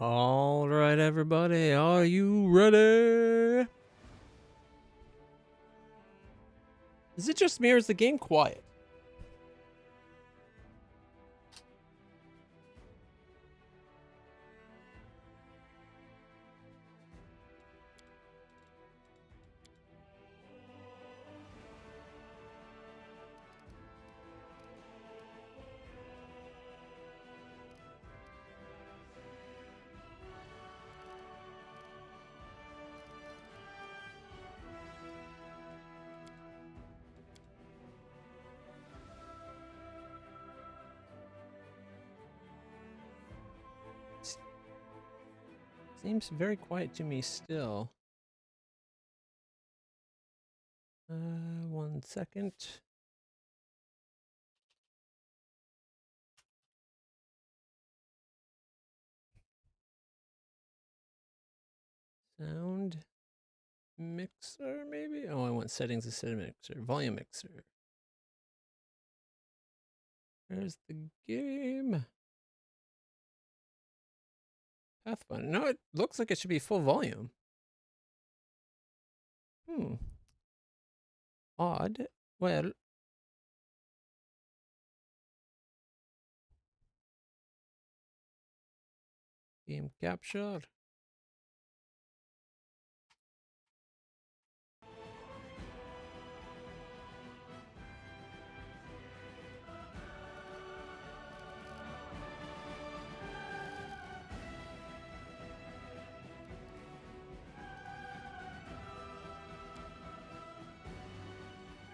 All right, everybody, are you ready? Is it just me or is the game quiet? Seems very quiet to me still. 1 second. Sound mixer, maybe? Oh, I want settings instead of mixer. Volume mixer. There's the game. Pathfinder. No, it looks like it should be full volume. Odd. Well, game capture.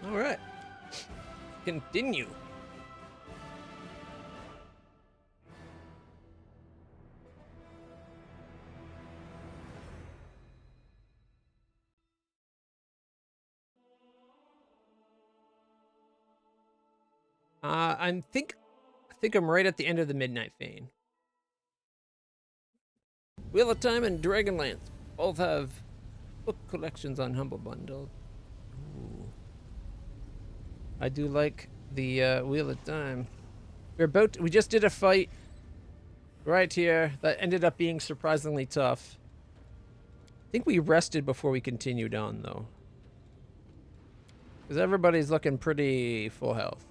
All right. Continue. I think I'm right at the end of the Midnight Fane. Wheel of Time and Dragonlance both have book collections on Humble Bundle. Ooh. I do like the Wheel of Time. We just did a fight right here that ended up being surprisingly tough. I think we rested before we continued on though, because everybody's looking pretty full health.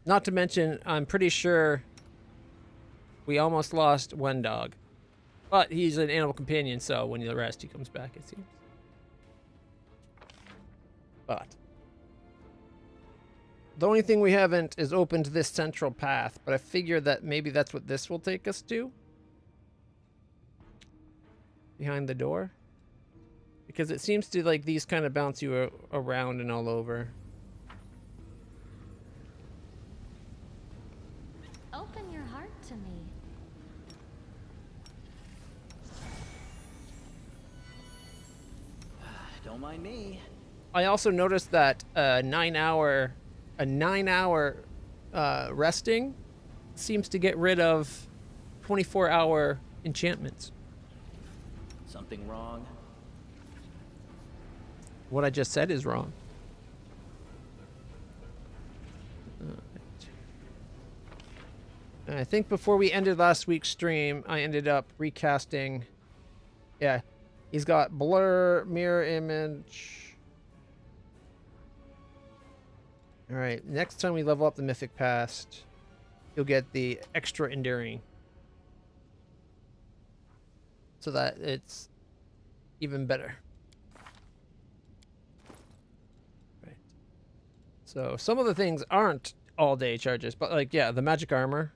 Not to mention, I'm pretty sure we almost lost one dog. But he's an animal companion, so when you rest, he comes back, it seems. But the only thing we haven't is opened this central path, but I figure that maybe that's what this will take us to. Behind the door. Because it seems to, like, these kind of bounce you around and all over. Open your heart to me. Don't mind me. I also noticed that a 9 hour resting seems to get rid of 24-hour enchantments. Something wrong? What I just said is wrong. I think before we ended last week's stream, I ended up recasting. Yeah, he's got blur, mirror image. All right, next time we level up the Mythic Past, you'll get the extra enduring, so that it's even better. Right. So some of the things aren't all-day charges, but like, yeah, the magic armor.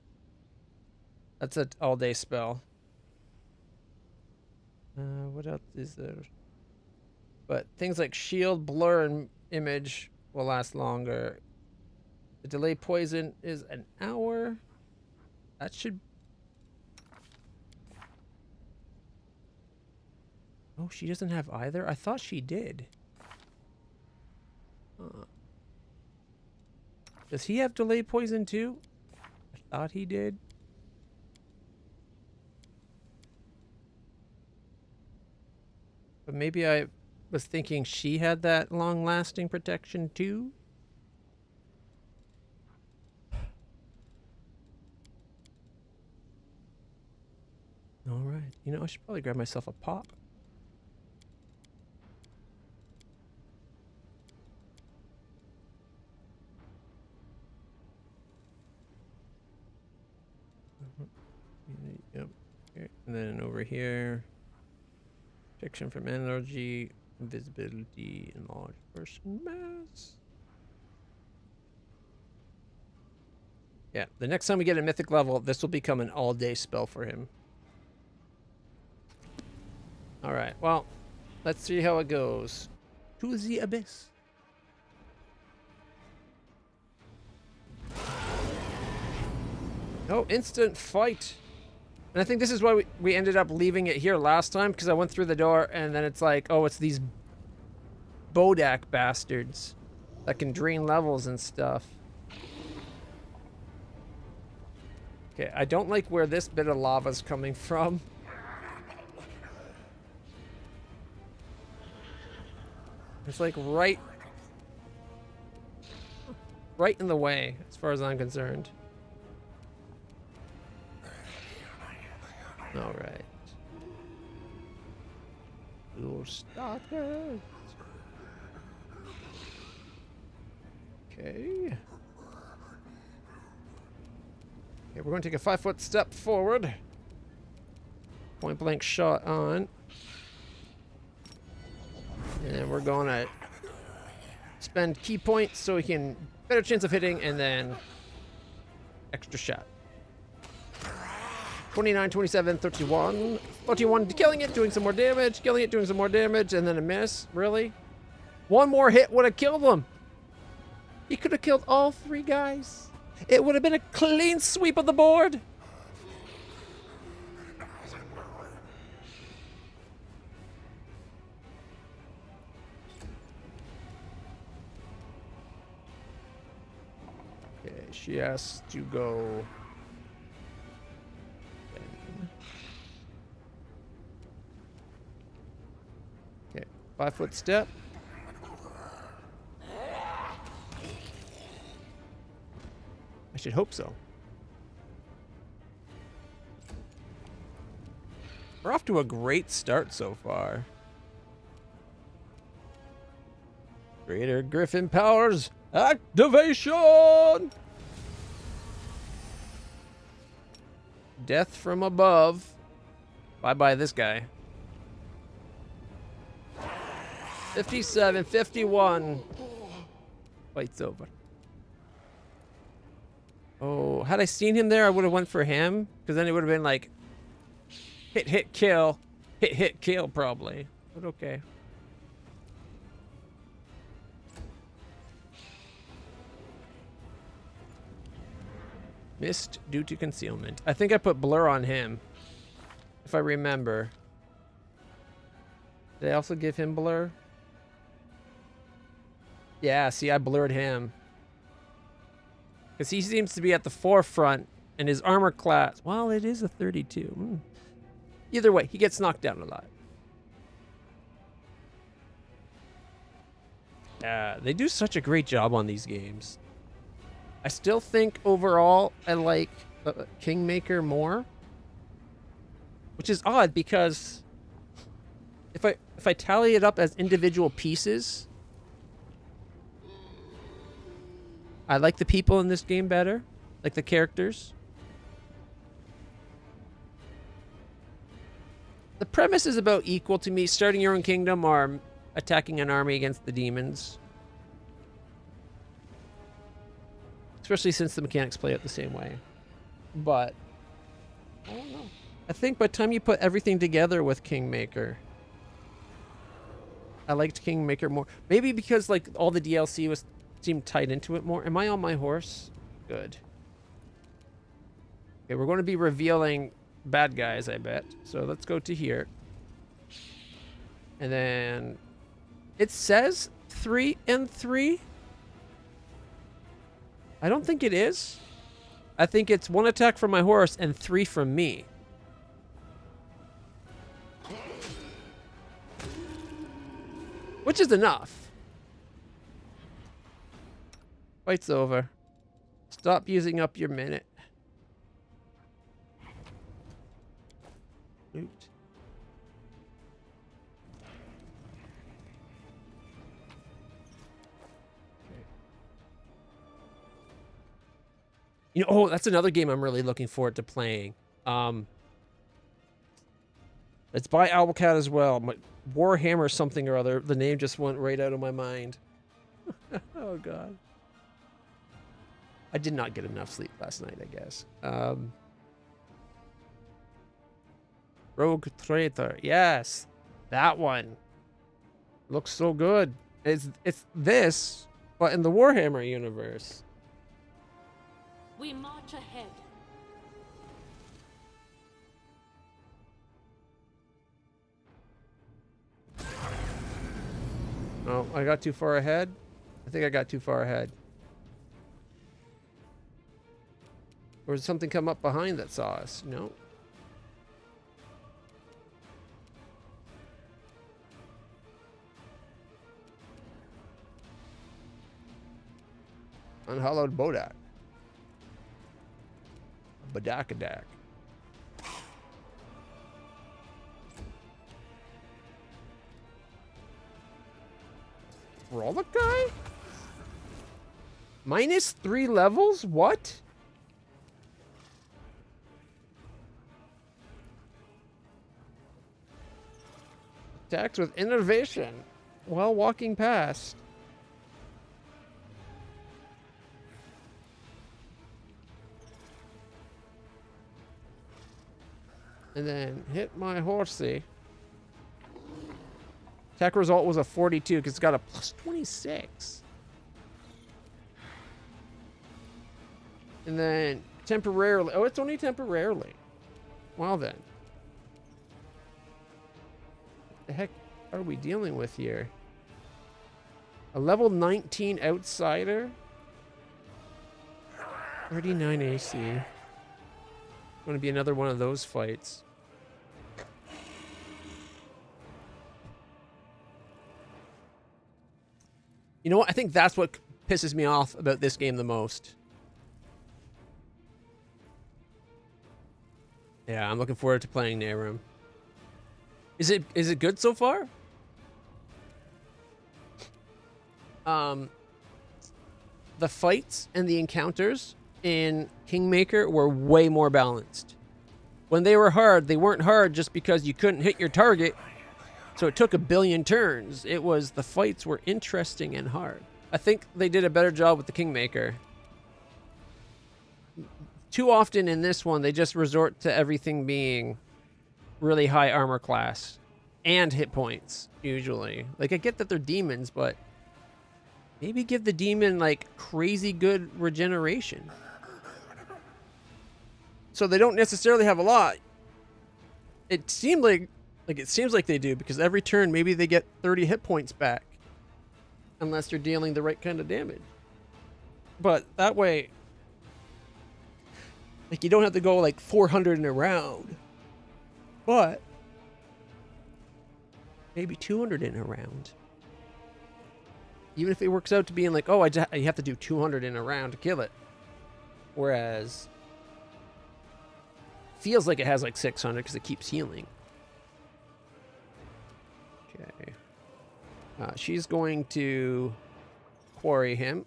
That's an all-day spell. What else is there? But things like shield, blur, and image will last longer. The delay poison is an hour. That should... Oh, she doesn't have either? I thought she did. Does he have delay poison too? I thought he did. But maybe I was thinking she had that long-lasting protection too? You know, I should probably grab myself a pop. Yep. Okay. And then over here, protection from energy, invisibility, enlarged person mass. Yeah, the next time we get a mythic level, this will become an all-day spell for him. All right, well, let's see how it goes. To the abyss. Oh, instant fight. And I think this is why we ended up leaving it here last time, because I went through the door and then it's like, oh, it's these Bodak bastards that can drain levels and stuff. Okay, I don't like where this bit of lava's coming from. It's like right in the way, as far as I'm concerned. All right. We'll start it. Okay. Okay, we're going to take a 5-foot step forward. Point blank shot on. And we're going to spend key points so we can better chance of hitting, and then extra shot. 29, 27, 31. 31, killing it, doing some more damage, killing it, doing some more damage, and then a miss. Really? One more hit would have killed him. He could have killed all 3 guys. It would have been a clean sweep of the board. Okay, she has to go. Okay, 5-foot step. I should hope so. We're off to a great start so far. Greater Griffin powers activation! Death from above. Bye-bye this guy. 57, 51. Fight's over. Oh, had I seen him there, I would have went for him. Because then it would have been like, hit, hit, kill. Hit, hit, kill, probably. But okay. Missed due to concealment. I think I put blur on him. If I remember. Did I also give him blur? Yeah, see, I blurred him. Because he seems to be at the forefront, and his armor class... Well, it is a 32. Either way, he gets knocked down a lot. Yeah, they do such a great job on these games. I still think overall I like Kingmaker more. Which is odd, because if I tally it up as individual pieces... I like the people in this game better. Like the characters. The premise is about equal to me. Starting your own kingdom or attacking an army against the demons. Especially since the mechanics play out the same way. But I don't know. I think by the time you put everything together with Kingmaker, I liked Kingmaker more. Maybe because like all the DLC seemed tied into it more. Am I on my horse? Good. Okay, we're going to be revealing bad guys, I bet. So let's go to here. And then it says 3 and 3. I don't think it is. I think it's 1 attack from my horse and 3 from me. Which is enough. Fight's over. Stop using up your minute. Loot. You know, oh, that's another game I'm really looking forward to playing. It's by Owlcat as well. Warhammer something or other. The name just went right out of my mind. Oh, God. I did not get enough sleep last night, I guess. Rogue Traitor. Yes. That one. Looks so good. It's this, but in the Warhammer universe. We march ahead. Oh, I got too far ahead? I think I got too far ahead. Or did something come up behind that saw us? No. Unhallowed Bodak. Badakadak. Frolic guy? -3 levels? What? Attacks with innovation while walking past. And then hit my horsey. Attack result was a 42 because it's got a +26. And then temporarily. Oh, it's only temporarily. Well then. What the heck are we dealing with here? A level 19 outsider? 39 AC. Going to be another one of those fights. You know what? I think that's what pisses me off about this game the most. Yeah, I'm looking forward to playing Nehrim. Is it good so far? The fights and the encounters in Kingmaker were way more balanced. When they were hard, they weren't hard just because you couldn't hit your target. So it took a billion turns. It was the fights were interesting and hard. I think they did a better job with the Kingmaker. Too often in this one, they just resort to everything being really high armor class and hit points, usually. Like, I get that they're demons, but maybe give the demon, like, crazy good regeneration. So they don't necessarily have a lot. It seemed like it seems like they do, because every turn maybe they get 30 hit points back. Unless they're dealing the right kind of damage. But that way, like, you don't have to go like 400 in a round. But maybe 200 in a round. Even if it works out to being like, oh, you have to do 200 in a round to kill it. Whereas feels like it has like 600 because it keeps healing. Okay. She's going to quarry him.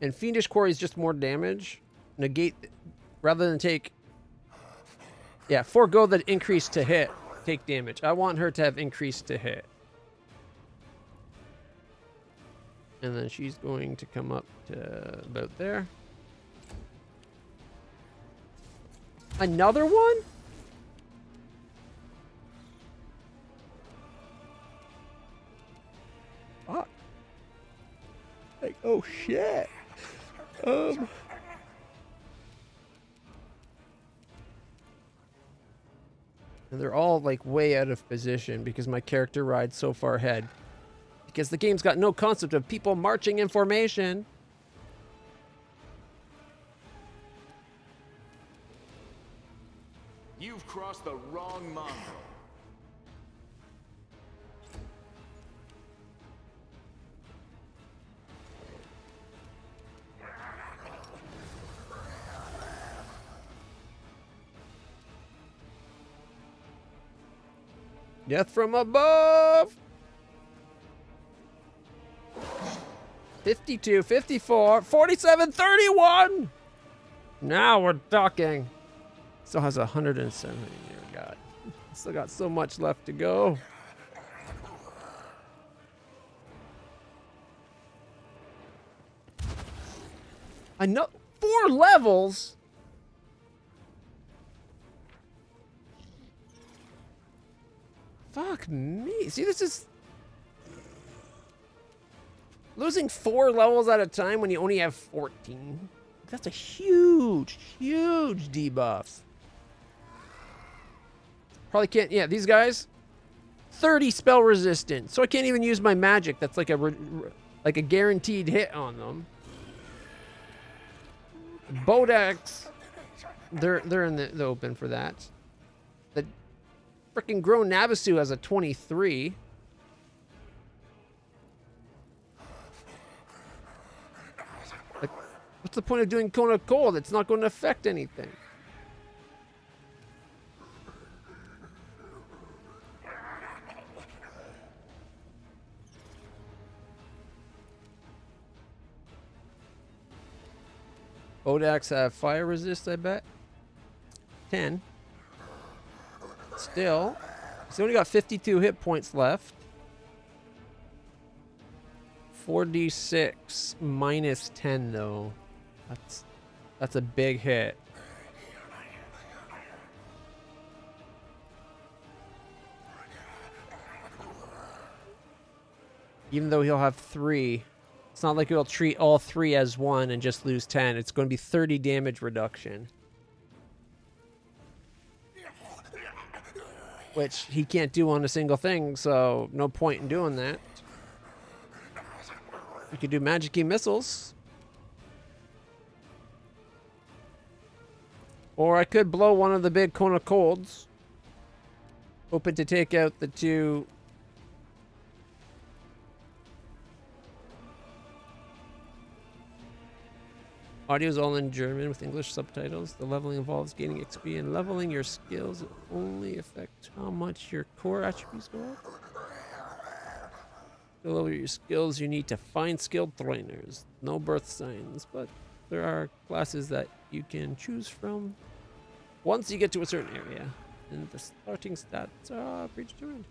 And Fiendish Quarry is just more damage. Negate, rather than take... Yeah, forego the increase to hit. Take damage. I want her to have increase to hit. And then she's going to come up to about there. Another one? Fuck. Like, oh shit. And they're all like way out of position because my character rides so far ahead. Because the game's got no concept of people marching in formation. You've crossed the wrong mongrel. Death from above! 52, 54, 47, 31! Now we're talking. Still has 170. Dear God. Still got so much left to go. I know. 4 levels? Fuck me. See, this is... Losing 4 levels at a time when you only have 14. That's a huge, huge debuff. Probably can't... Yeah, these guys... 30 spell resistance. So I can't even use my magic. That's like a guaranteed hit on them. Bodax... They're in the open for that. The freaking grown Nabasu has a 23. Like, what's the point of doing Cone of Cold? It's not going to affect anything. Bodax have fire resist, I bet. 10. Still, he's only got 52 hit points left. 4d6 minus 10 though. That's a big hit. Even though he'll have 3, it's not like he'll treat all 3 as 1 and just lose 10. It's going to be 30 damage reduction. Which he can't do on a single thing, so no point in doing that. We could do magic-y missiles. Or I could blow one of the big Cone of Colds. Hoping to take out the 2... Audio is all in German with English subtitles. The leveling involves gaining XP and leveling your skills. It only affects how much your core attributes go up. To level your skills, you need to find skilled trainers. No birth signs, but there are classes that you can choose from once you get to a certain area. And the starting stats are predetermined.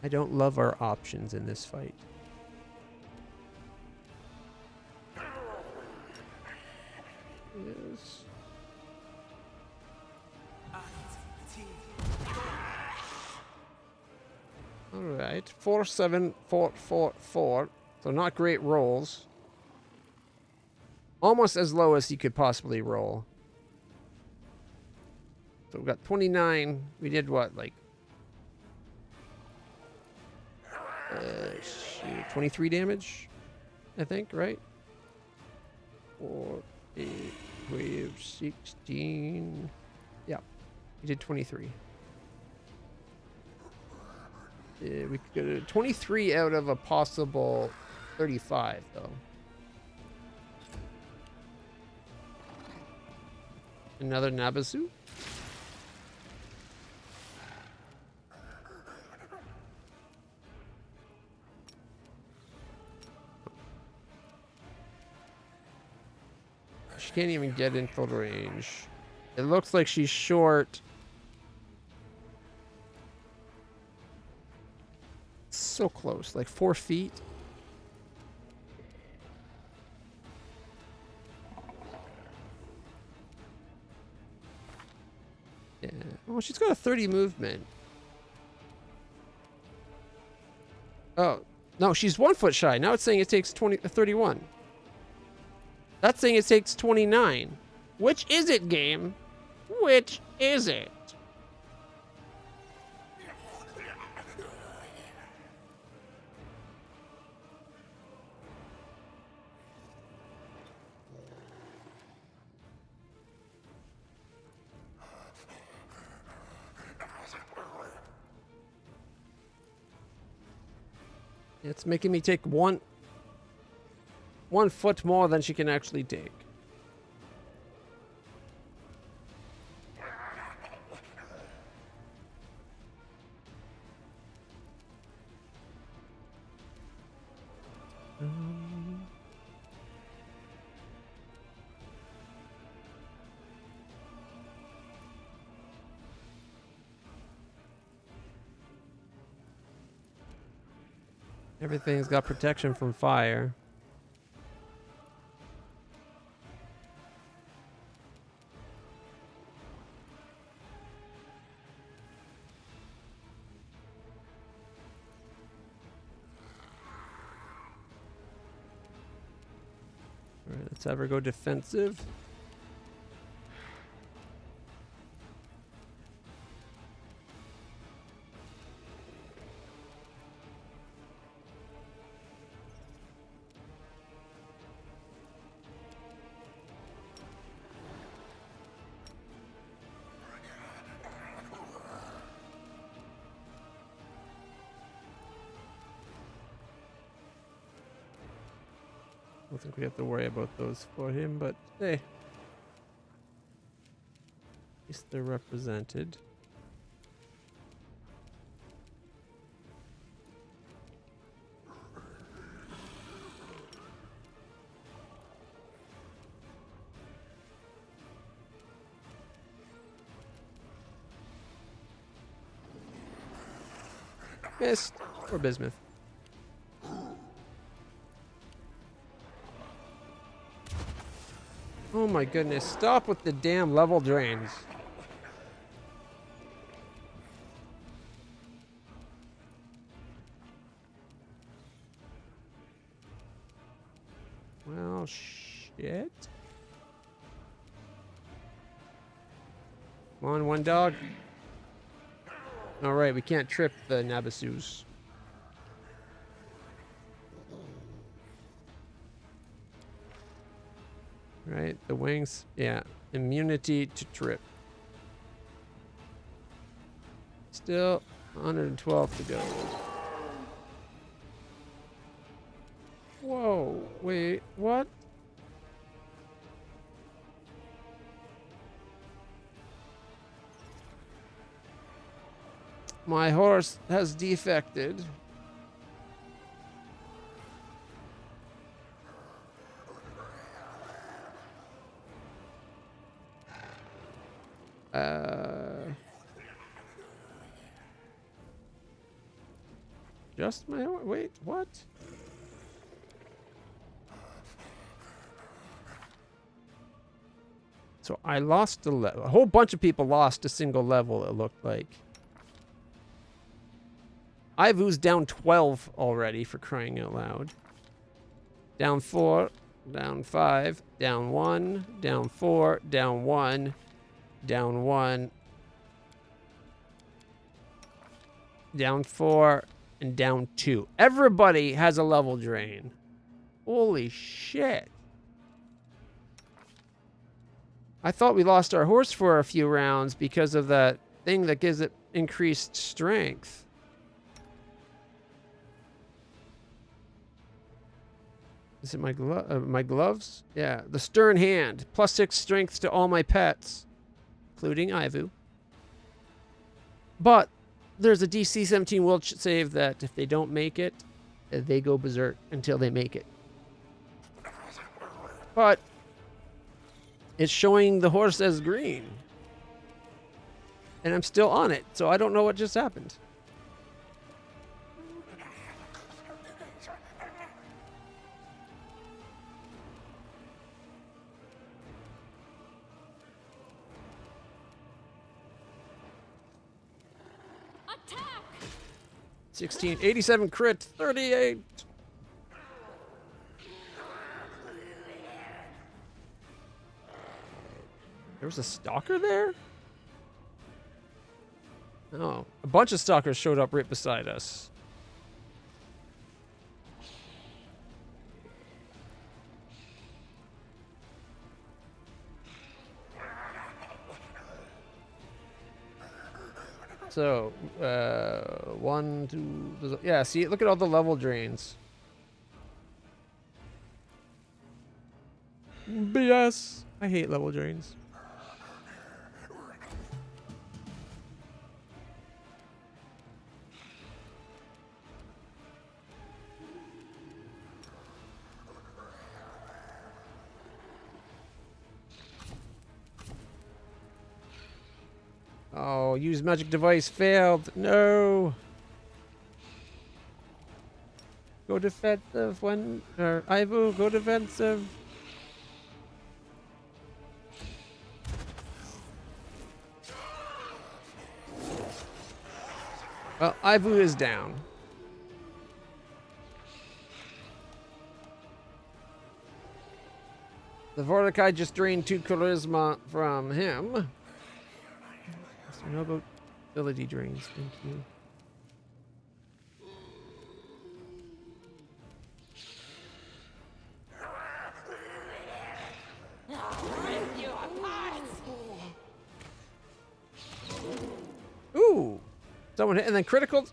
I don't love our options in this fight. Yes. All right, 4, 7, 4, 4, 4. So not great rolls. Almost as low as he could possibly roll. So we got 29. We did what, like 23 damage, I think, right? 4, 8, 12, 16. Yeah, we did 23. Yeah, we could go to 23 out of a possible 35, though. Another Nabasu. She can't even get in full range. It looks like she's short. So close, like 4 feet. Yeah. Oh, she's got a 30 movement. Oh, no, she's 1 foot shy. Now it's saying it takes 31. That's saying it takes 29. Which is it, game? Which is it? It's making me take one foot more than she can actually take. Everything's got protection from fire. All right, let's have her go defensive. I don't think we have to worry about those for him, but hey. At least they're represented. Missed. Or bismuth. Oh my goodness, stop with the damn level drains. Well, shit. Come on, one dog. Alright, we can't trip the Nabasus. Right, the wings, yeah. Immunity to trip. Still 112 to go. Whoa, wait, what? My horse has defected. Just my horse? Wait, what? So I lost a level. A whole bunch of people lost a single level, it looked like. Ivu's down 12 already, for crying out loud. Down 4, down 5, down 1, down 4, down 1, down 1, down 4, and down 2. Everybody has a level drain. Holy shit. I thought we lost our horse for a few rounds because of that thing that gives it increased strength. Is it my gloves? Yeah, the stern hand. +6 strength to all my pets, including Ivu. But there's a DC 17 will save that if they don't make it, they go berserk until they make it. But it's showing the horse as green. And I'm still on it, so I don't know what just happened. Attack! 16, 87 crit, 38. There was a stalker there? Oh, a bunch of stalkers showed up right beside us. So, 1, 2, yeah, see, look at all the level drains. BS. I hate level drains. Oh, use magic device failed. No. Go defensive when, or Ivu, go defensive. Well, Ivu is down. The Vortikai just drained 2 charisma from him. So no about ability drains, thank you. Ooh! Someone hit and then critical.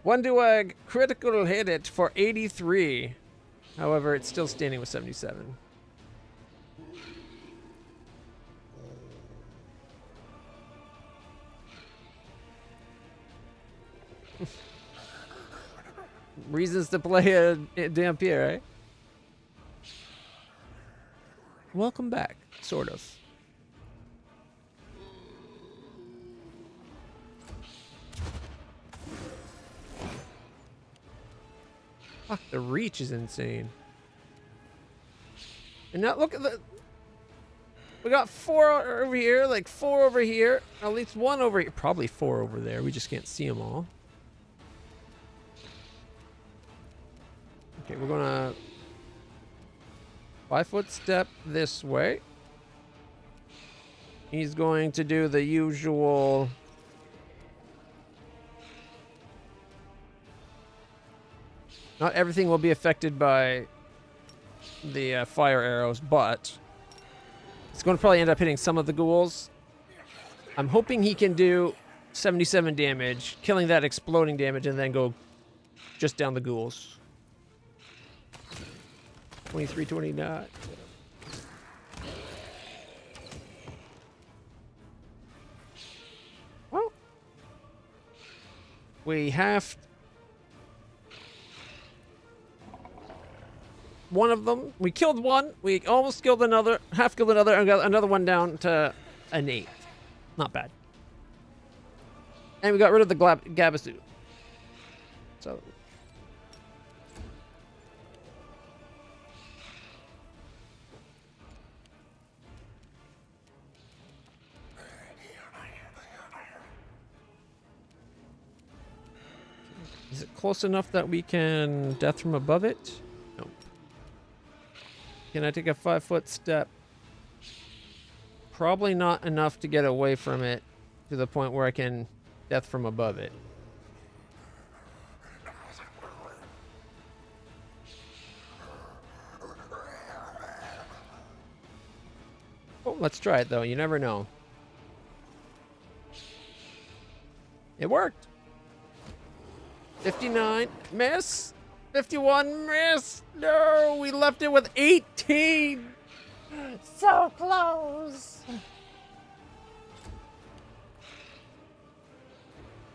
One Duag critical hit it for 83. However, it's still standing with 77. Reasons to play a Dampier, right? Welcome back, sort of. Fuck, the reach is insane. And now look at the... We got 4 over here, like 4 over here. At least 1 over here. Probably 4 over there. We just can't see them all. Okay, we're gonna 5-foot step this way. He's going to do the usual. Not everything will be affected by the fire arrows, but it's going to probably end up hitting some of the ghouls. I'm hoping he can do 77 damage, killing that exploding damage, and then go just down the ghouls. 23, 29. Well, we have one of them. We killed one. We almost killed another. Half killed another, and got another one down to an 8. Not bad. And we got rid of the Gabasu. So. Is it close enough that we can death from above it? Nope. Can I take a 5-foot step? Probably not enough to get away from it to the point where I can death from above it. Oh, let's try it though. You never know. It worked. 59, miss. 51, miss. No, we left it with 18. So close.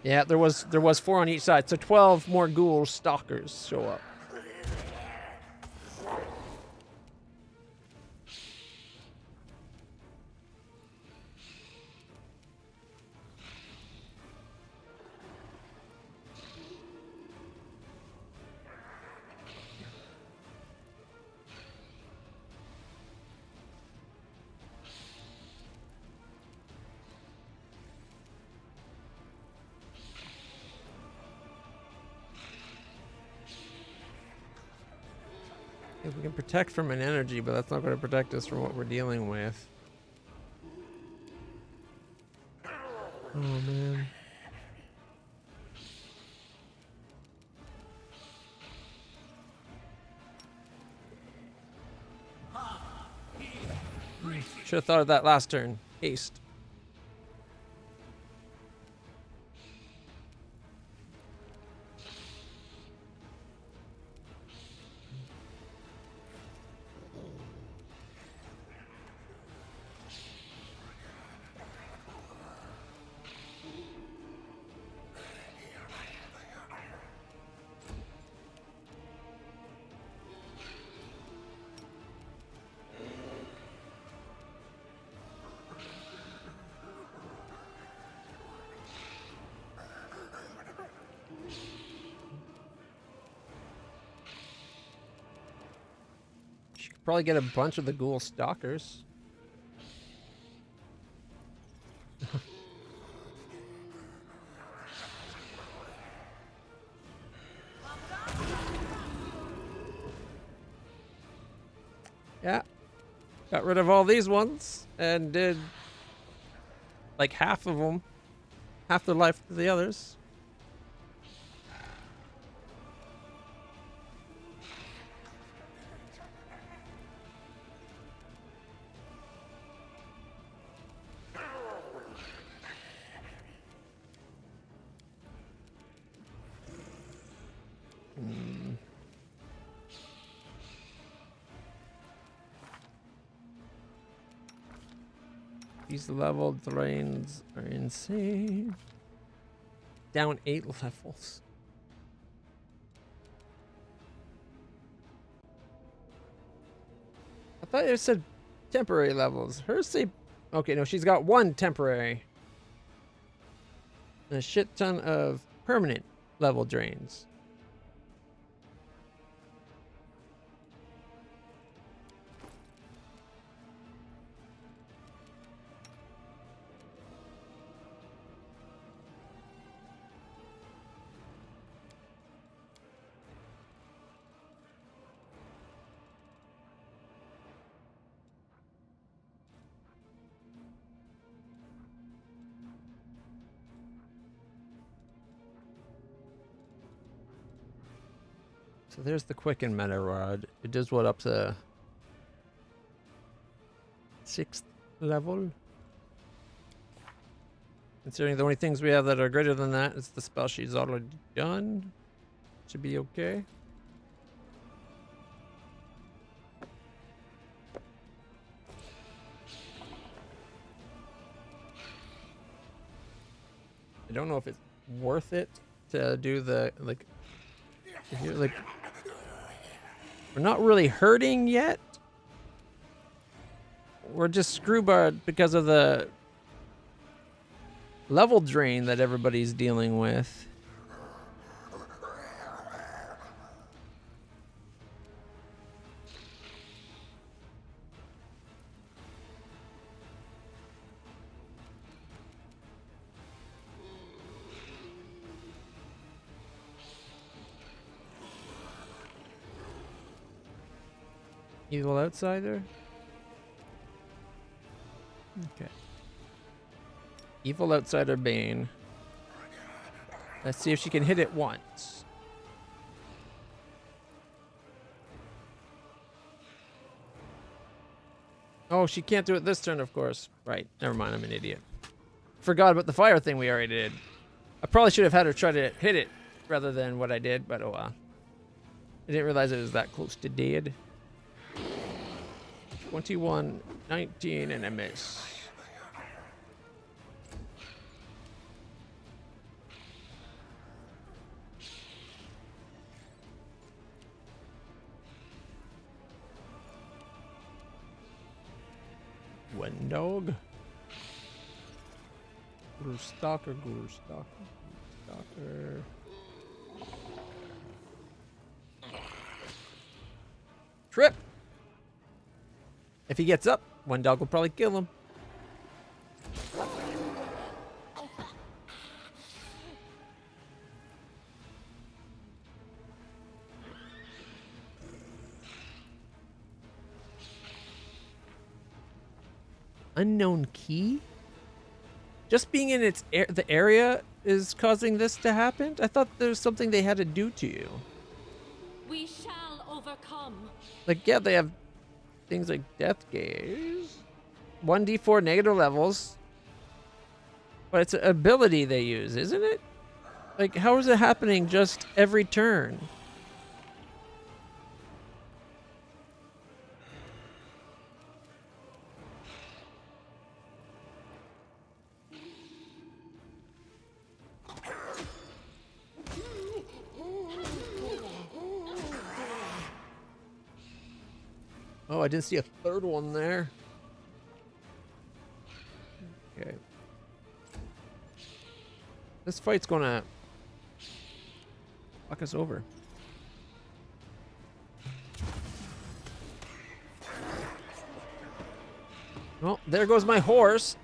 Yeah, there was 4 on each side, so 12 more ghoul stalkers show up. If we can protect from an energy, but that's not going to protect us from what we're dealing with. Oh, man. Should have thought of that last turn. Haste. Probably get a bunch of the ghoul stalkers. Yeah. Got rid of all these ones and did like half of them. Half the life to the others. These leveled drains are insane. Down 8 levels. I thought it said temporary levels. Hers say... Okay, no, she's got 1 temporary. And a shit ton of permanent level drains. So there's the Quicken Meta Rod. It does what, up to 6th level? Considering the only things we have that are greater than that is the spell she's already done. Should be okay. I don't know if it's worth it to do the, like, if you're like, we're not really hurting yet. We're just screwbarred because of the level drain that everybody's dealing with. Evil Outsider? Okay. Evil Outsider Bane. Let's see if she can hit it once. Oh, she can't do it this turn, of course. Right. Never mind, I'm an idiot. Forgot about the fire thing we already did. I probably should have had her try to hit it rather than what I did, but oh well. I didn't realize it was that close to dead. 21, 19, and a miss. One dog. Guru Stalker, Guru Stalker, Stalker. Trip! If he gets up, one dog will probably kill him. Unknown key? Just being in its the area is causing this to happen? I thought there was something they had to do to you. We shall overcome. Like, yeah, they have things like Death Gaze. 1d4 negative levels. But it's an ability they use, isn't it? Like, how is it happening just every turn? Oh, I didn't see a third one there. Okay. This fight's gonna fuck us over. Well, there goes my horse.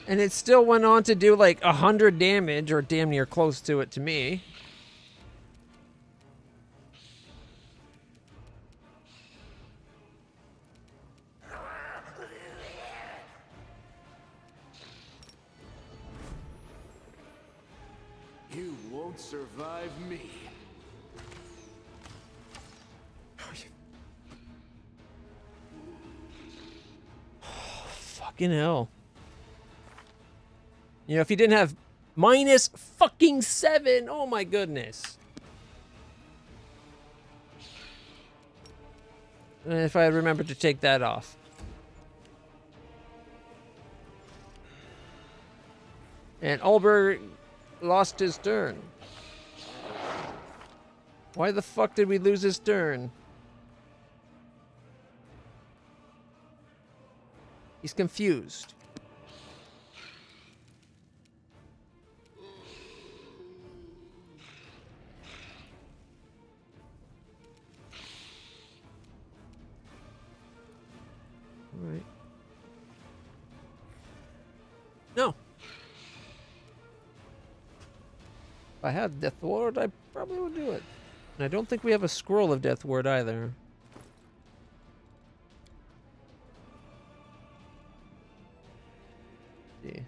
And it still went on to do like 100 damage, or damn near close to it to me. You won't survive me. Fucking hell. You know, if he didn't have minus fucking 7, oh my goodness. And if I had remembered to take that off. And Ulber lost his turn. Why the fuck did we lose his turn? He's confused. All right. No. If I had Death Ward, I probably would do it. And I don't think we have a scroll of Death Ward either. See.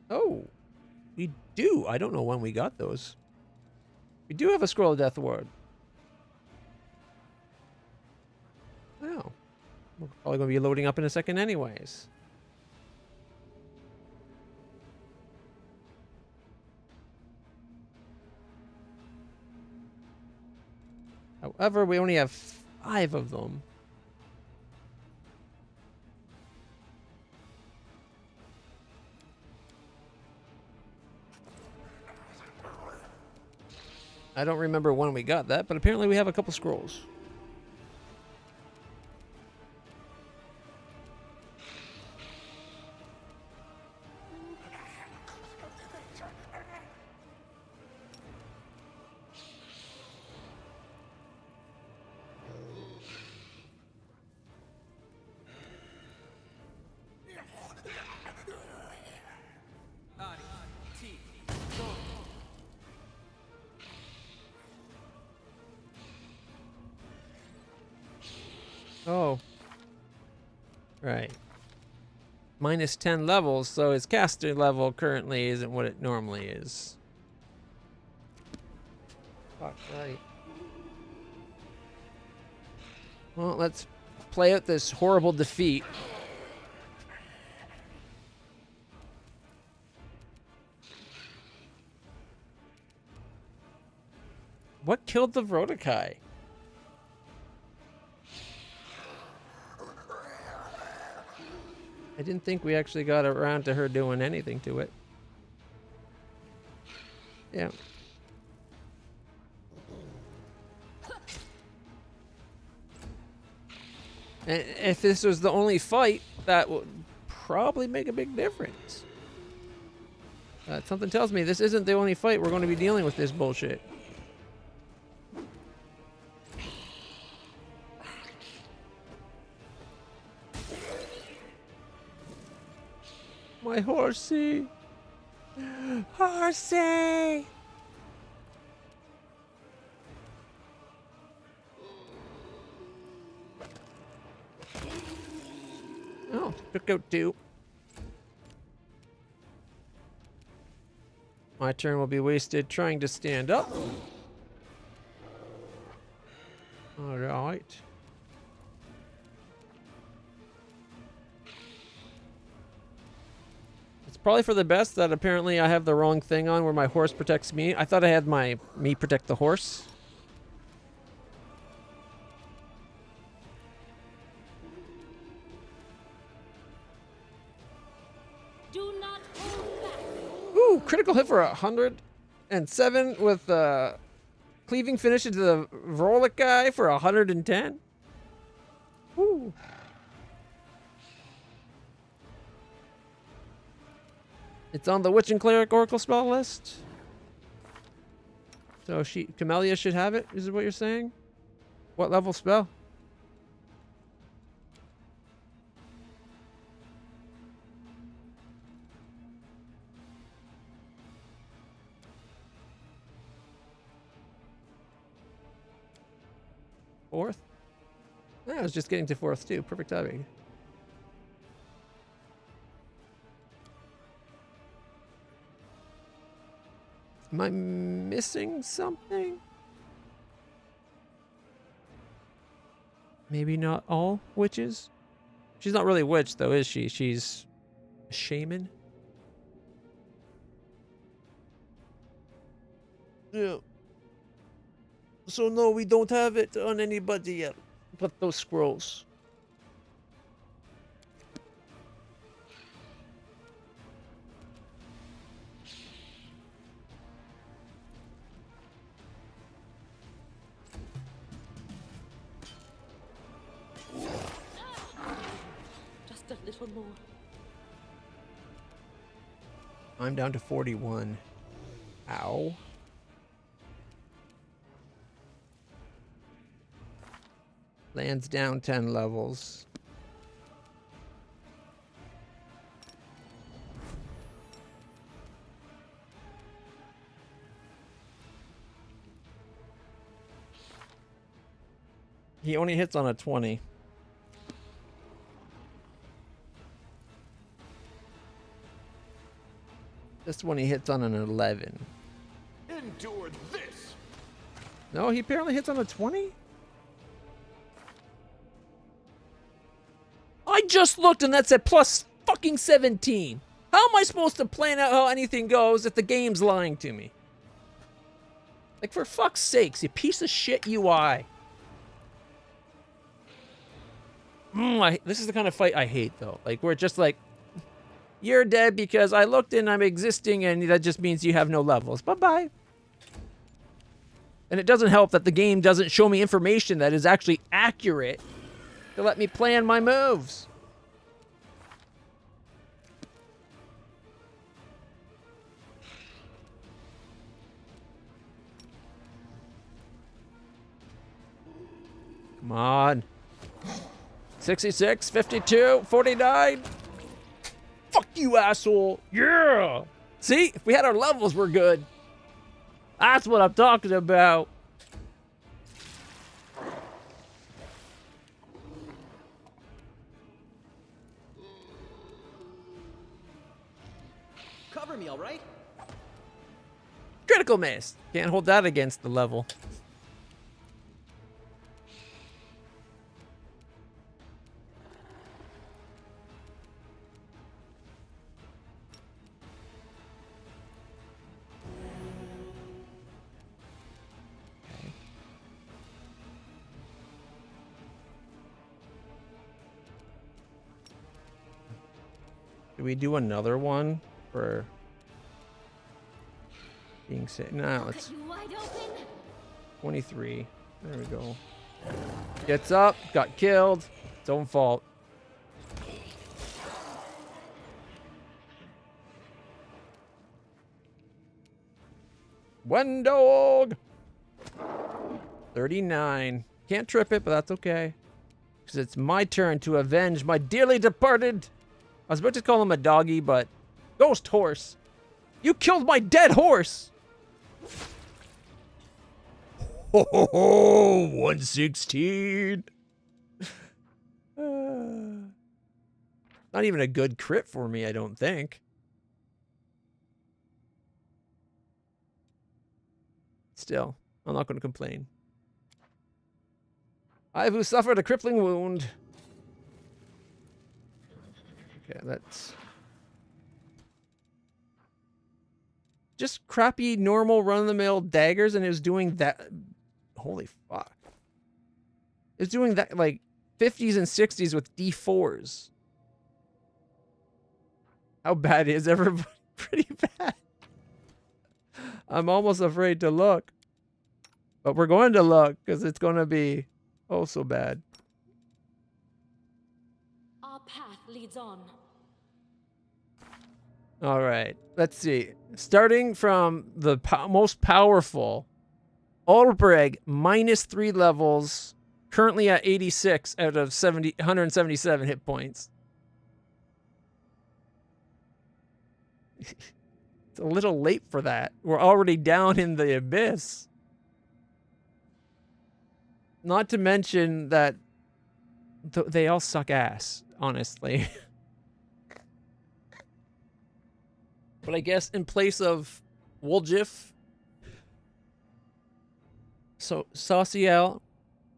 Oh, we do. I don't know when we got those. We do have a scroll of Death Ward. Wow. We're probably going to be loading up in a second anyways. However, we only have 5 of them. I don't remember when we got that, but apparently we have a couple scrolls. Oh. Right. Minus 10 levels, so his caster level currently isn't what it normally is. Fuck, right. Well, let's play out this horrible defeat. What killed the Vrodokai? I didn't think we actually got around to her doing anything to it. Yeah. And if this was the only fight, that would probably make a big difference. Something tells me this isn't the only fight we're going to be dealing with this bullshit. My horsey! Horsey! Oh, took out 2. My turn will be wasted trying to stand up. Alright. It's probably for the best that apparently I have the wrong thing on where my horse protects me. I thought I had me protect the horse. Do not hold back. Ooh, critical hit for 107 with cleaving finish into the Vrolic guy for 110. Ooh. It's on the Witch and Cleric Oracle spell list. So Camellia should have it, is what you're saying? What level spell? Fourth? I was just getting to fourth too. Perfect timing. Am I missing something? Maybe not all witches? She's not really a witch though, is she? She's a shaman? Yeah. So no, we don't have it on anybody yet. But those scrolls. Just a little more. I'm down to 41. Ow. Lands down 10 levels. He only hits on a 20. This one he hits on an 11. Endure this. No, he apparently hits on a 20? I just looked and that said plus fucking 17. How am I supposed to plan out how anything goes if the game's lying to me? Like, for fuck's sakes, you piece of shit UI. This is the kind of fight I hate, though. Like, where it's just like, you're dead because I looked and I'm existing, and that just means you have no levels. Bye-bye. And it doesn't help that the game doesn't show me information that is actually accurate to let me plan my moves. Come on. 66, 52, 49. Fuck you, asshole. Yeah. See, if we had our levels, we're good. That's what I'm talking about. Cover me, all right? Critical miss. Can't hold that against the level. Do we do another one for being safe? No, it's You wide open? 23. There we go. Gets up, got killed. Its own fault. One dog. 39. Can't trip it, but that's okay. Because it's my turn to avenge my dearly departed. I was about to call him a doggy, but ghost horse. You killed my dead horse. Ho ho ho! 116. Not even a good crit for me, I don't think. Still, I'm not going to complain. I who suffered a crippling wound. Okay, that's just crappy, normal, run-of-the-mill daggers, and it was doing that. Holy fuck. It was doing that, like, 50s and 60s with D4s. How bad is everybody? Pretty bad. I'm almost afraid to look. But we're going to look, because it's going to be oh so bad. Our path leads on. All right, let's see. Starting from the most powerful Ulbreg, -3 levels, currently at 86 out of 177 hit points. It's a little late for that. We're already down in the abyss. Not to mention that they all suck ass, honestly. But I guess in place of Woljif, so Sauciel,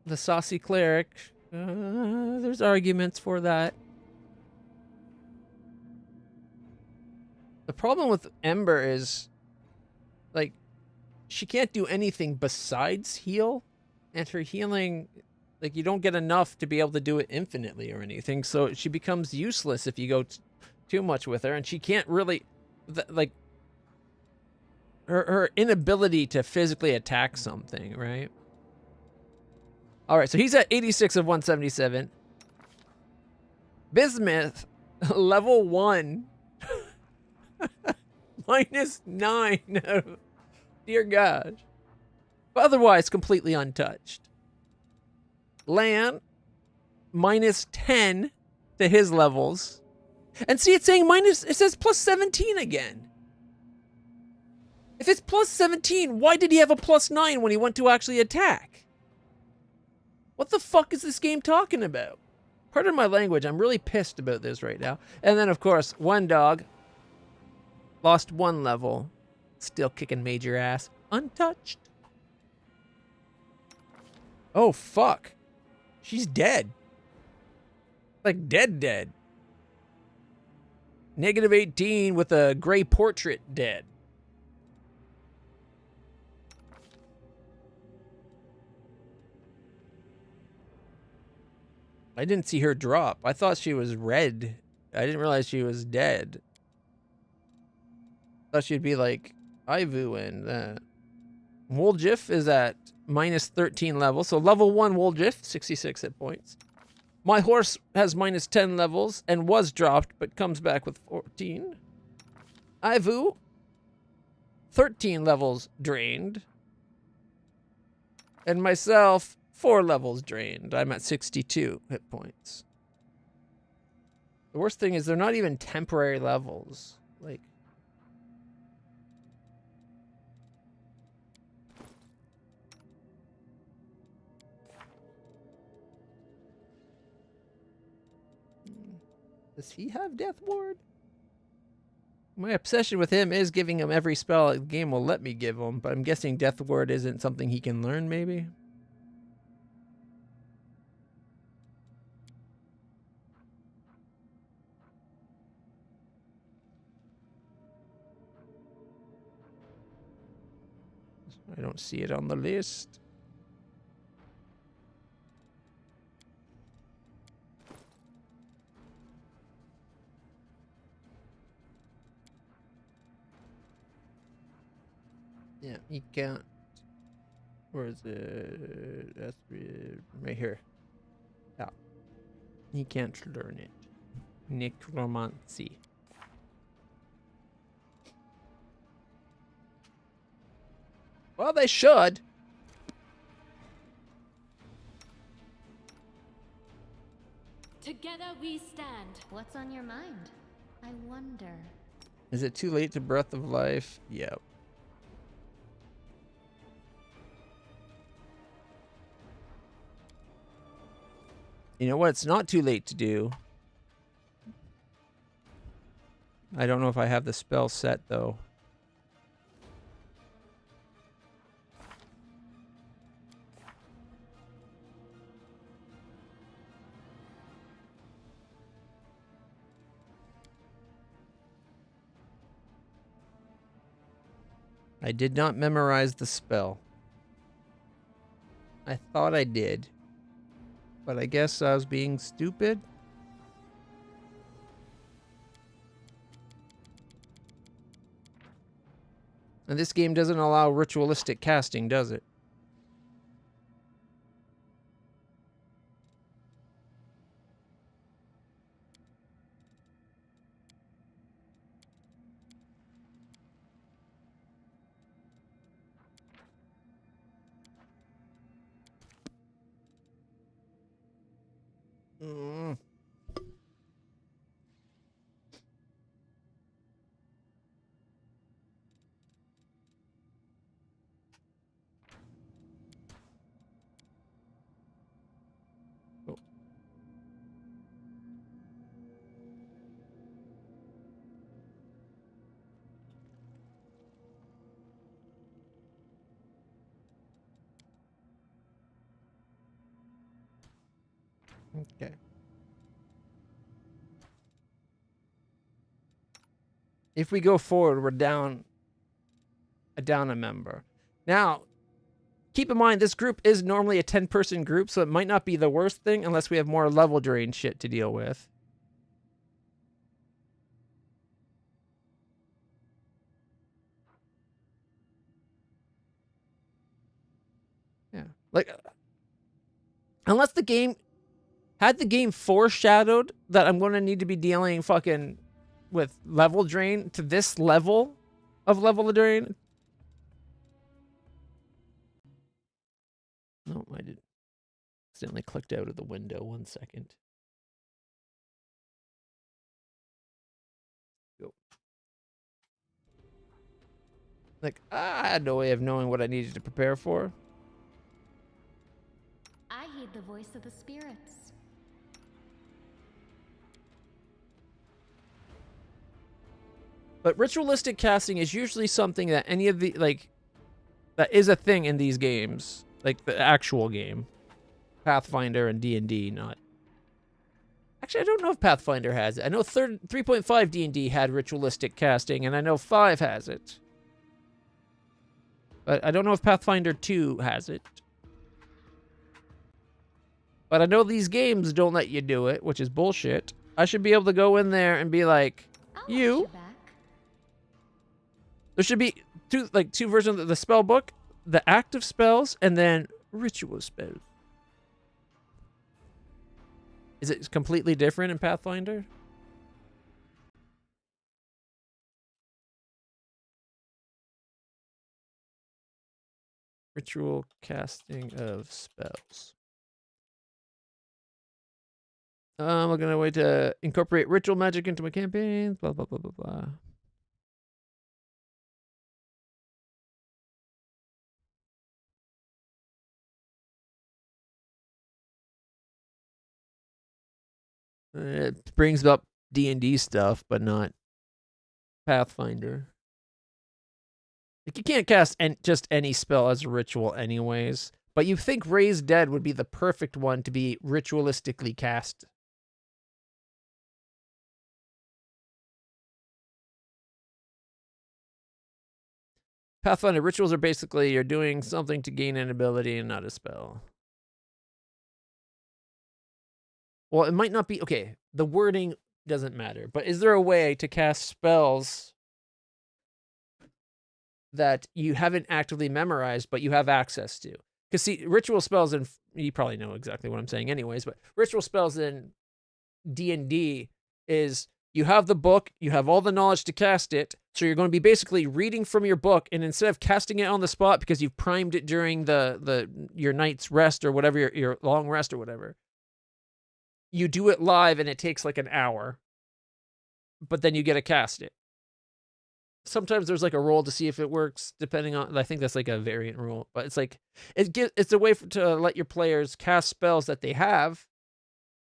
the saucy cleric, there's arguments for that. The problem with Ember is, like, she can't do anything besides heal, and her healing, like, you don't get enough to be able to do it infinitely or anything, so she becomes useless if you go too much with her, and she can't really, like, her inability to physically attack something, right? All right, so he's at 86 of 177. Bismuth, level 1. -9. Dear gosh. But otherwise, completely untouched. Lan, -10 to his levels. And see, it's saying it says +17 again. If it's +17, why did he have a +9 when he went to actually attack? What the fuck is this game talking about? Pardon my language, I'm really pissed about this right now. And then, of course, one dog. Lost 1 level. Still kicking major ass. Untouched. Oh, fuck. She's dead. Like, dead. -18 with a gray portrait dead. I didn't see her drop. I thought she was red. I didn't realize she was dead. Thought she'd be like Ivu and that. Woljif is at -13 level. So level 1 Woljif, 66 hit points. My horse has -10 levels and was dropped, but comes back with 14. Ivu, 13 levels drained. And myself, 4 levels drained. I'm at 62 hit points. The worst thing is they're not even temporary levels. Like, does he have Death Ward? My obsession with him is giving him every spell the game will let me give him, but I'm guessing Death Ward isn't something he can learn, maybe? I don't see it on the list. Yeah, he can't. Where is it? That's right here. Yeah. He can't learn it. Necromancy. Well, they should. Together we stand. What's on your mind? I wonder. Is it too late to Breath of Life? Yep. You know what? It's not too late to do. I don't know if I have the spell set, though. I did not memorize the spell. I thought I did. But I guess I was being stupid. And this game doesn't allow ritualistic casting, does it? Okay. If we go forward, we're down a member. Now, keep in mind, this group is normally a 10-person group, so it might not be the worst thing unless we have more level drain shit to deal with. Yeah. Like, unless the game... Had the game foreshadowed that I'm going to need to be dealing fucking with level drain to this level of level drain... No, I didn't. Accidentally clicked out of the window. 1 second. Go. Like, I had no way of knowing what I needed to prepare for. I heed the voice of the spirits. But ritualistic casting is usually something that any of the, like, that is a thing in these games. Like, the actual game. Pathfinder and D&D, not... Actually, I don't know if Pathfinder has it. I know 3.5 D&D had ritualistic casting, and I know 5 has it. But I don't know if Pathfinder 2 has it. But I know these games don't let you do it, which is bullshit. I should be able to go in there and be like, I'll watch you... your back. There should be two versions of the spell book, the active spells, and then ritual spells. Is it completely different in Pathfinder? Ritual casting of spells. I'm looking at a way to incorporate ritual magic into my campaigns. Blah, blah, blah, blah, blah. It brings up D&D stuff, but not Pathfinder. Like, you can't cast just any spell as a ritual anyways, but you think Raise Dead would be the perfect one to be ritualistically cast. Pathfinder rituals are basically you're doing something to gain an ability and not a spell. Well, it might not be... Okay, the wording doesn't matter, but is there a way to cast spells that you haven't actively memorized, but you have access to? Because, see, ritual spells in... You probably know exactly what I'm saying anyways, but ritual spells in D&D is you have the book, you have all the knowledge to cast it, so you're going to be basically reading from your book, and instead of casting it on the spot because you've primed it during your night's rest or whatever, your long rest or whatever, you do it live and it takes like an hour, but then you get to cast it. Sometimes there's like a roll to see if it works, depending on... I think that's like a variant rule, but it's like it's a way to let your players cast spells that they have,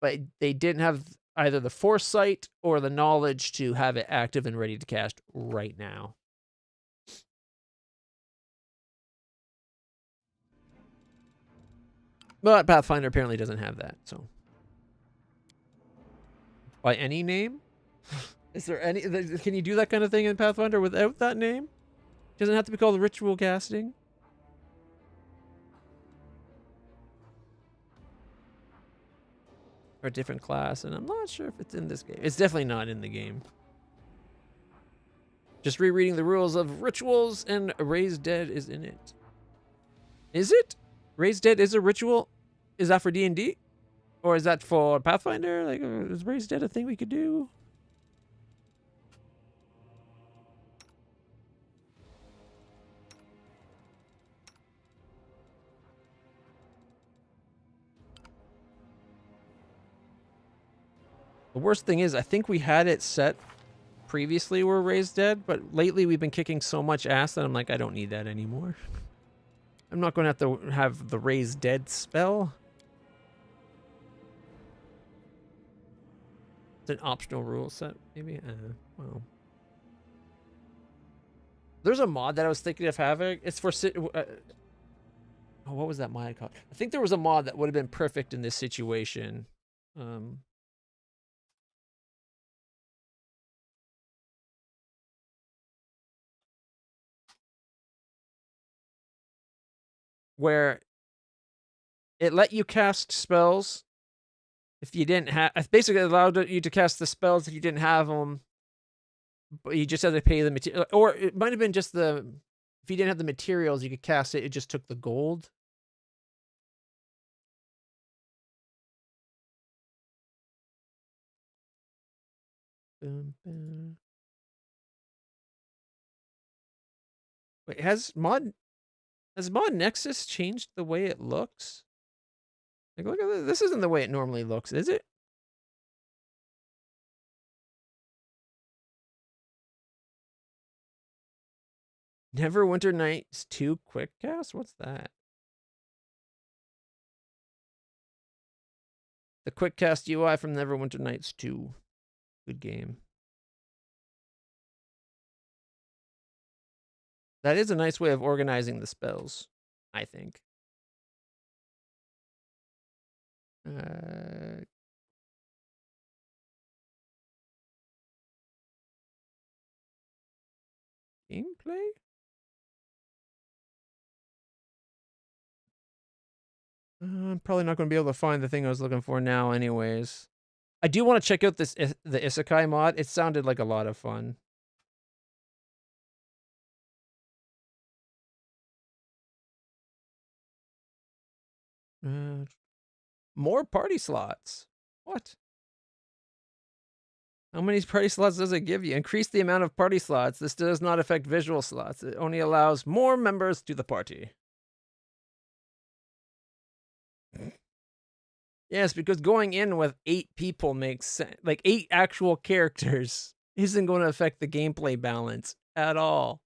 but they didn't have either the foresight or the knowledge to have it active and ready to cast right now. But Pathfinder apparently doesn't have that, so... By any name? Is there any... Can you do that kind of thing in Pathfinder without that name? Doesn't have to be called ritual casting? Or a different class, and I'm not sure if it's in this game. It's definitely not in the game. Just rereading the rules of rituals, and Raise Dead is in it. Is it? Raise Dead is a ritual? Is that for D&D? Or is that for Pathfinder? Like, is Raise Dead a thing we could do? The worst thing is, I think we had it set previously where Raise Dead, but lately we've been kicking so much ass that I'm like, I don't need that anymore. I'm not going to have the Raise Dead spell. It's an optional rule set, maybe? Well. There's a mod that I was thinking of having. It's for... oh, what was that mod called? I think there was a mod that would have been perfect in this situation. Um, where it let you cast spells if you didn't have. Basically, it allowed you to cast the spells if you didn't have them, but you just had to pay the material. Or it might have been just the if you didn't have the materials, you could cast it. It just took the gold. Wait, has mod Nexus changed the way it looks? Like, look at this. This isn't the way it normally looks, is it? Neverwinter Nights 2 Quick Cast? What's that? The Quick Cast UI from Neverwinter Nights 2. Good game. That is a nice way of organizing the spells, I think. Gameplay? I'm probably not going to be able to find the thing I was looking for now anyways. I do want to check out the Isekai mod. It sounded like a lot of fun. More party slots. What? How many party slots does it give you? Increase the amount of party slots. This does not affect visual slots. It only allows more members to the party. Yes, because going in with 8 people makes sense. Like 8 actual characters isn't going to affect the gameplay balance at all.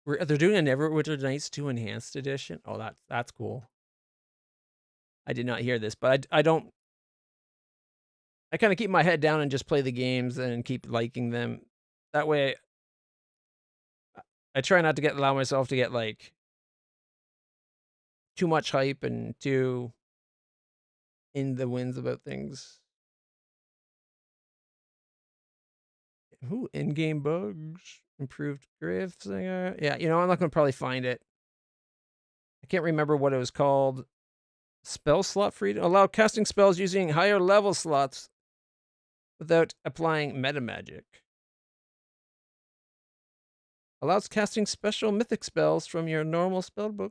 They're doing a Neverwinter Nights 2 Enhanced Edition. Oh, that's cool. I did not hear this, but I don't. I kind of keep my head down and just play the games and keep liking them. That way, I try not to allow myself to get like too much hype and too in the winds about things. Ooh, in-game bugs, improved grifts. Yeah, you know, I'm not going to probably find it. I can't remember what it was called. Spell slot freedom. Allow casting spells using higher level slots without applying meta magic. Allows casting special mythic spells from your normal spellbook.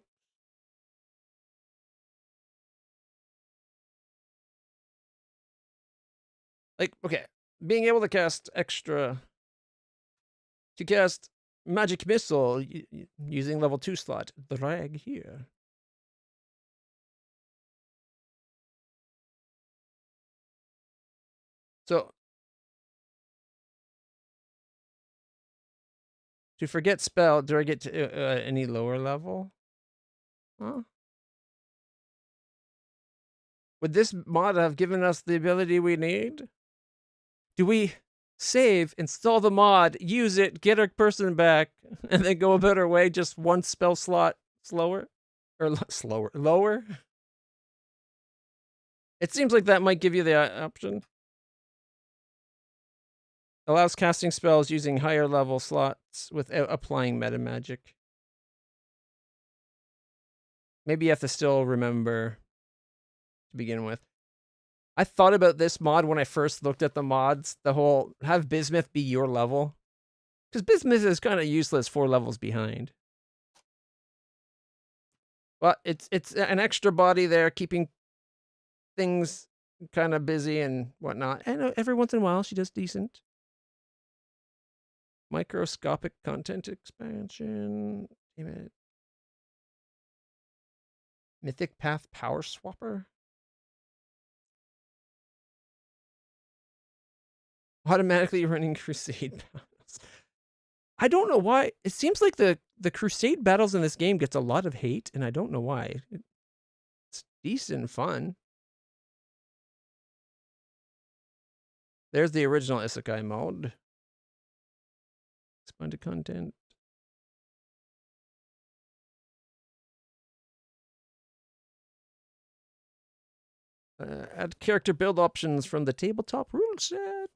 Like, okay, being able to cast magic missile using level 2 slot. Drag here. So, to forget spell, do I get to any lower level? Huh? Would this mod have given us the ability we need? Do we save, install the mod, use it, get our person back, and then go about our way just one spell slot slower? Or lower? It seems like that might give you the option. Allows casting spells using higher level slots without applying meta magic. Maybe you have to still remember to begin with. I thought about this mod when I first looked at the mods. The whole have Bismuth be your level. Because Bismuth is kind of useless 4 levels behind. But it's an extra body there keeping things kind of busy and whatnot. And every once in a while she does decent. Microscopic content expansion. Damn it. Mythic Path Power Swapper. Automatically running Crusade battles. I don't know why. It seems like the Crusade battles in this game gets a lot of hate, and I don't know why. It's decent fun. There's the original Isekai mode. Expanded content. Add character build options from the tabletop rule set.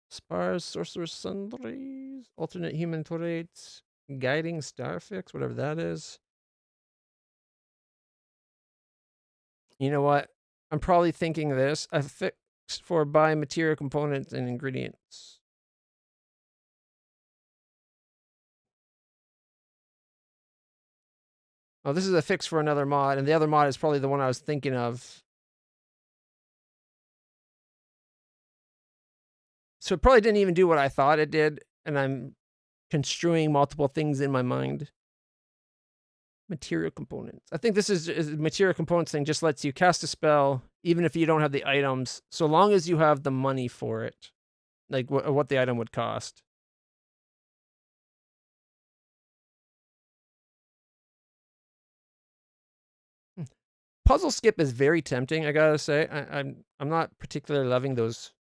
Spars, sorcerer's sundries, alternate human traits, guiding starfix, whatever that is. You know what? I'm probably thinking this. A fix for buy material components and ingredients. Oh, this is a fix for another mod, and the other mod is probably the one I was thinking of. So it probably didn't even do what I thought it did, and I'm construing multiple things in my mind. Material components. I think this is material components thing just lets you cast a spell even if you don't have the items, so long as you have the money for it, like what the item would cost. Puzzle skip is very tempting, I gotta say. I'm not particularly loving those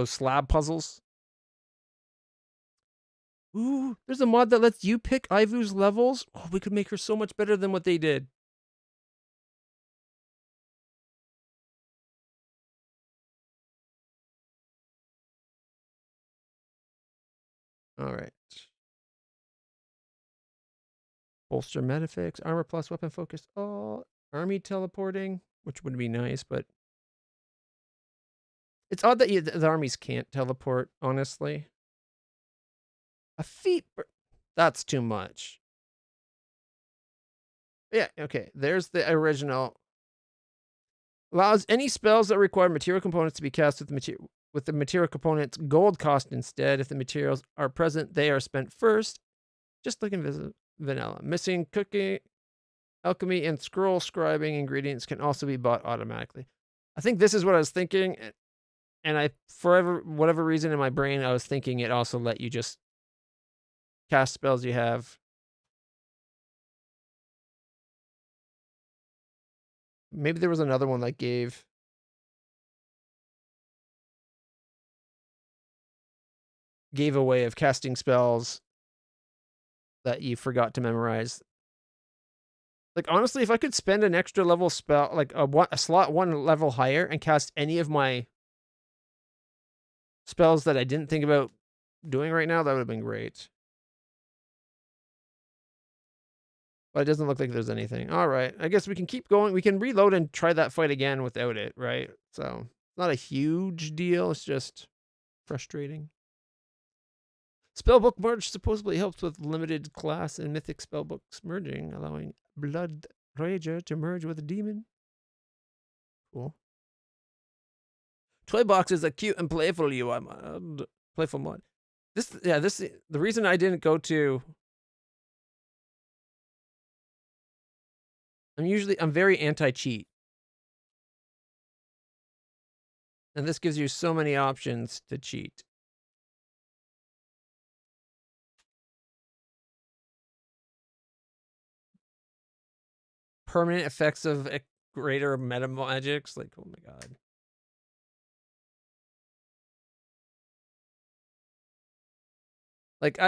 slab puzzles. Ooh, there's a mod that lets you pick Ivu's levels. Oh, we could make her so much better than what they did. All right. Bolster metafix, armor plus weapon focus. Oh, army teleporting, which would be nice, but it's odd that the armies can't teleport, honestly. A feat, that's too much. Yeah, okay, there's the original. Allows any spells that require material components to be cast with the material components gold cost instead. If the materials are present, they are spent first, just like in vanilla. Missing cooking, alchemy, and scroll scribing ingredients can also be bought automatically. I think this is what I was thinking, and for whatever reason in my brain, I was thinking it also let you just cast spells you have. Maybe there was another one that gave a way of casting spells that you forgot to memorize. Like, honestly, if I could spend an extra level spell, like a slot one level higher, and cast any of my spells that I didn't think about doing right now, that would have been great. But it doesn't look like there's anything. All right, I guess we can keep going. We can reload and try that fight again without it, right? So, not a huge deal. It's just frustrating. Spellbook merge supposedly helps with limited class and mythic spellbooks merging, allowing Blood Rager to merge with a demon. Cool. Toy box is a cute and playful UI mod. Playful mod. The reason I didn't go to. I'm very anti-cheat. And this gives you so many options to cheat. Permanent effects of greater meta magics. Like, oh my god. Like,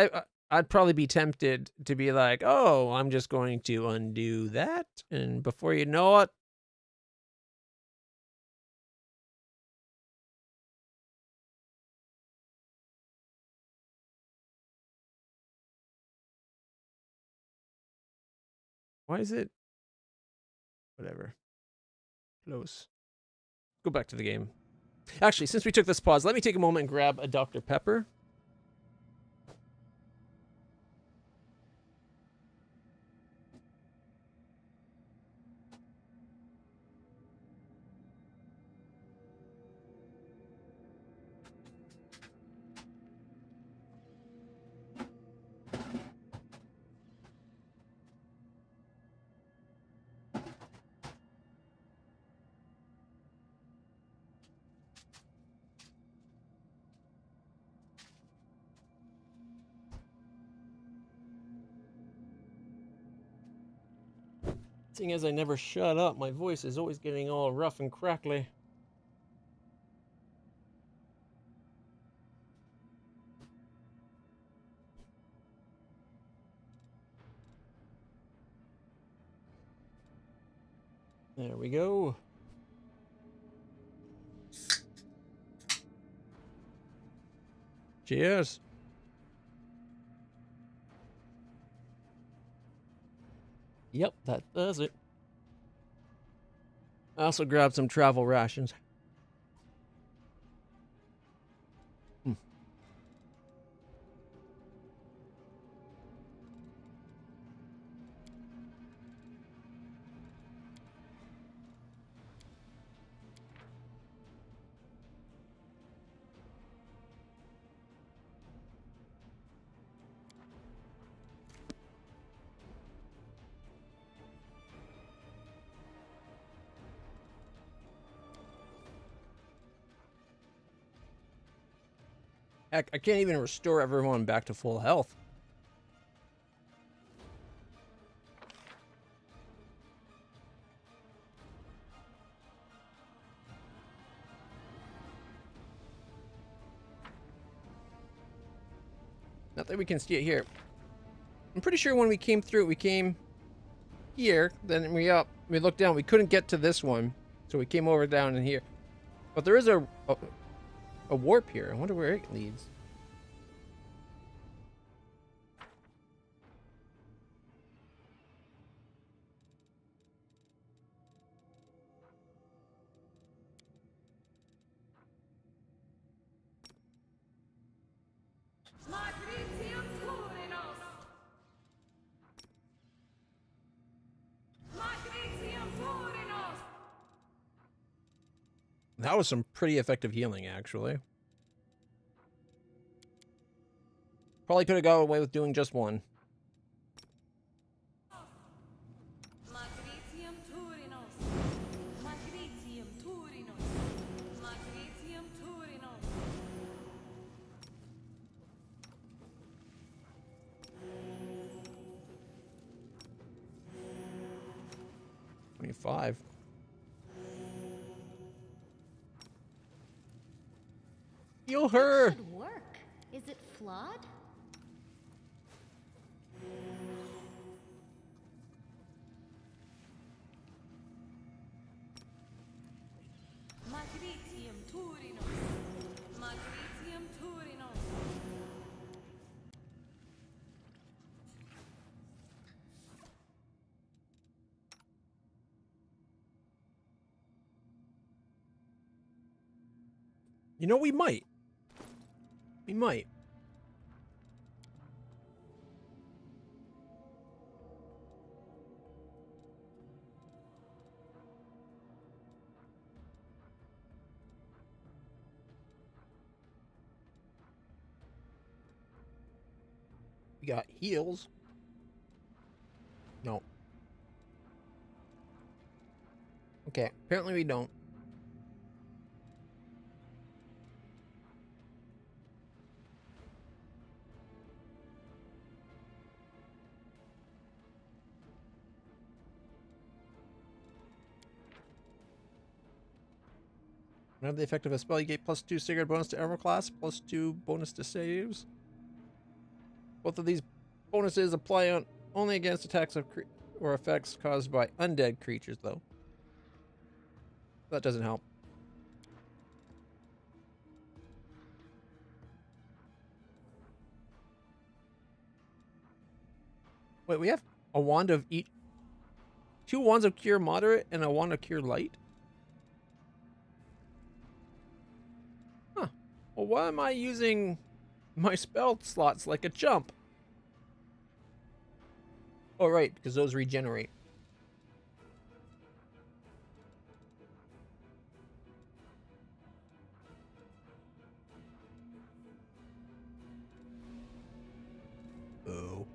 I'd probably be tempted to be like, oh, I'm just going to undo that. And before you know it, why is it? Whatever. Close. Go back to the game. Actually, since we took this pause, let me take a moment and grab a Dr. Pepper. Seeing as I never shut up, my voice is always getting all rough and crackly. There we go. Cheers. Yep, that does it. I also grabbed some travel rations. Heck, I can't even restore everyone back to full health. Not that we can see it here. I'm pretty sure when we came through, we came here, then we looked down. We couldn't get to this one, so we came over down in here. But there is a warp here. I wonder where it leads. That was some pretty effective healing, actually. Probably could have got away with doing just one. $25. Heal her! It should work. Is it flawed? You know, we might. We might. We got heals. No. Okay, apparently we don't. Whenever the effect of a spell, you get +2 staggered bonus to armor class, +2 bonus to saves. Both of these bonuses apply only against attacks or effects caused by undead creatures, though. That doesn't help. Wait, we have a wand of each. 2 wands of cure moderate and a wand of cure light? Huh. Well, why am I using my spell slots like a chump? Oh, right, because those regenerate. Oh.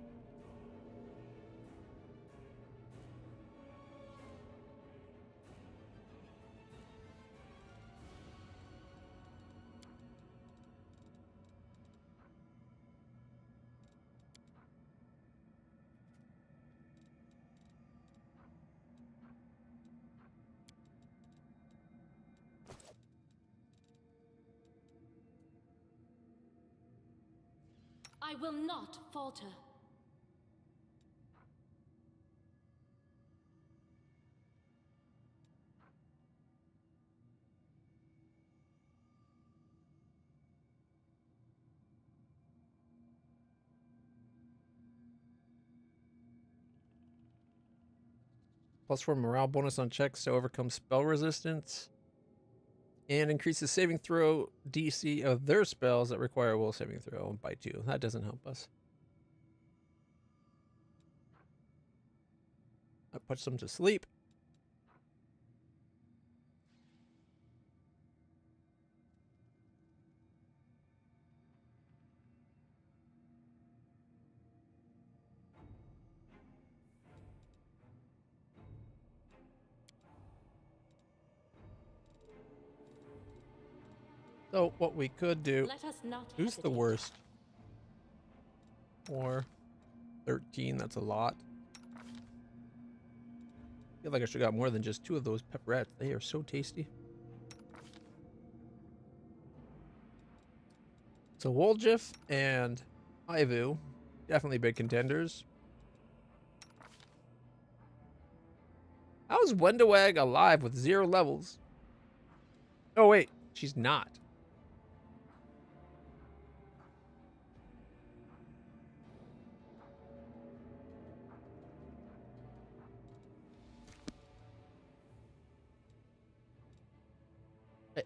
I will not falter. +4 morale bonus on checks to overcome spell resistance. And increases saving throw DC of their spells that require a will saving throw by 2. That doesn't help us. That puts them to sleep. So what we could do, Let us not who's the hesitate. worst? 4, 13, that's a lot. I feel like I should have got more than just 2 of those pepperettes. They are so tasty. So Woljif and Ivu, definitely big contenders. How is Wendawag alive with 0 levels? Oh wait, she's not.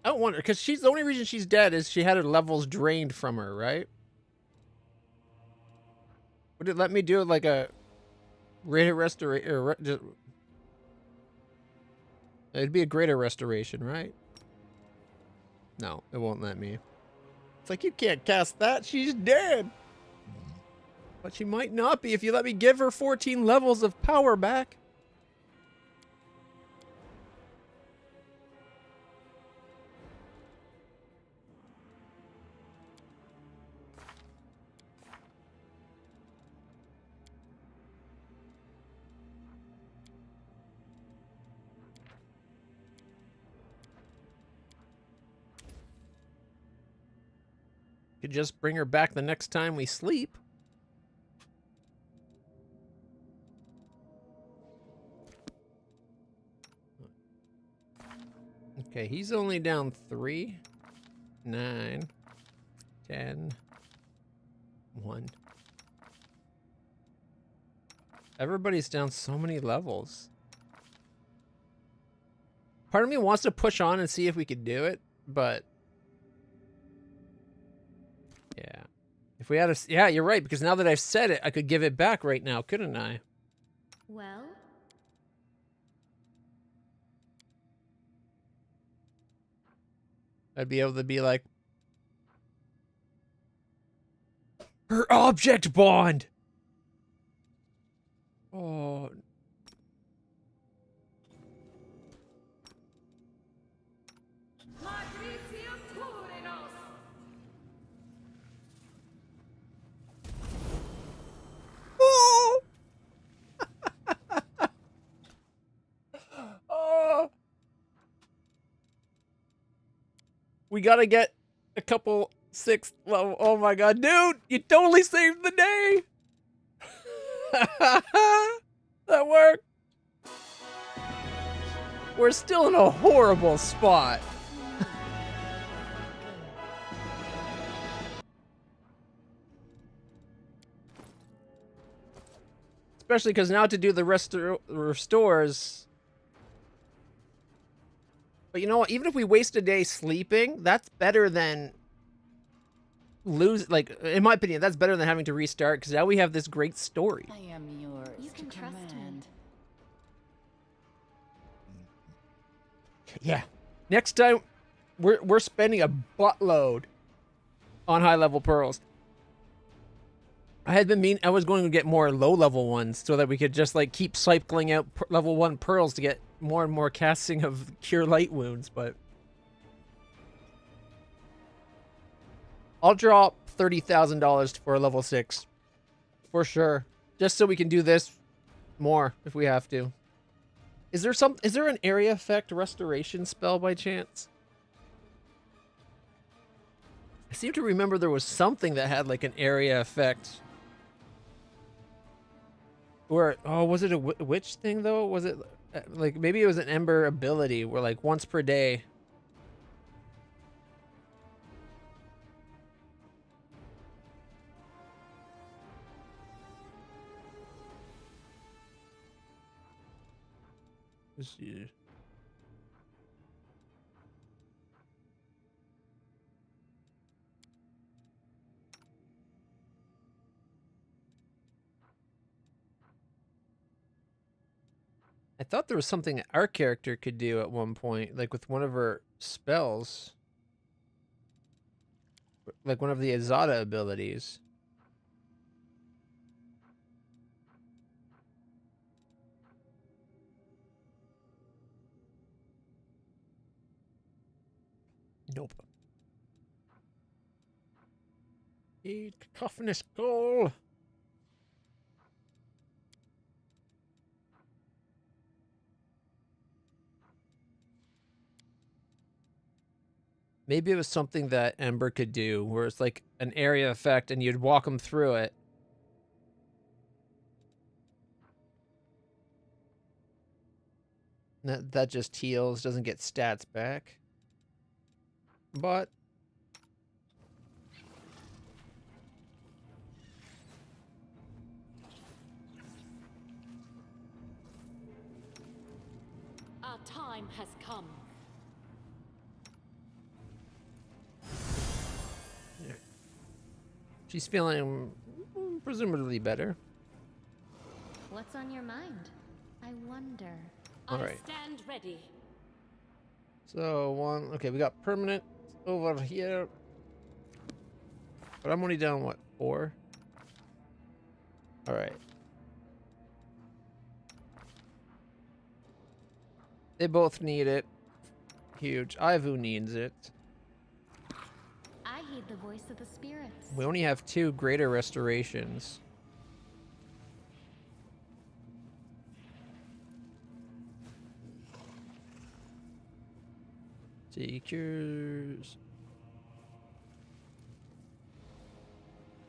I don't wonder, because she's the only reason she's dead is she had her levels drained from her, right? Would it let me do it like a greater restoration? Or just, it'd be a greater restoration, right? No, it won't let me. It's like, you can't cast that. She's dead. But she might not be if you let me give her 14 levels of power back. Could just bring her back the next time we sleep. Okay, he's only down 3, 9, 10, 1. Everybody's down so many levels. Part of me wants to push on and see if we could do it, but yeah. If we had a... Yeah, you're right, because now that I've said it, I could give it back right now, couldn't I? Well, I'd be able to be like... Her object bond! Oh... Oh! Oh! We gotta get a couple 6th level. Oh my god, dude! You totally saved the day! That worked! We're still in a horrible spot. Especially because now to do the restores... But you know what? Even if we waste a day sleeping, that's better than like, in my opinion, that's better than having to restart, because now we have this great story. I am yours. you can to trust me. command. Yeah. Next time, we're spending a buttload on high level pearls. I was going to get more low level ones so that we could just like keep cycling out level 1 pearls to get more and more casting of cure light wounds, but I'll drop $30,000 for a level 6 for sure, just so we can do this more if we have to. Is there an area effect restoration spell by chance? I seem to remember there was something that had like an area effect. Or, oh, was it a witch thing though? Was it like, maybe it was an ember ability where like once per day. Let's see. I thought there was something our character could do at one point, like with one of her spells. Like one of the Azada abilities. Nope. Eat cacophonous goal. Maybe it was something that Ember could do, where it's like an area effect and you'd walk them through it. That just heals, doesn't get stats back. But Our time has come. she's feeling presumably better. What's on your mind? I wonder. All I right. stand ready. So okay, we got permanent over here. But I'm only down, what, 4? All right. They both need it. Huge. Ivu needs it. I heed the voice of the spirits. We only have 2 greater restorations. See, cures.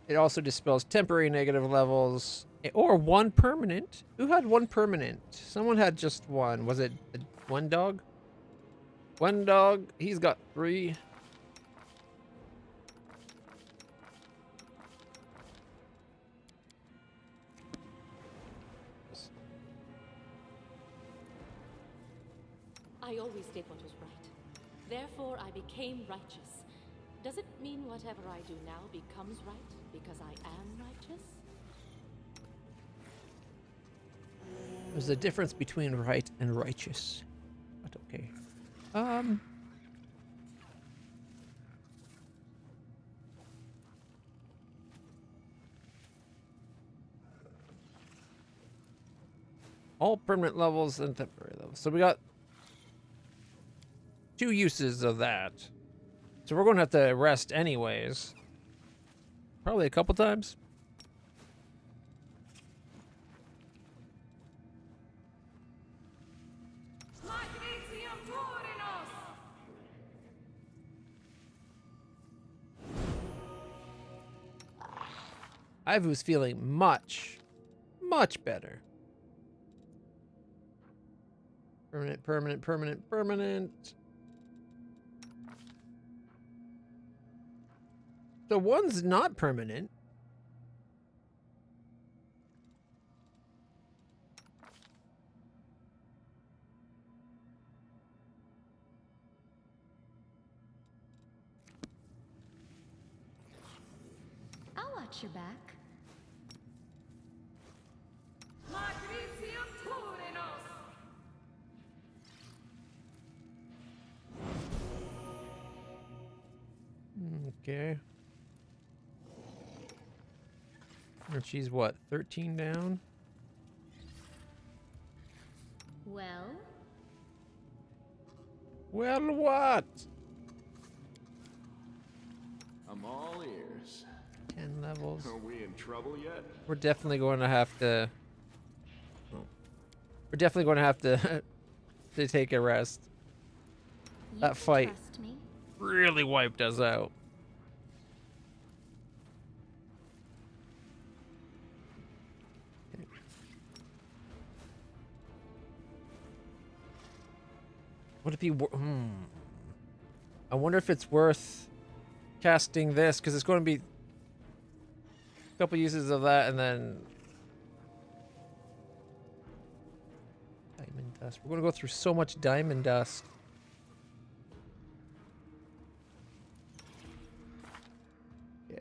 It also dispels temporary negative levels. Or 1 permanent. Who had 1 permanent? Someone had just 1. Was it one dog? One dog. He's got 3. I always did what was right. Therefore, I became righteous. Does it mean whatever I do now becomes right because I am righteous? There's a difference between right and righteous. But okay. All permanent levels and temporary levels. So we got 2 uses of that. So we're going to have to rest anyways. Probably a couple times. Ivu's feeling much better. Permanent, permanent, permanent, permanent. The one's not permanent. I'll watch your back. Okay. And she's what, 13 down? Well, Well, what? I'm all ears. 10 levels. Are we in trouble yet? We're definitely going to have to... We're definitely going to have to to take a rest. you That can fight. trust me. Really wiped us out. Would it be I wonder if it's worth casting this, because it's going to be a couple uses of that, and then Diamond dust. We're gonna go through so much diamond dust. Okay.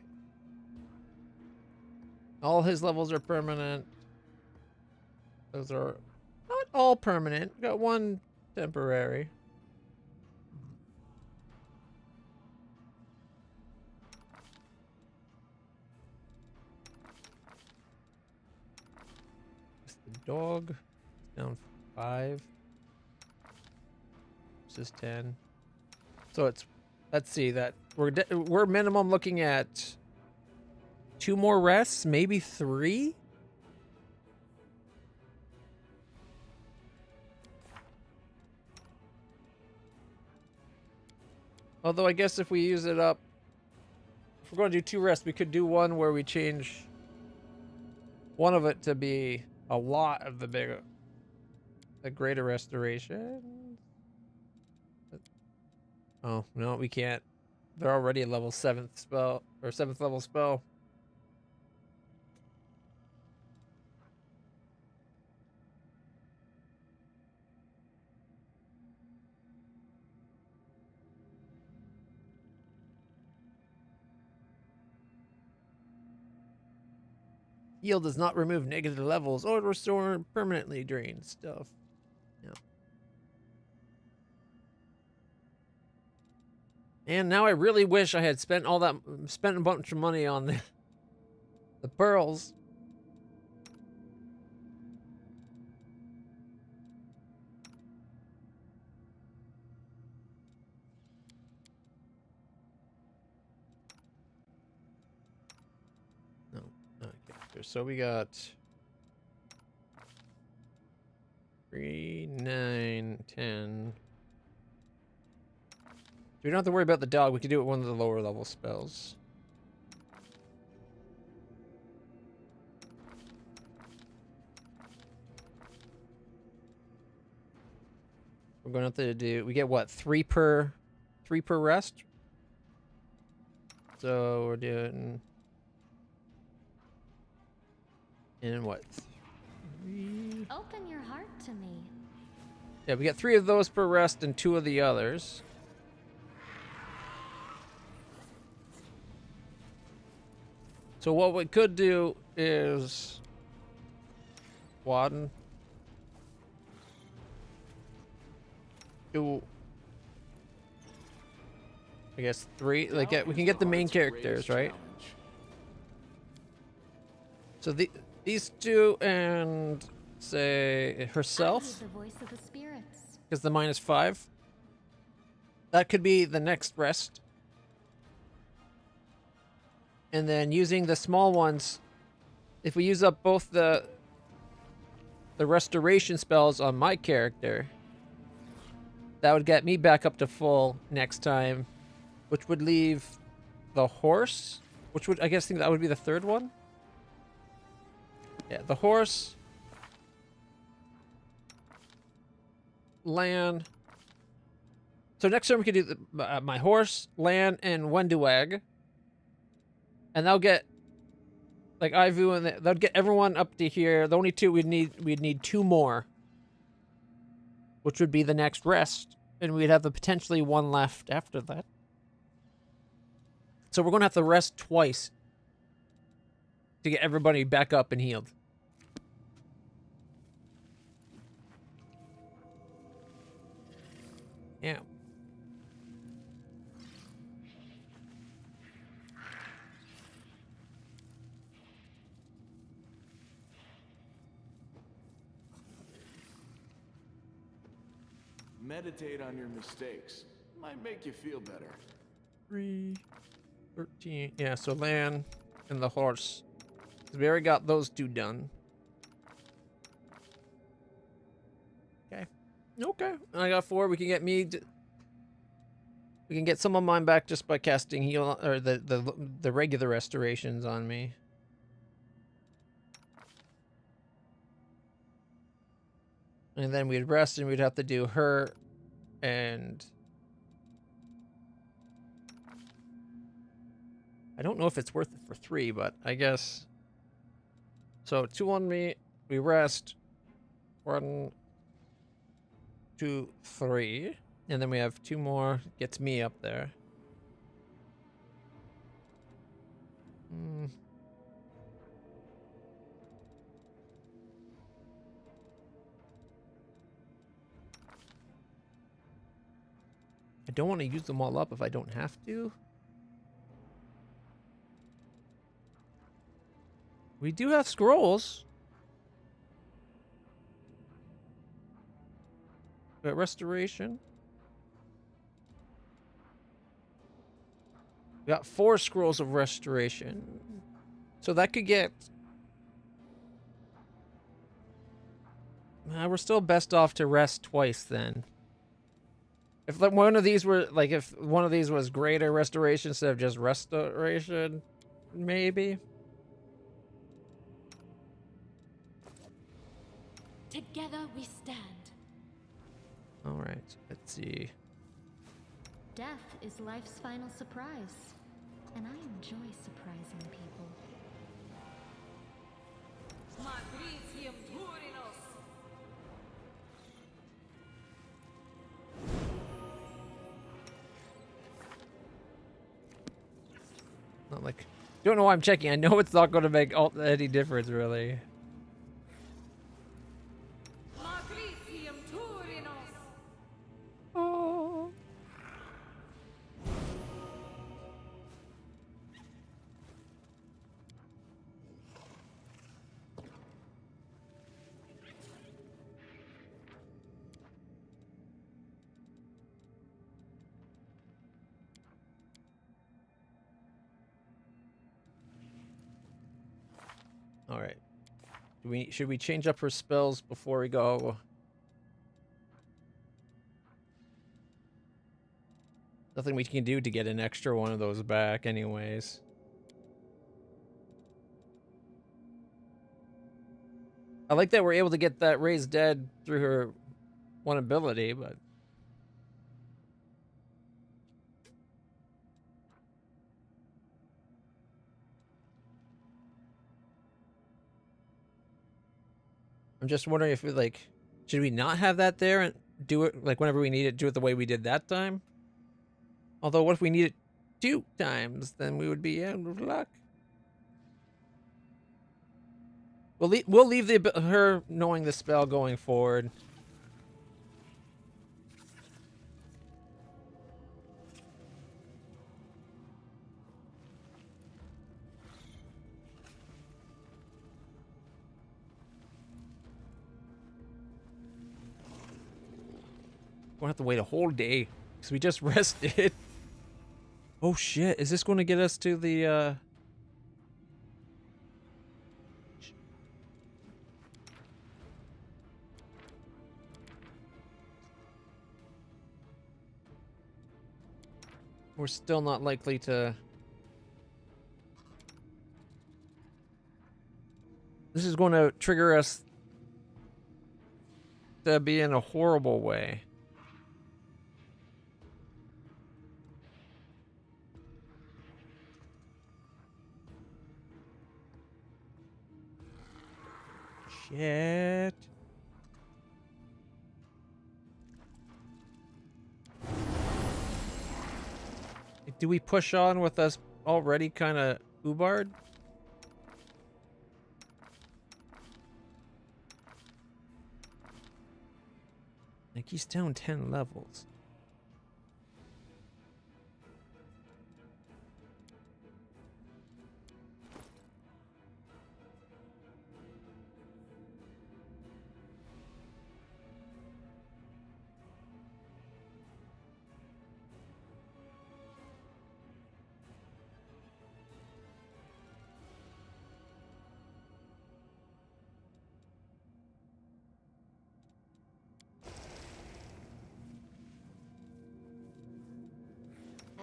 All his levels are permanent. Those are not all permanent. We got one temporary. The dog down 5. This is 10. So it's, let's see, that we're minimum looking at 2 more rests, maybe 3. Although I guess if we use it up, if we're going to do 2 rests, we could do one where we change one of it to be a lot of the greater restoration. Oh, no, we can't. They're already a level 7th spell, or 7th level spell. Heal does not remove negative levels or restore permanently drained stuff. Yeah. And now I really wish I had spent a bunch of money on the pearls. No, okay. So we got 3, 9, 10. We don't have to worry about the dog. We can do it with one of the lower level spells. We're going to have to do. We get what, 3 per rest. So we're doing. And what? 3. Open your heart to me. Yeah, we get 3 of those per rest and 2 of the others. So what we could do is Wadden do, I guess 3. Like we can get the main characters, right? So these 2 and say herself, The voice of the spirits. because the -5. That could be the next rest. And then using the small ones, if we use up both the restoration spells on my character, that would get me back up to full next time, which would leave the horse, which would, I guess, think that would be the 3rd one. Yeah, the horse, Lan. So next turn we could do my horse, Lan, and Wenduag. And that'll get, like, Ivu, and that'll get everyone up to here. The only 2 we'd need 2 more, which would be the next rest, and we'd have potentially 1 left after that. So we're gonna have to rest twice to get everybody back up and healed. Yeah. Meditate on your mistakes. Might make you feel better. 3, 13. Yeah, so Lan and the horse. We already got those 2 done. Okay. Okay. I got 4. We can get we can get some of mine back just by casting heal, or the regular restorations on me. And then we'd rest, and we'd have to do her and I don't know if it's worth it for 3, but I guess. So 2 on me, we rest. 1, 2, 3. And then we have 2 more. Gets me up there. I don't want to use them all up if I don't have to. We do have scrolls. Got restoration. We got 4 scrolls of restoration. So that could get... we're still best off to rest twice then. If like one of these were like if one of these was greater restoration instead of just restoration, maybe. Together we stand. All right, let's see. Death is life's final surprise, and I enjoy surprising people. Not like, don't know why I'm checking. I know it's not going to make any difference really. Oh. All right. Should we change up her spells before we go? Nothing we can do to get an extra one of those back anyways. I like that we're able to get that raised dead through her one ability, but I'm just wondering if we like, should we not have that there and do it like whenever we need it, do it the way we did that time? Although, what if we need it 2 times? Then we would be out of luck. We'll leave her knowing the spell going forward. We'll have to wait a whole day because we just rested. Oh shit! Is this going to get us to the? We're still not likely to... This is going to trigger us to be in a horrible way. Shit. Do we push on with us already kind of Ubarred? Like he's down 10 levels.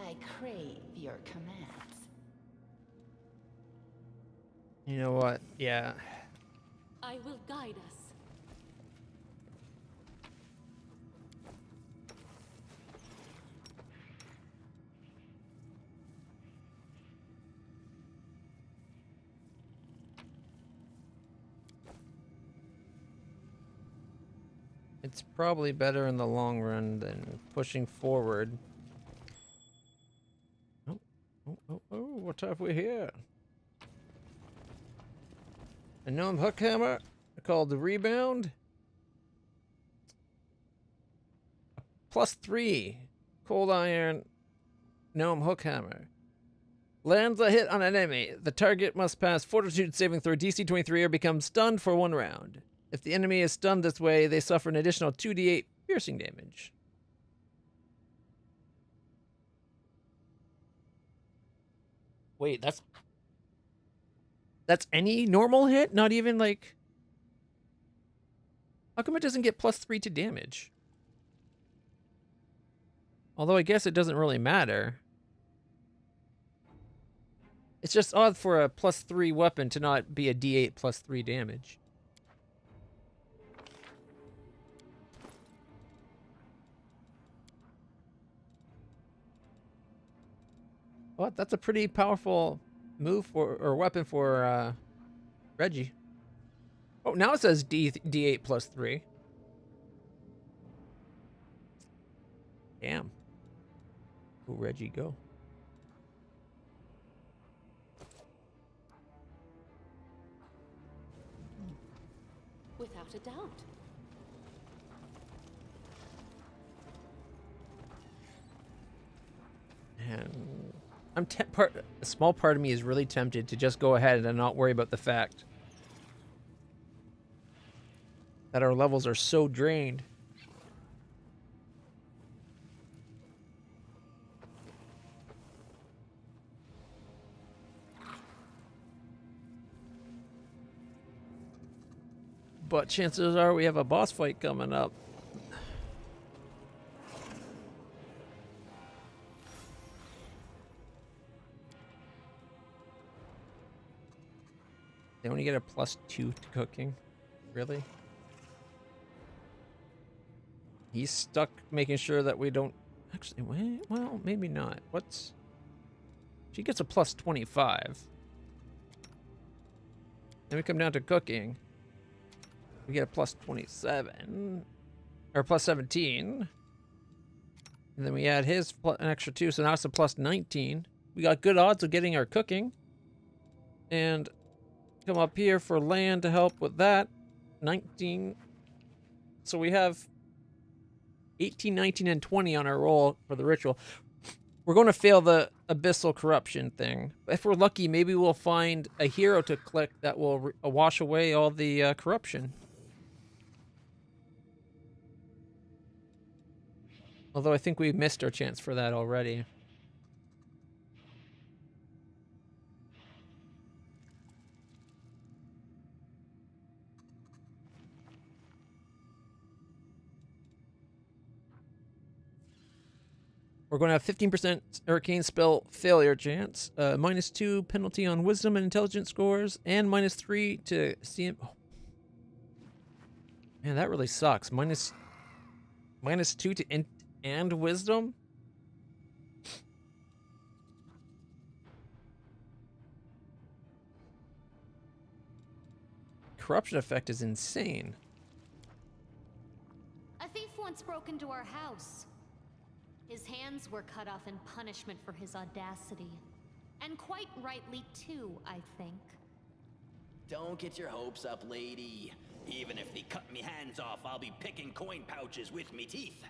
I crave your commands. You know what? Yeah. I will guide us. It's probably better in the long run than pushing forward. Oh, what have we here? A gnome hook hammer called the Rebound. +3 cold iron gnome hook hammer. Lands a hit on an enemy. The target must pass Fortitude saving throw DC 23 or become stunned for 1 round. If the enemy is stunned this way, they suffer an additional 2d8 piercing damage. Wait, that's any normal hit? Not even like... How come it doesn't get +3 to damage? Although I guess it doesn't really matter. It's just odd for a +3 weapon to not be a d8 +3 damage. Well, that's a pretty powerful move for, or weapon for Reggie. Oh, now it says d8 +3. Damn. Who Reggie go? Without a doubt. And a small part of me is really tempted to just go ahead and not worry about the fact that our levels are so drained. But chances are we have a boss fight coming up. They only get a +2 to cooking. Really? He's stuck making sure that we don't... Actually, wait, well, maybe not. What's... She gets a +25. Then we come down to cooking. We get a +27. Or +17. And then we add his an extra 2, so now it's a +19. We got good odds of getting our cooking. And come up here for land to help with that. 19. So we have 18, 19, and 20 on our roll for the ritual. We're going to fail the abyssal corruption thing. If we're lucky, maybe we'll find a hero to click that will wash away all the corruption. Although I think we missed our chance for that already. We're going to have 15% arcane spell failure chance, -2 penalty on wisdom and intelligence scores, and -3 to CM. Oh. Man, that really sucks. -2 to int and wisdom. Corruption effect is insane. A thief once broke into our house. His hands were cut off in punishment for his audacity. And quite rightly too, I think. Don't get your hopes up, lady. Even if they cut me hands off, I'll be picking coin pouches with me teeth.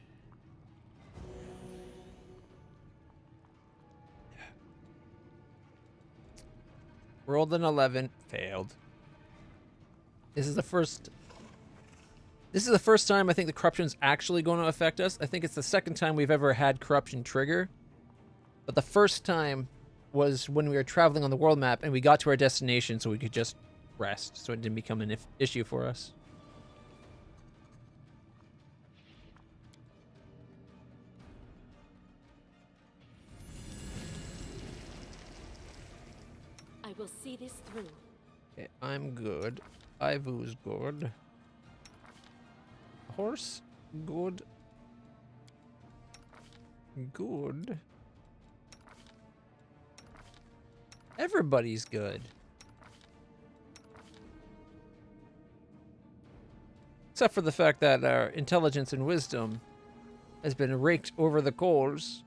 Rolled an 11, failed. This is the first time I think the corruption's actually going to affect us. I think it's the second time we've ever had corruption trigger. But the first time was when we were traveling on the world map and we got to our destination so we could just rest, so it didn't become an issue for us. I will see this through. Okay, I'm good. Ivu's good. Horse, good. Good. Everybody's good. Except for the fact that our intelligence and wisdom has been raked over the coals.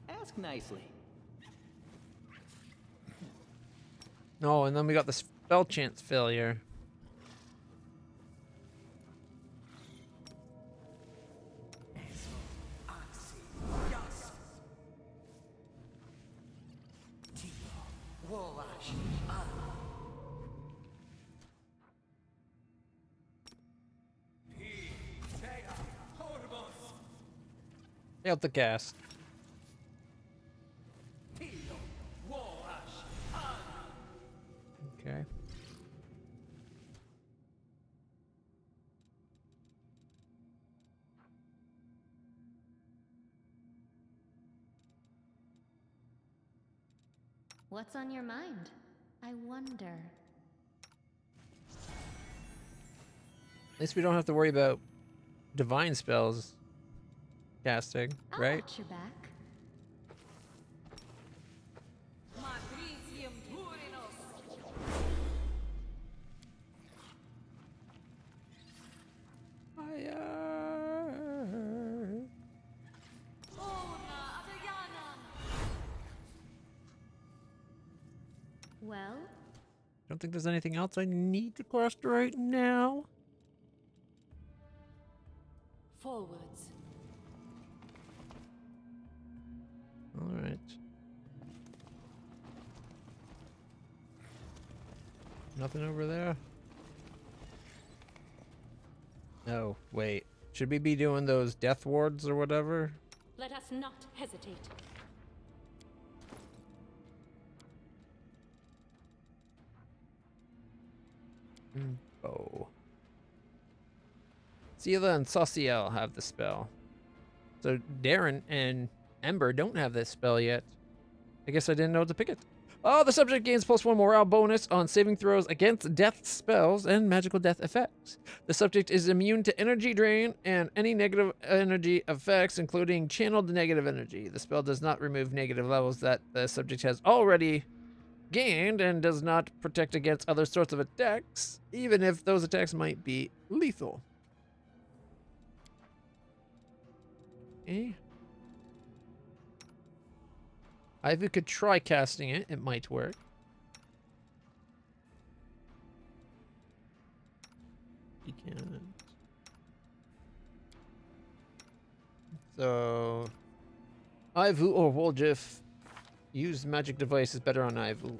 Ask nicely. Oh, and then we got the spell chance failure. Failed the cast. Okay. What's on your mind? I wonder. At least we don't have to worry about divine spells casting, I'll right? watch your back. Fire. Well, Don't think there's anything else I need to cast right now. Forwards. All right. Nothing over there. No, wait. Should we be doing those death wards or whatever? Let us not hesitate. Oh. Seela and Sauciel have the spell. So Darren and Ember don't have this spell yet. I guess I didn't know to pick it. Oh, the subject gains +1 morale bonus on saving throws against death spells and magical death effects. The subject is immune to energy drain and any negative energy effects, including channeled negative energy. The spell does not remove negative levels that the subject has already gained and does not protect against other sorts of attacks, even if those attacks might be lethal. Okay. Ivy could try casting it. It might work. You can't. So, Ivu or Woljif. Use magic device is better on Ivu.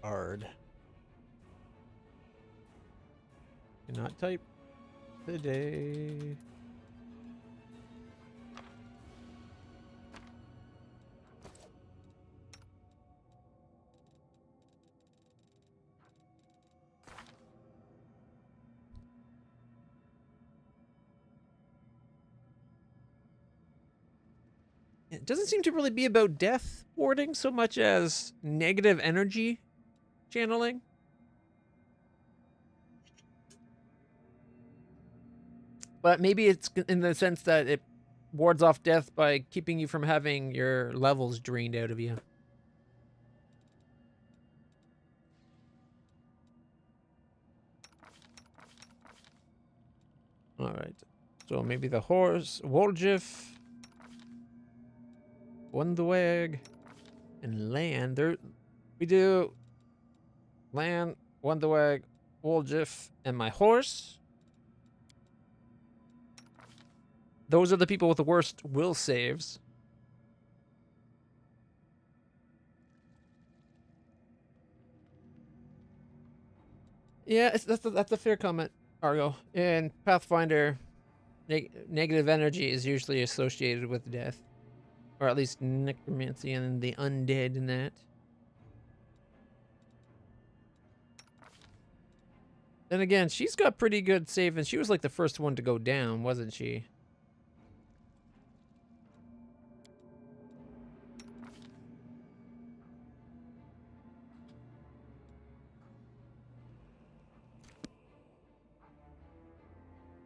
Hard. Cannot type today. It doesn't seem to really be about death warding so much as negative energy channeling. But maybe it's in the sense that it wards off death by keeping you from having your levels drained out of you. All right. So maybe the horse, Woljif, Wundweg, and land. There, we do land, Wundweg, Woljif, and my horse. Those are the people with the worst will saves. Yeah, that's a fair comment, Argo. In Pathfinder, negative energy is usually associated with death. Or at least necromancy and the undead in that. Then again, she's got pretty good save, and she was like the first one to go down, wasn't she?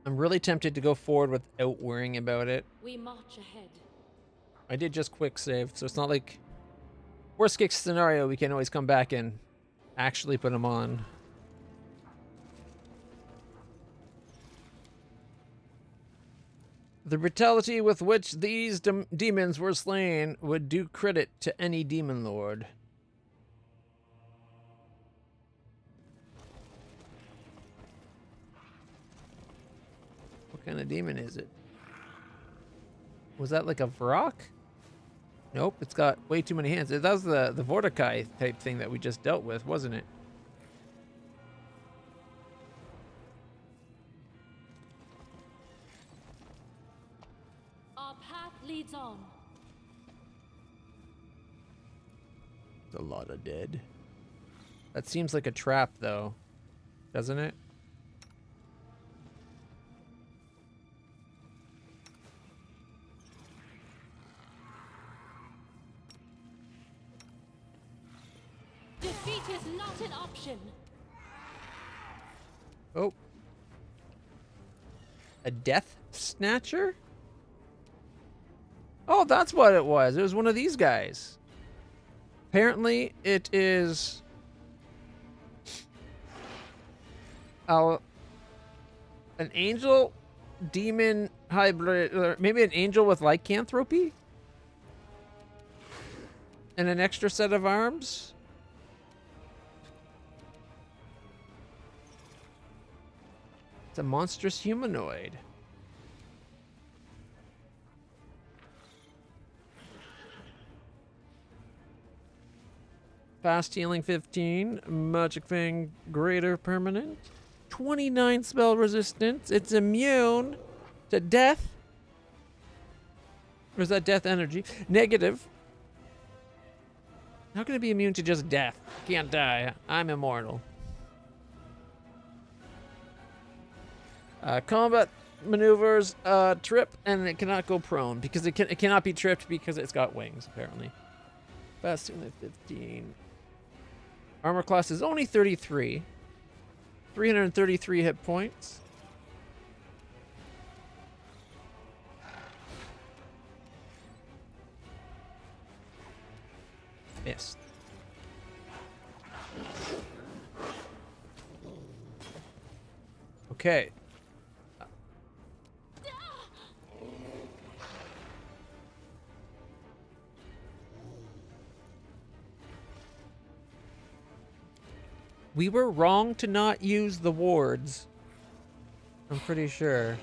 I'm I'm really tempted to go forward without worrying about it. We march ahead. I did just quick save, so it's not like worst case scenario. We can always come back and actually put them on. The brutality with which these demons were slain would do credit to any demon lord. What kind of demon is it? Was that like a Vrock? Nope, it's got way too many hands. That was the Vortikai type thing that we just dealt with, wasn't it? Our path leads on. There's a lot of dead. That seems like a trap, though, doesn't it? Defeat is not an option. Oh. A death snatcher? Oh, that's what it was. It was one of these guys. Apparently, it is an angel demon hybrid, or maybe an angel with lycanthropy? And an extra set of arms? It's a monstrous humanoid. Fast healing 15, magic fang greater permanent, 29 spell resistance. It's immune to death. Or is that death energy? Negative. How can it be immune to just death? Can't die. I'm immortal. Combat maneuvers, trip, and it cannot go prone because it cannot be tripped because it's got wings, apparently. Fast healing 15. Armor class is only 33. 333 hit points. Missed. Okay. We were wrong to not use the wards. I'm pretty sure.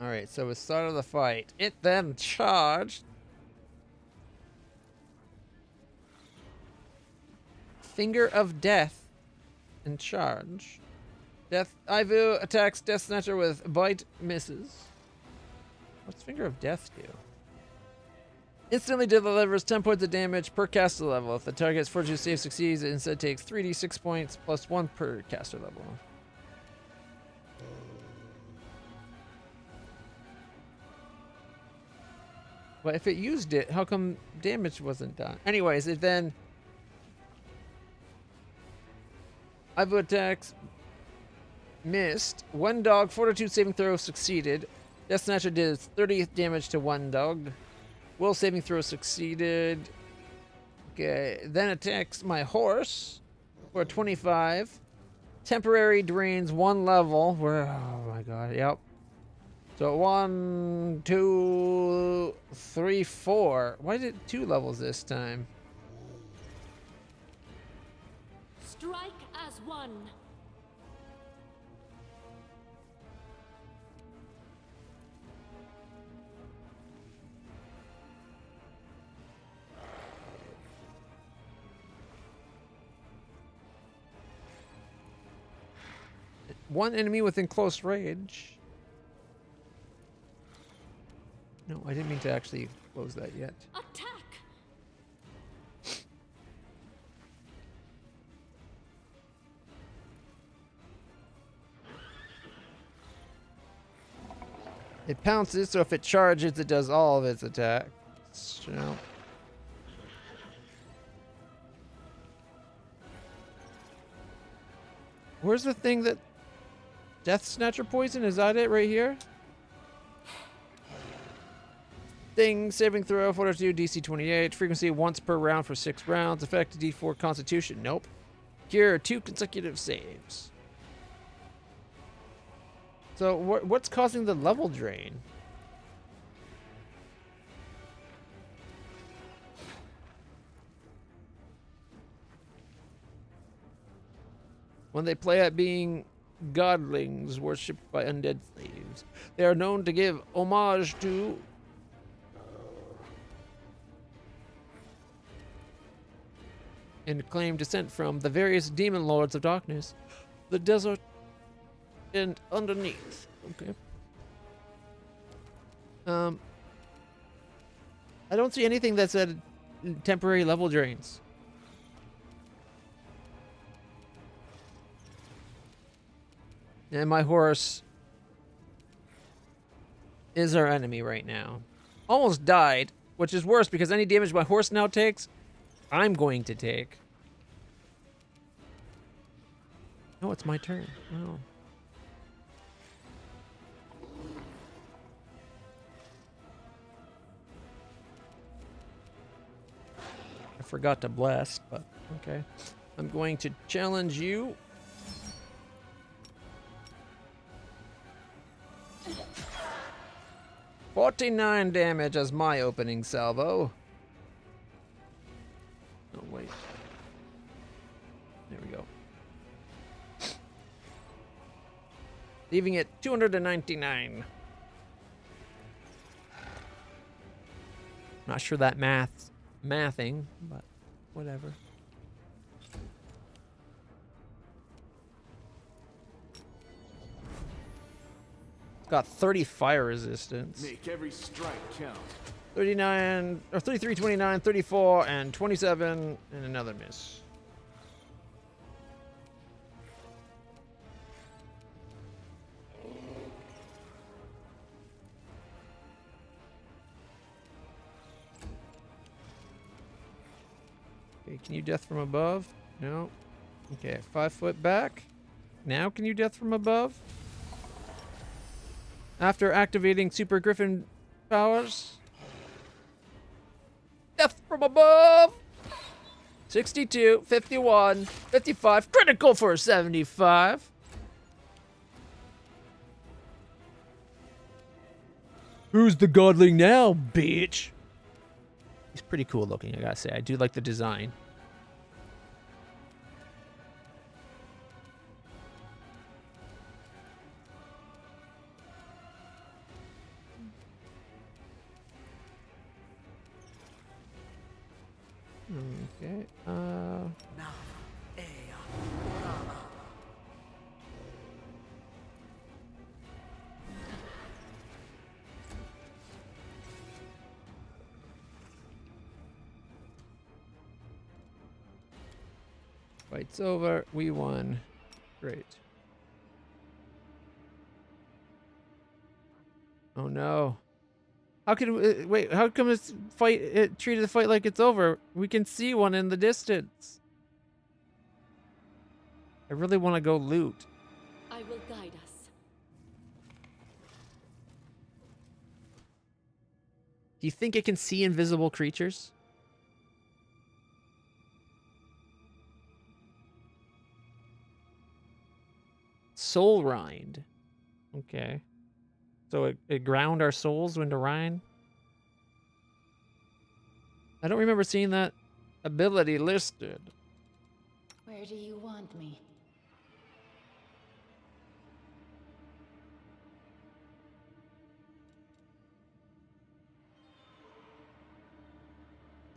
Alright, so we started the fight. It then charged. Finger of Death and charge. Death Ivu attacks Death Snatcher with bite, misses. What's Finger of Death do? Instantly delivers 10 points of damage per caster level. If the target's fortitude save succeeds, it instead takes 3d6 points plus 1 per caster level. But if it used it, how come damage wasn't done? Anyways, it then Ivo attacks missed. One dog fortitude saving throw succeeded. Death Snatcher did 30 damage to one dog. Will saving throw succeeded. Okay, then attacks my horse for 25. Temporary drains one level. Where? Oh my god. Yep. So 1, 2, 3, 4. Why did it 2 levels this time? Strike as one. One enemy within close range. No, I didn't mean to actually close that yet. Attack! It pounces, so if it charges, it does all of its attacks. So. Where's the thing that... Death Snatcher Poison? Is that it right here? Thing, saving throw, fortitude, DC 28. Frequency once per round for 6 rounds. Effect, D4 Constitution. Nope. Cure, 2 consecutive saves. So what's causing the level drain? When they play at being godlings worshipped by undead slaves, they are known to give homage to and claim descent from the various demon lords of darkness, the desert, and underneath. Okay. I don't see anything that said temporary level drains. And my horse is our enemy right now. Almost died, which is worse because any damage my horse now takes, I'm going to take. Oh, it's my turn. Oh. I forgot to bless, but okay. I'm going to challenge you. $49 damage as my opening salvo. Oh, wait. There we go. Leaving it 299. Not sure that mathing, but whatever. It's got 30 fire resistance. Make every strike count. 39 or 33, 29, 34, and 27, and another miss. Okay, can you death from above? No. Okay, 5 foot back. Now can you death from above? After activating Super Griffin powers. Death from above! 62, 51, 55, critical for 75. Who's the godling now, bitch? He's pretty cool looking, I gotta say. I do like the design. Okay, fight's over. We won. Great. Oh no. How can wait? How come it's fight? It treated the fight like it's over. We can see one in the distance. I really want to go loot. I will guide us. Do you think it can see invisible creatures? Soul rind. Okay. So it ground our souls into Rhine? I don't remember seeing that ability listed. Where do you want me?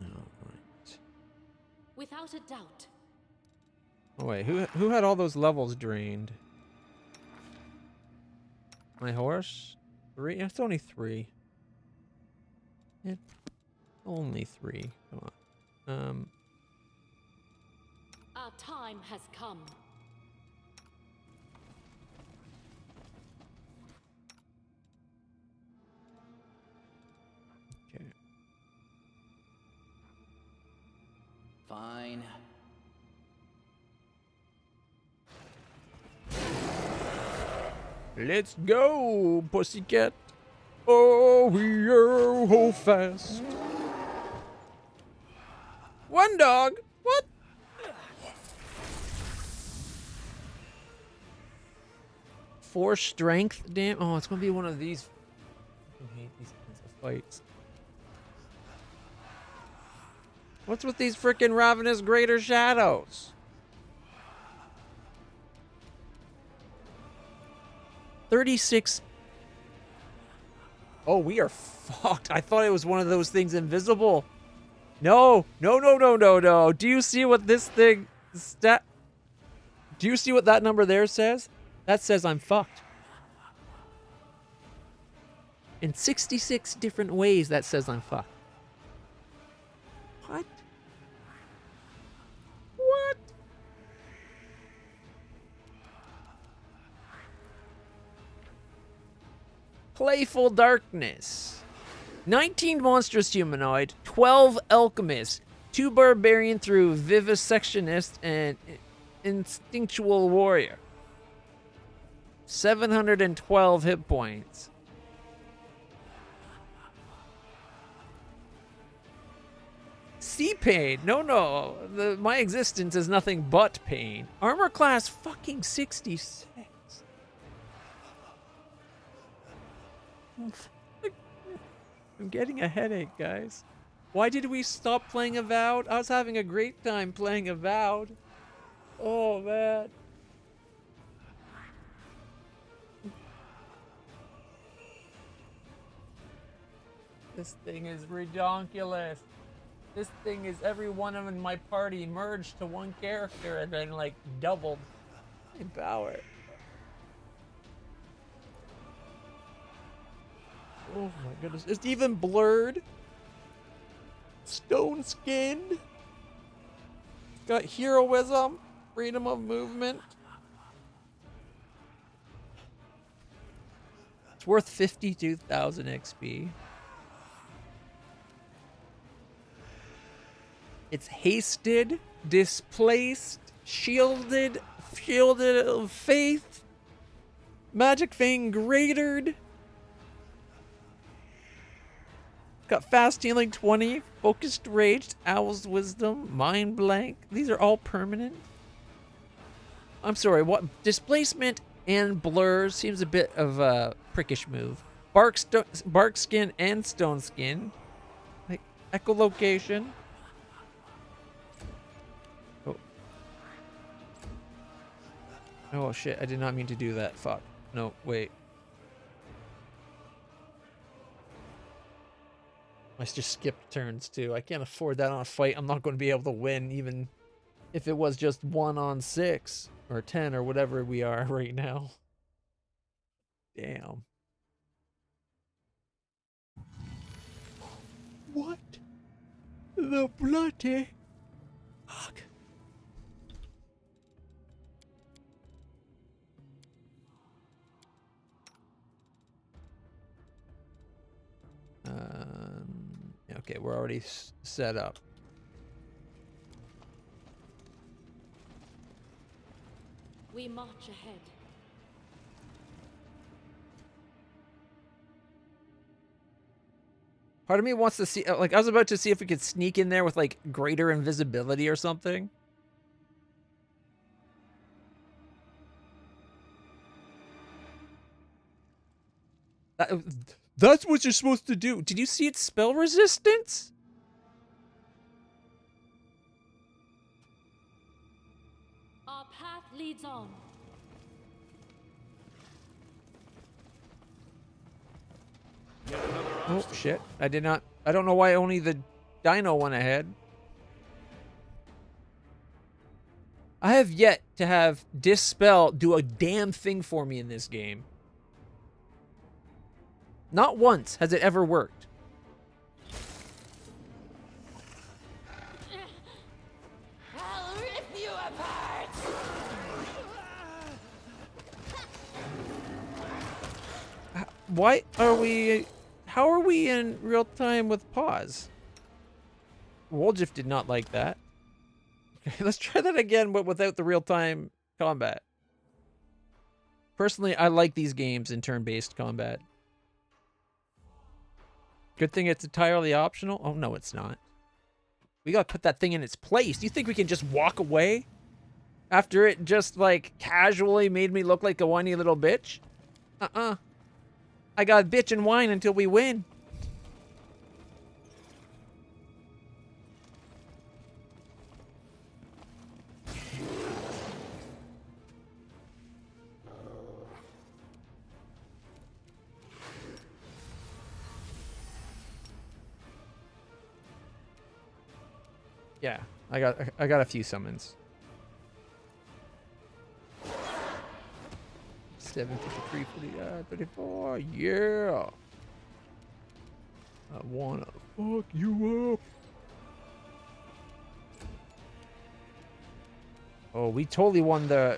Alright. Without a doubt. Oh wait, who had all those levels drained? My horse? 3? It's only 3. Yeah. Only 3. Come on. Our time has come. Let's go, pussycat. Oh, we are hold fast. One dog. What? Four strength. Damn. Oh, it's gonna be one of these. I hate these kinds of fights. What's with these frickin' ravenous greater shadows? 36. Oh, we are fucked. I thought it was one of those things invisible. No, no, no, no, no, no. Do you see what this thing Do you see what that number there says? That says I'm fucked. In 66 different ways that says I'm fucked. What? What? Playful Darkness. 19 monstrous humanoid, 12 alchemists, 2 barbarian through vivisectionist and instinctual warrior. 712 hit points. Sea pain. No, no. My existence is nothing but pain. Armor class fucking 66. I'm getting a headache, guys. Why did we stop playing Avowed? I was having a great time playing Avowed. Oh, man. This thing is redonkulous. This thing is every one of them in my party merged to one character and then, like, doubled in power. Oh my goodness. It's even blurred. Stone skinned. Got heroism. Freedom of movement. It's worth 52,000 XP. It's hasted, displaced, shielded of faith, magic fang greatered. Got fast healing 20, focused raged, owl's wisdom, mind blank. These are all permanent. I'm sorry, what? Displacement and blur seems a bit of a prickish move. Bark skin and stone skin. Like echolocation. Oh. Oh shit, I did not mean to do that. Fuck. No, wait. I just skipped turns too. I can't afford that on a fight. I'm not going to be able to win even if it was just 1 on 6 or 10 or whatever we are right now. Damn. What the bloody fuck? Okay, we're already set up. We march ahead. Part of me wants to see, like, I was about to see if we could sneak in there with, like, greater invisibility or something. That's what you're supposed to do. Did you see its spell resistance? Our path leads on. Oh, shit. I don't know why only the dino went ahead. I have yet to have Dispel do a damn thing for me in this game. Not once has it ever worked. I'll rip you apart! Why are we... How are we in real time with pause? Woljif did not like that. Okay, let's try that again, but without the real time combat. Personally, I like these games in turn-based combat. Good thing it's entirely optional. Oh, no, it's not. We gotta put that thing in its place. Do you think we can just walk away after it just, like, casually made me look like a whiny little bitch? Uh-uh. I gotta bitch and whine until we win. Yeah, I got a few summons. 753 for the 34. Yeah. I wanna fuck you up. Oh, we totally won the.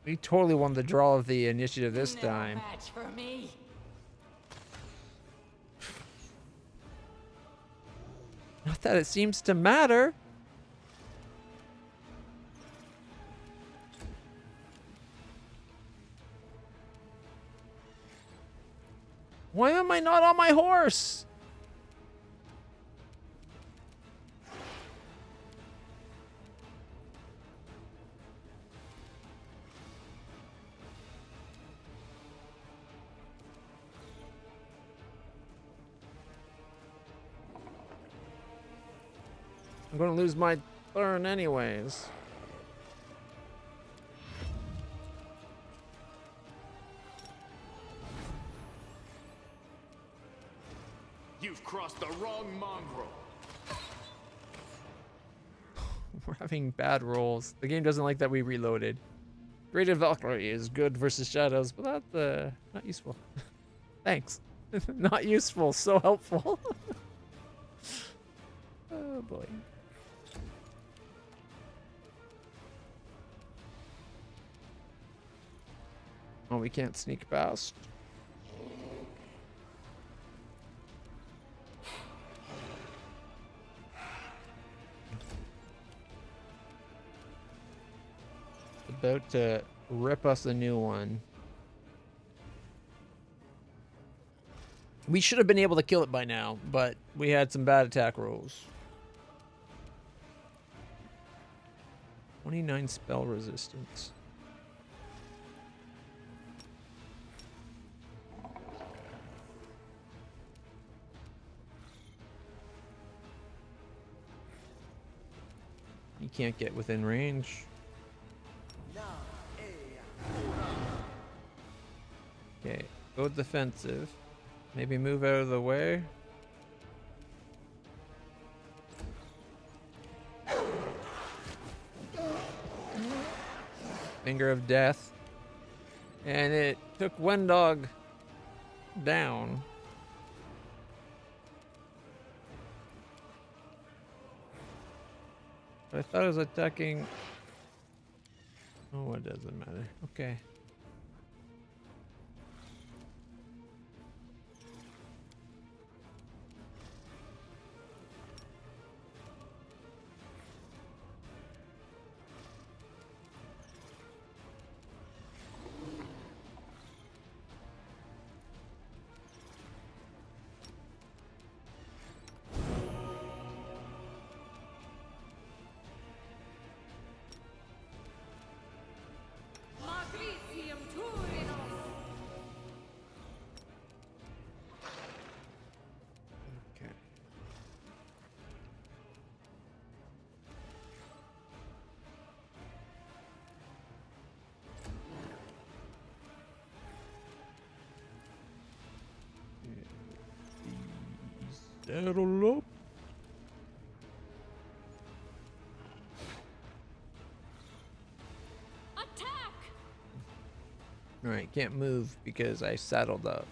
We totally won the draw of the initiative this time. Match for me. Not that it seems to matter. Why am I not on my horse? I'm gonna lose my turn anyways. You've crossed the wrong mongrel. We're having bad rolls. The game doesn't like that we reloaded. Graded Valkyrie is good versus shadows, but that's not useful. Thanks. Not useful, so helpful. Oh boy. Oh, we can't sneak past. About to rip us a new one. We should have been able to kill it by now, but we had some bad attack rolls. 29 spell resistance. You can't get within range. Okay, go defensive. Maybe move out of the way. Finger of Death. And it took Wendog down. But I thought it was attacking. Oh, it doesn't matter. Okay. Settle up. Attack! Alright, can't move because I saddled up.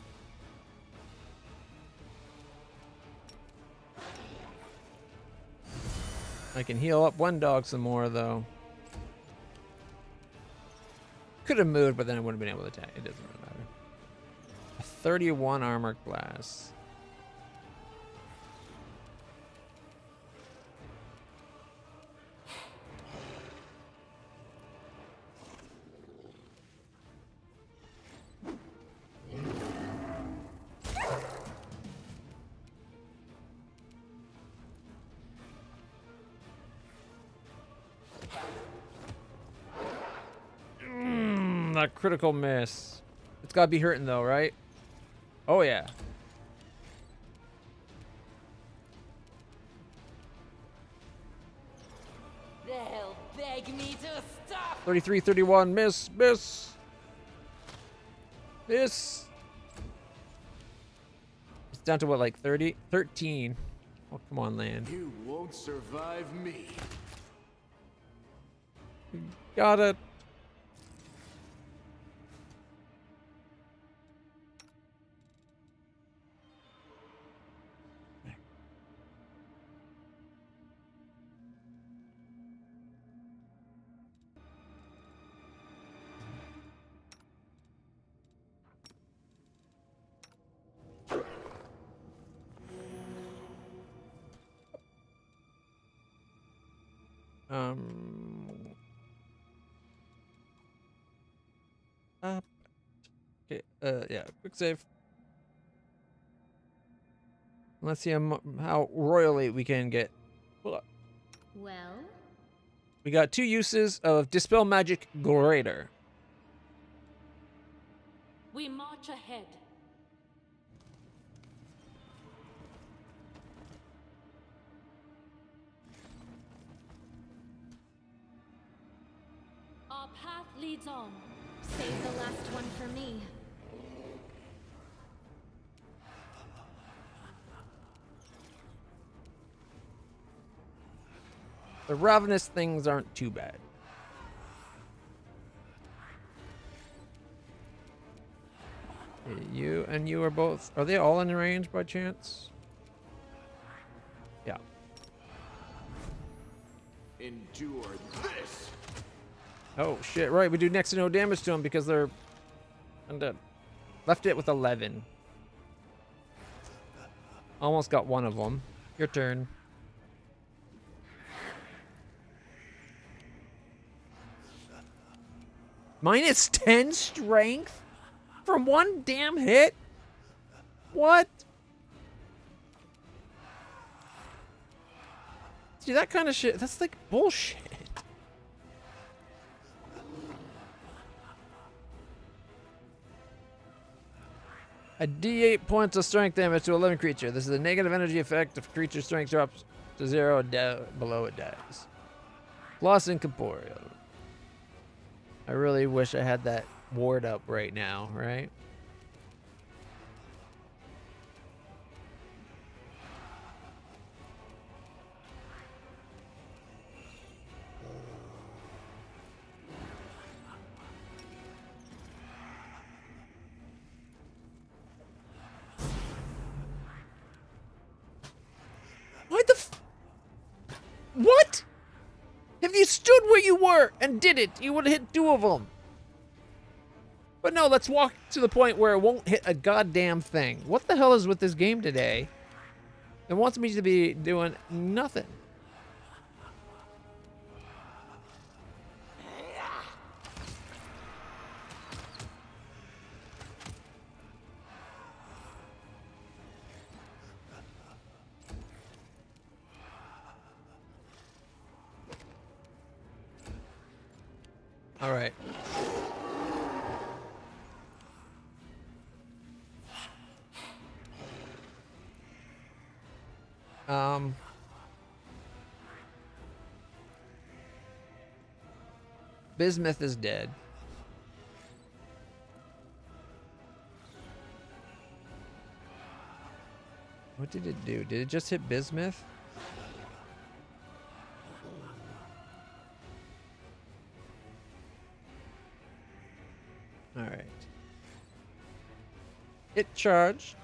I can heal up one dog some more though. Could have moved, but then I wouldn't have been able to attack. It doesn't really matter. A 31 armor class. a critical miss. It's gotta be hurting though, right? Oh yeah. They'll beg me to stop. 33, 31, miss, miss. Miss. It's down to what, like 30? 13. Oh, come on, land. You won't survive me. Got it. Okay, yeah, quick save. Let's see how royally we can get. Hold up. Well, We got 2 uses of Dispel Magic Greater. We march ahead. Our path leads on. save the last one for me. The ravenous things aren't too bad. Okay, you and you are both. Are they all in range by chance? Yeah. Endure this. Oh shit! Right, we do next to no damage to them because they're undead. Left it with 11. Almost got one of them. Your turn. Minus 10 strength from one damn hit? What? See, that kind of shit, that's like bullshit. A D8 points of strength damage to a living creature. This is a negative energy effect. If creature strength drops to 0, below it dies. Loss incorporeal. I really wish I had that ward up right now, right? Why the What? If you stood where you were and did it, you would have hit 2 of them. But no, let's walk to the point where it won't hit a goddamn thing. What the hell is with this game today? It wants me to be doing nothing. All right. Bismuth is dead. What did it do? Did it just hit Bismuth? All right. It charged.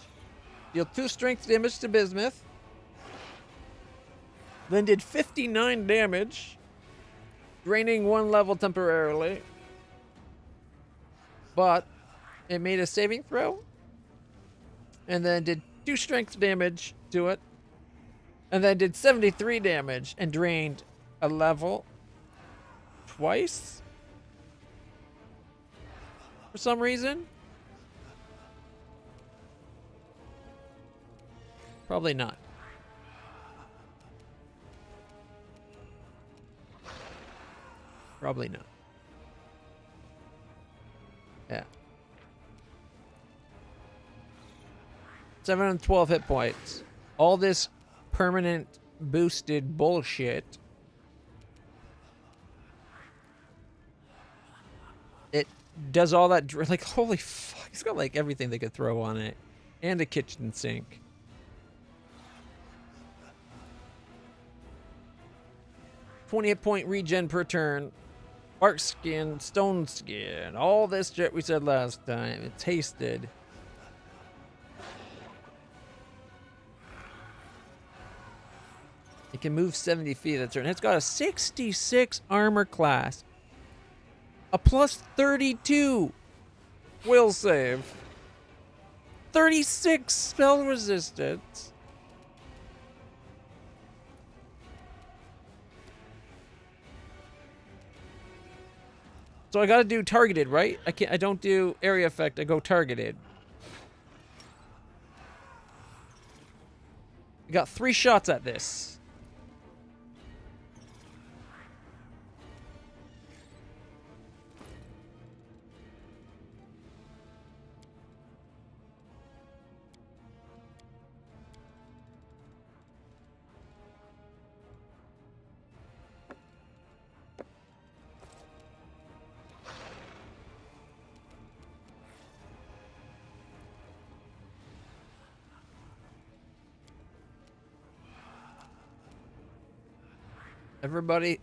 Deal 2 strength damage to Bismuth. Then did 59 damage, draining 1 level temporarily. But it made a saving throw. And then did 2 strength damage to it. And then did 73 damage and drained a level twice. For some reason. Probably not. Probably not. 712 hit points. All this permanent boosted bullshit. It does all that, like, holy fuck. It's got like everything they could throw on it. And a kitchen sink. .28 regen per turn. Bark skin, stone skin. All this shit we said last time. It tasted. It can move 70 feet a turn. It's got a 66 armor class. A plus 32 will save. 36 spell resistance. So I gotta do targeted, right? I don't do area effect, I go targeted. I got 3 shots at this. Everybody,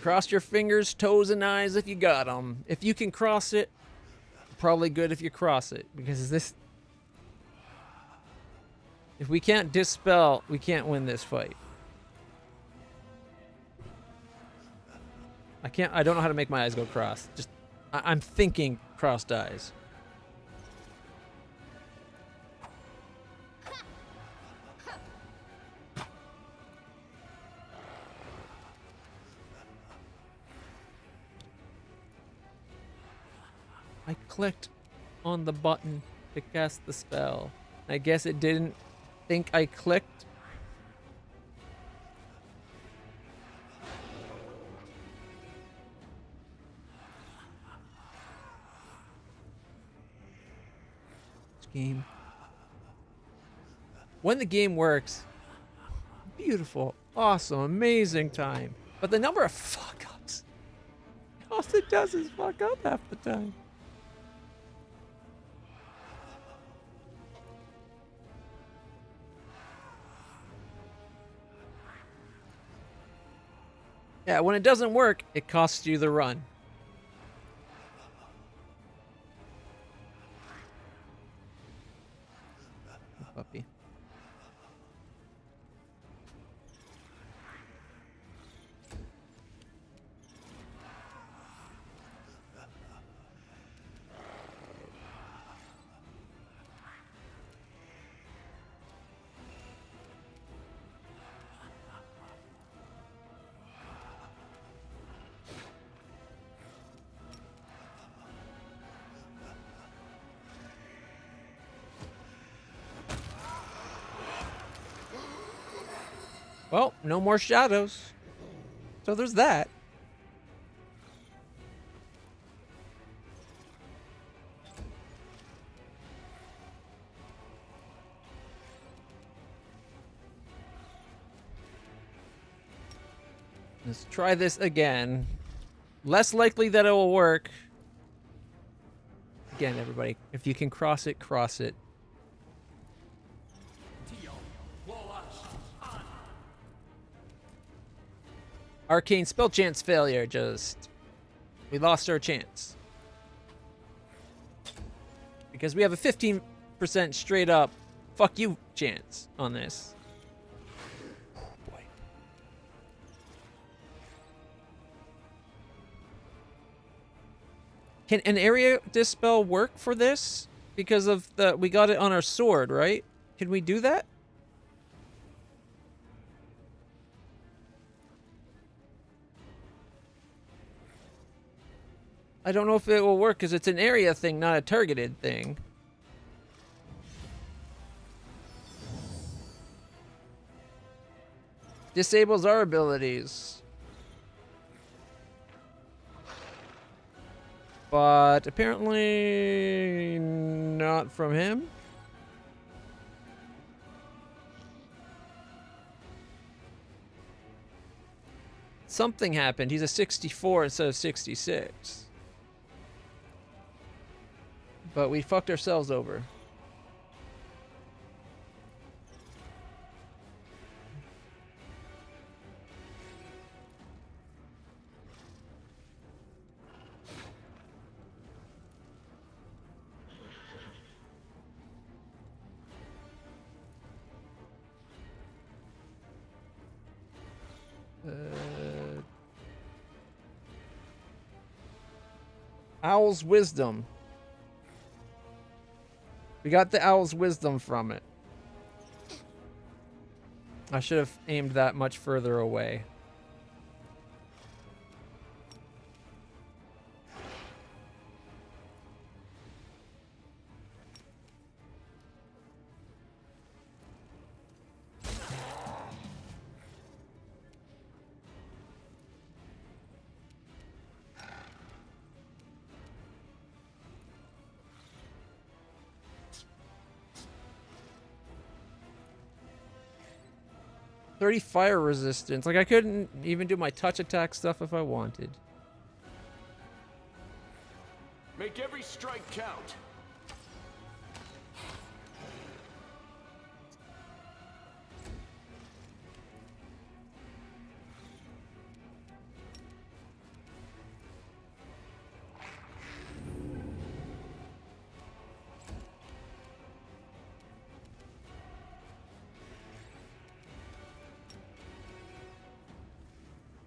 cross your fingers, toes, and eyes if you got them. If you can cross it, probably good if you cross it. Because this... If we can't dispel, we can't win this fight. I don't know how to make my eyes go cross. Just, I'm thinking crossed eyes. I clicked on the button to cast the spell. I guess it didn't think I clicked. This game. When the game works, beautiful, awesome, amazing time. But the number of fuck-ups, all it does is fuck up half the time. Yeah, when it doesn't work, it costs you the run. Puppy. Well, no more shadows. So there's that. Let's try this again. Less likely that it will work. Again, everybody, if you can cross it, cross it. Arcane spell chance failure, we lost our chance. Because we have a 15% straight up fuck you chance on this. Boy. Can an area dispel work for this? Because of we got it on our sword, right? Can we do that? I don't know if it will work because it's an area thing, not a targeted thing. Disables our abilities. But apparently not from him. Something happened. He's a 64 instead of 66. But we fucked ourselves over. Owl's Wisdom. We got the Owl's Wisdom from it. I should have aimed that much further away. .30 fire resistance. Like, I couldn't even do my touch attack stuff if I wanted. Make every strike count.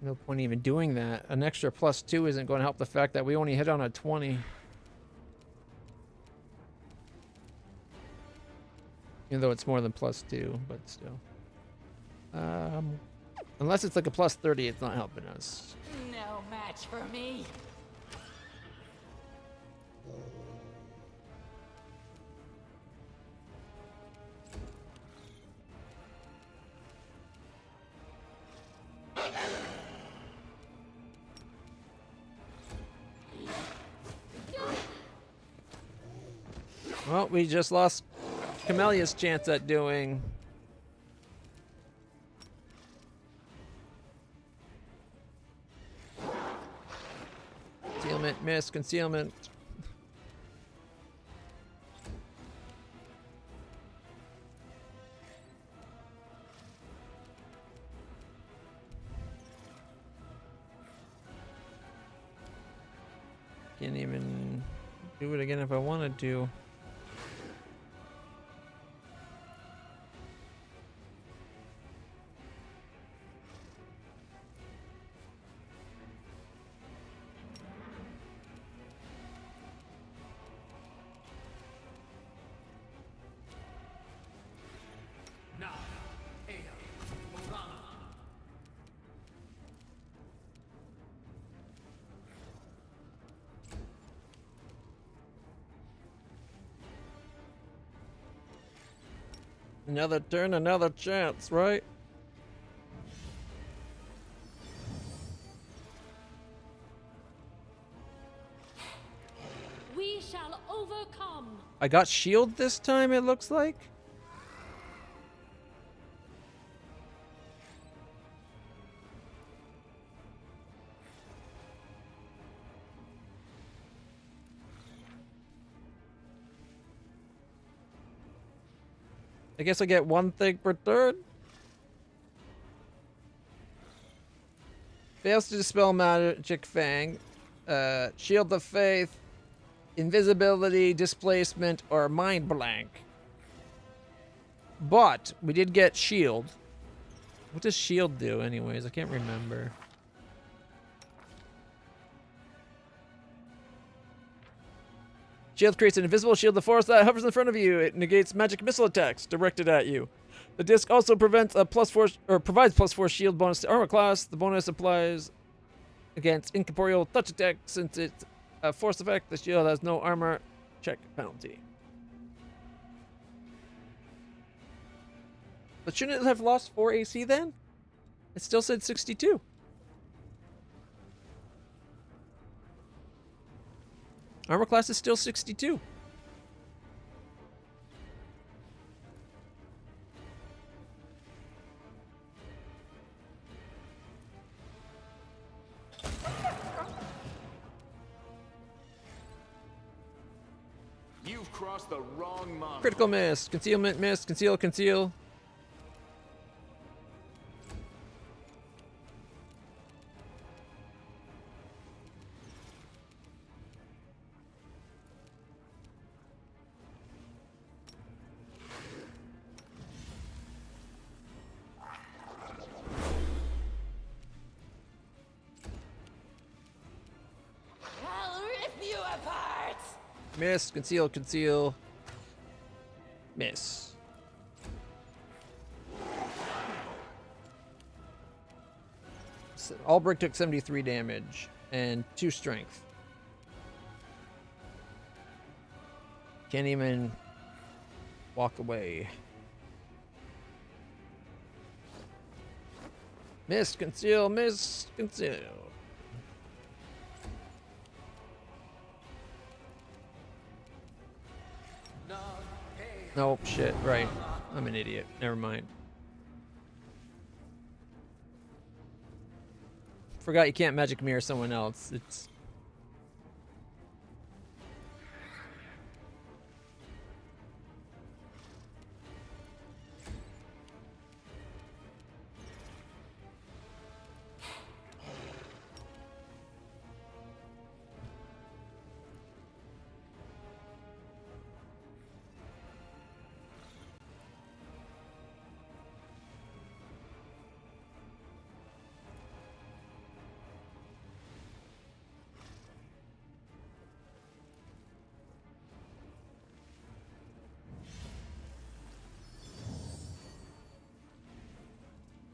No point even doing that. An extra +2 isn't going to help the fact that we only hit on a 20. Even though it's more than +2, but still. Unless it's like a +30, it's not helping us. No match for me. Well, we just lost Camellia's chance at doing... Concealment, miss, concealment. Can't even do it again if I wanted to. Another turn, another chance, right? We shall overcome. I got shield this time, it looks like. I guess I get one thing per turn. Fails to dispel magic Fang. Shield of Faith. Invisibility, displacement, or mind blank. But we did get shield. What does shield do anyways? I can't remember. Shield creates an invisible shield of force that hovers in front of you. It negates magic missile attacks directed at you. The disc also prevents a +4 or provides +4 shield bonus to armor class. The bonus applies against incorporeal touch attacks. Since it's a force effect, the shield has no armor check penalty. But shouldn't it have lost 4 AC then? It still said 62. Armor class is still 62. crossed the wrong monk. Critical miss. Concealment miss. Conceal, conceal. I'll rip you apart! Miss. Conceal, conceal. Miss. Albrecht took 73 damage and 2 strength. Can't even walk away. Miss, conceal, miss, conceal. Nope, shit, right. I'm an idiot. Never mind. Forgot you can't magic mirror someone else. It's...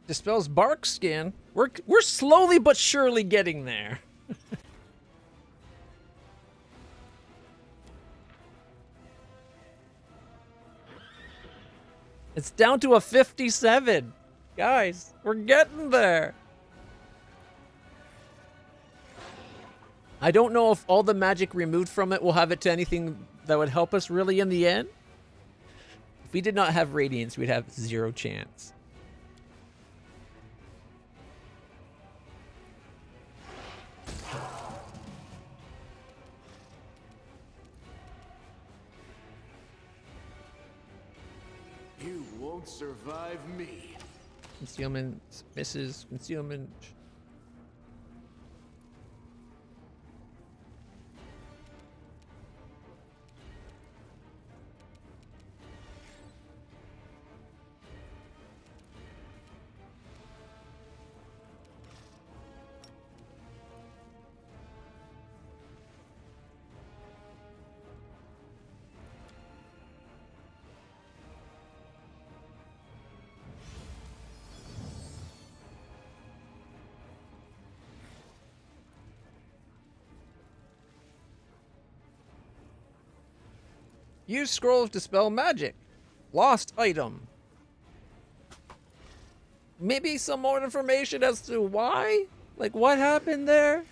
Dispels bark skin. We're slowly but surely getting there. It's down to a 57. Guys, we're getting there. I don't know if all the magic removed from it will have it to anything that would help us really in the end. If we did not have Radiance, we'd have 0 chance. You won't survive me. Concealment misses. Concealment. Use scroll to dispel magic. Lost item. Maybe some more information as to why? Like, what happened there?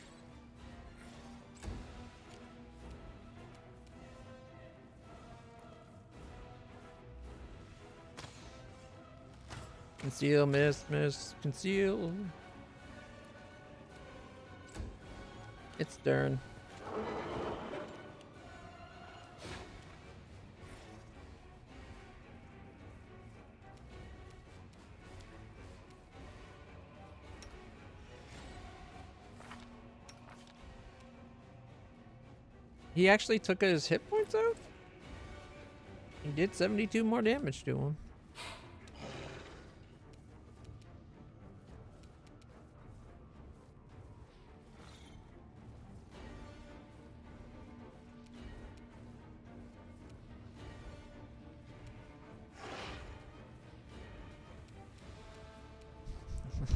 Conceal, miss, miss, conceal. It's Dern. He actually took his hit points out? He did 72 more damage to him.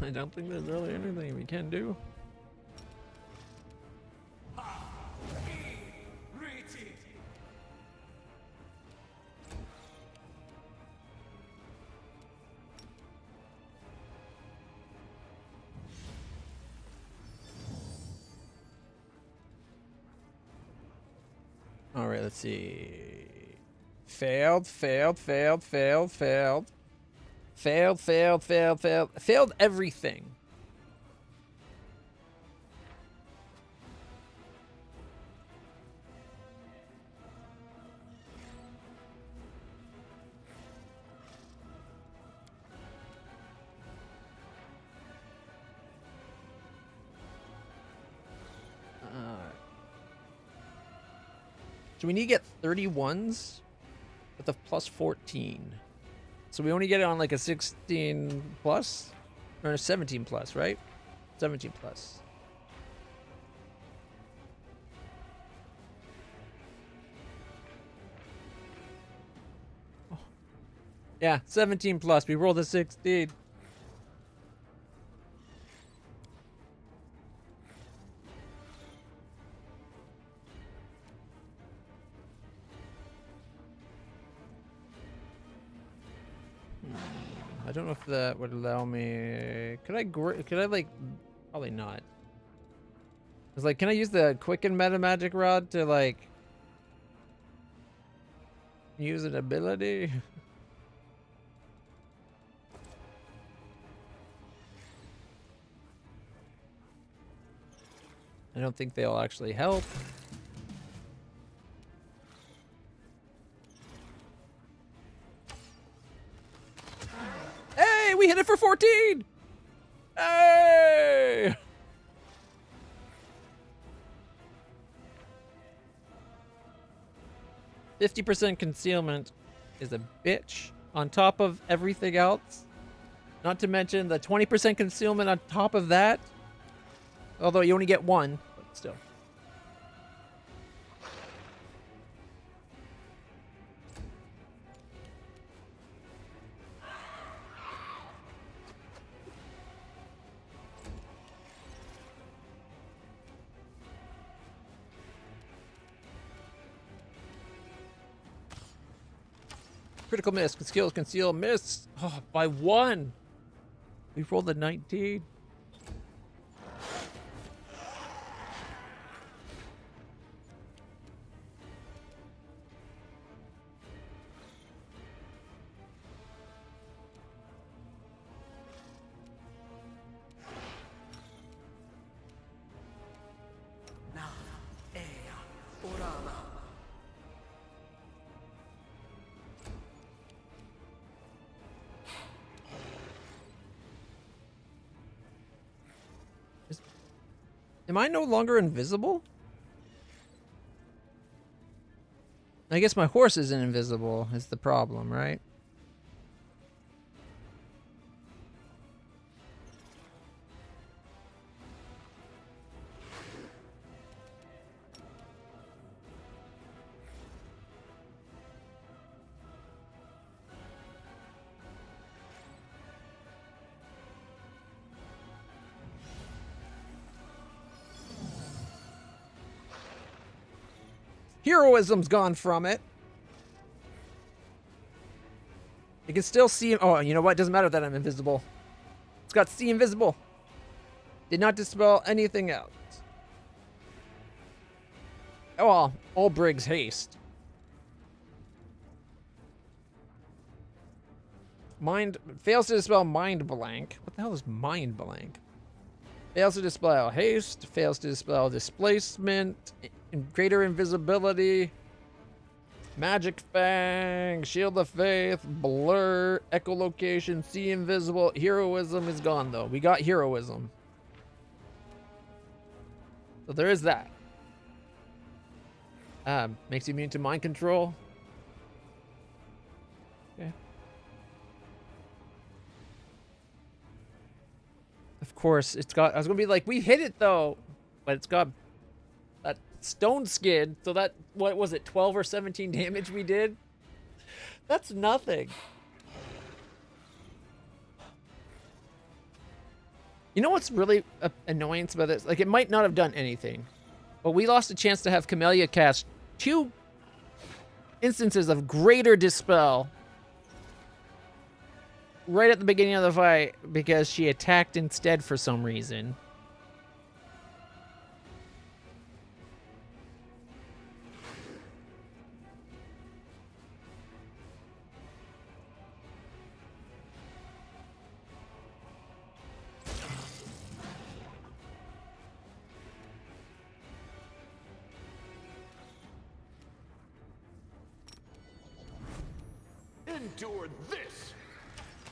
I don't think there's really anything we can do. All right, let's see. Failed, failed, failed, failed, failed. Failed, failed, failed, failed. Failed everything. So we need to get 31s with a plus 14. So we only get it on like a 16 plus or a 17 plus, right? 17 plus. Oh. Yeah, 17 plus. We rolled a 16. I don't know if that would allow me. Could I like? Probably not. It's like, can I use the quicken meta magic rod to like use an ability? I don't think they'll actually help. Hey, we hit it for 14! Hey! "50% concealment is a bitch on top of everything else. Not to mention the 20% concealment on top of that. Although you only get one, but still. Critical miss, conceal, miss. Oh, by 1. We rolled a 19. Am I no longer invisible? I guess my horse isn't invisible is the problem, right? Heroism's gone from it. You can still see him. Oh, you know what? Doesn't matter that I'm invisible. It's got see invisible. Did not dispel anything else. Oh, well, all Briggs haste. Mind fails to dispel mind blank. What the hell is mind blank? Fails to dispel haste. Fails to dispel displacement. Greater invisibility. Magic Fang. Shield of Faith. Blur. Echolocation. See invisible. Heroism is gone though. We got heroism. So there is that. Makes you immune to mind control. Okay. Of course, it's got. I was gonna be like, we hit it though, but it's got that stone skid. So that, what was it, 12 or 17 damage we did? That's nothing. You know what's really annoying about this? Like, it might not have done anything, but we lost a chance to have Camellia cast 2 instances of greater dispel right at the beginning of the fight because she attacked instead for some reason. Endure this.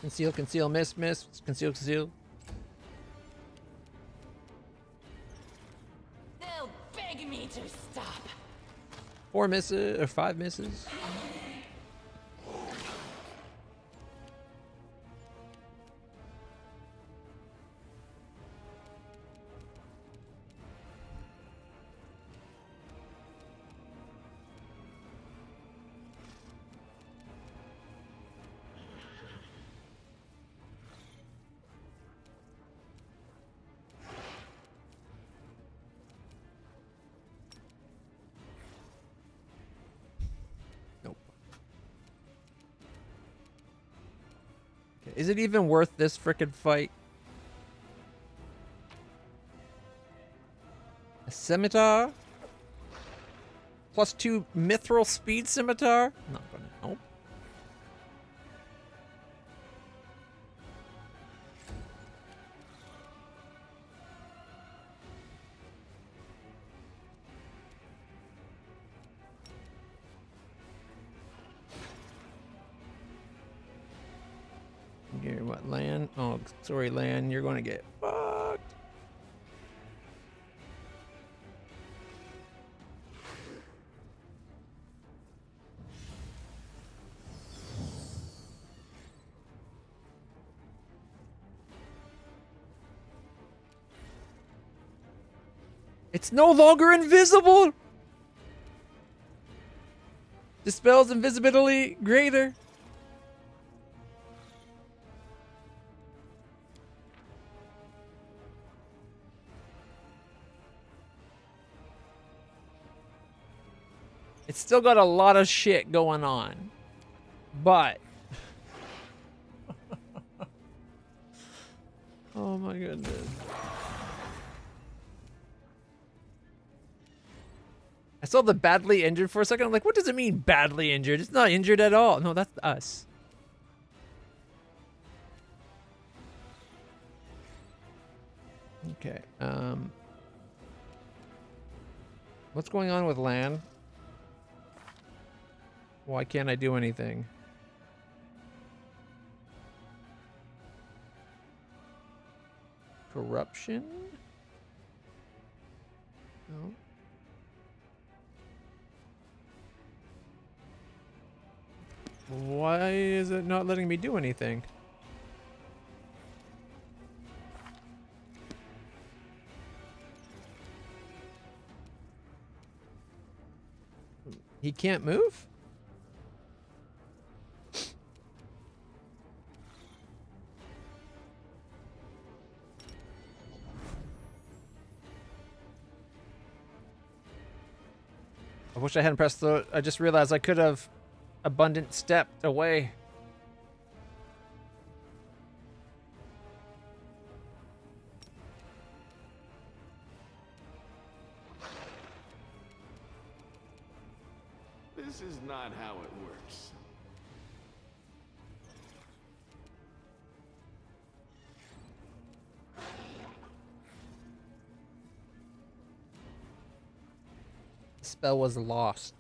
Conceal, conceal, miss, miss, conceal, conceal. They'll beg me to stop. 4 misses or 5 misses. Is it even worth this frickin' fight? A scimitar? +2 mithril speed scimitar? Not gonna help. You're what, land? Oh, sorry, land. You're gonna get fucked. It's no longer invisible! Dispels invisibility greater. It's still got a lot of shit going on. But oh my goodness. I saw the badly injured for a second. I'm like, what does it mean badly injured? It's not injured at all. No, that's us. Okay. What's going on with land? Why can't I do anything? Corruption? No. Why is it not letting me do anything? He can't move? I wish I hadn't pressed the... I just realized I could have abundant stepped away. This is not how it works. The spell was lost.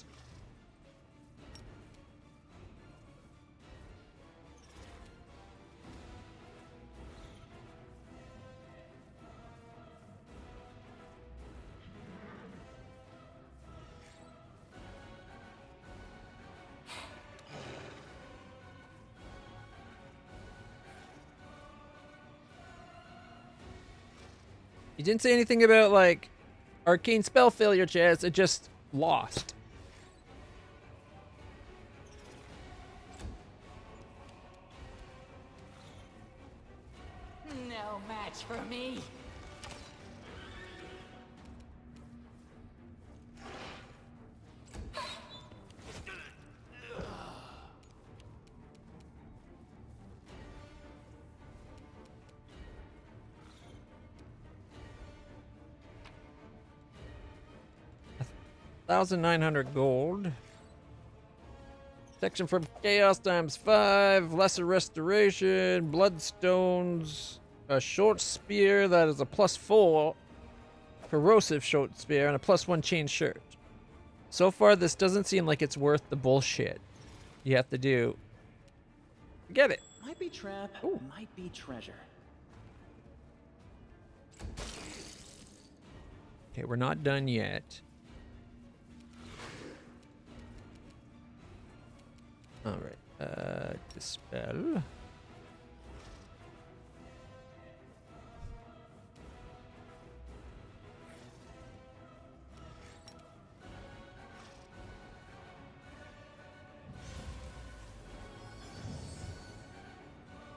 You didn't say anything about, like, arcane spell failure chance. It just lost. No match for me. $1,900 gold. Protection from chaos ×5. Lesser restoration. Bloodstones. A short spear that is a +4. Corrosive short spear and a +1 chain shirt. So far, this doesn't seem like it's worth the bullshit you have to do. Get it. Might be trap, Ooh. might be treasure. Okay, we're not done yet. Alright, dispel.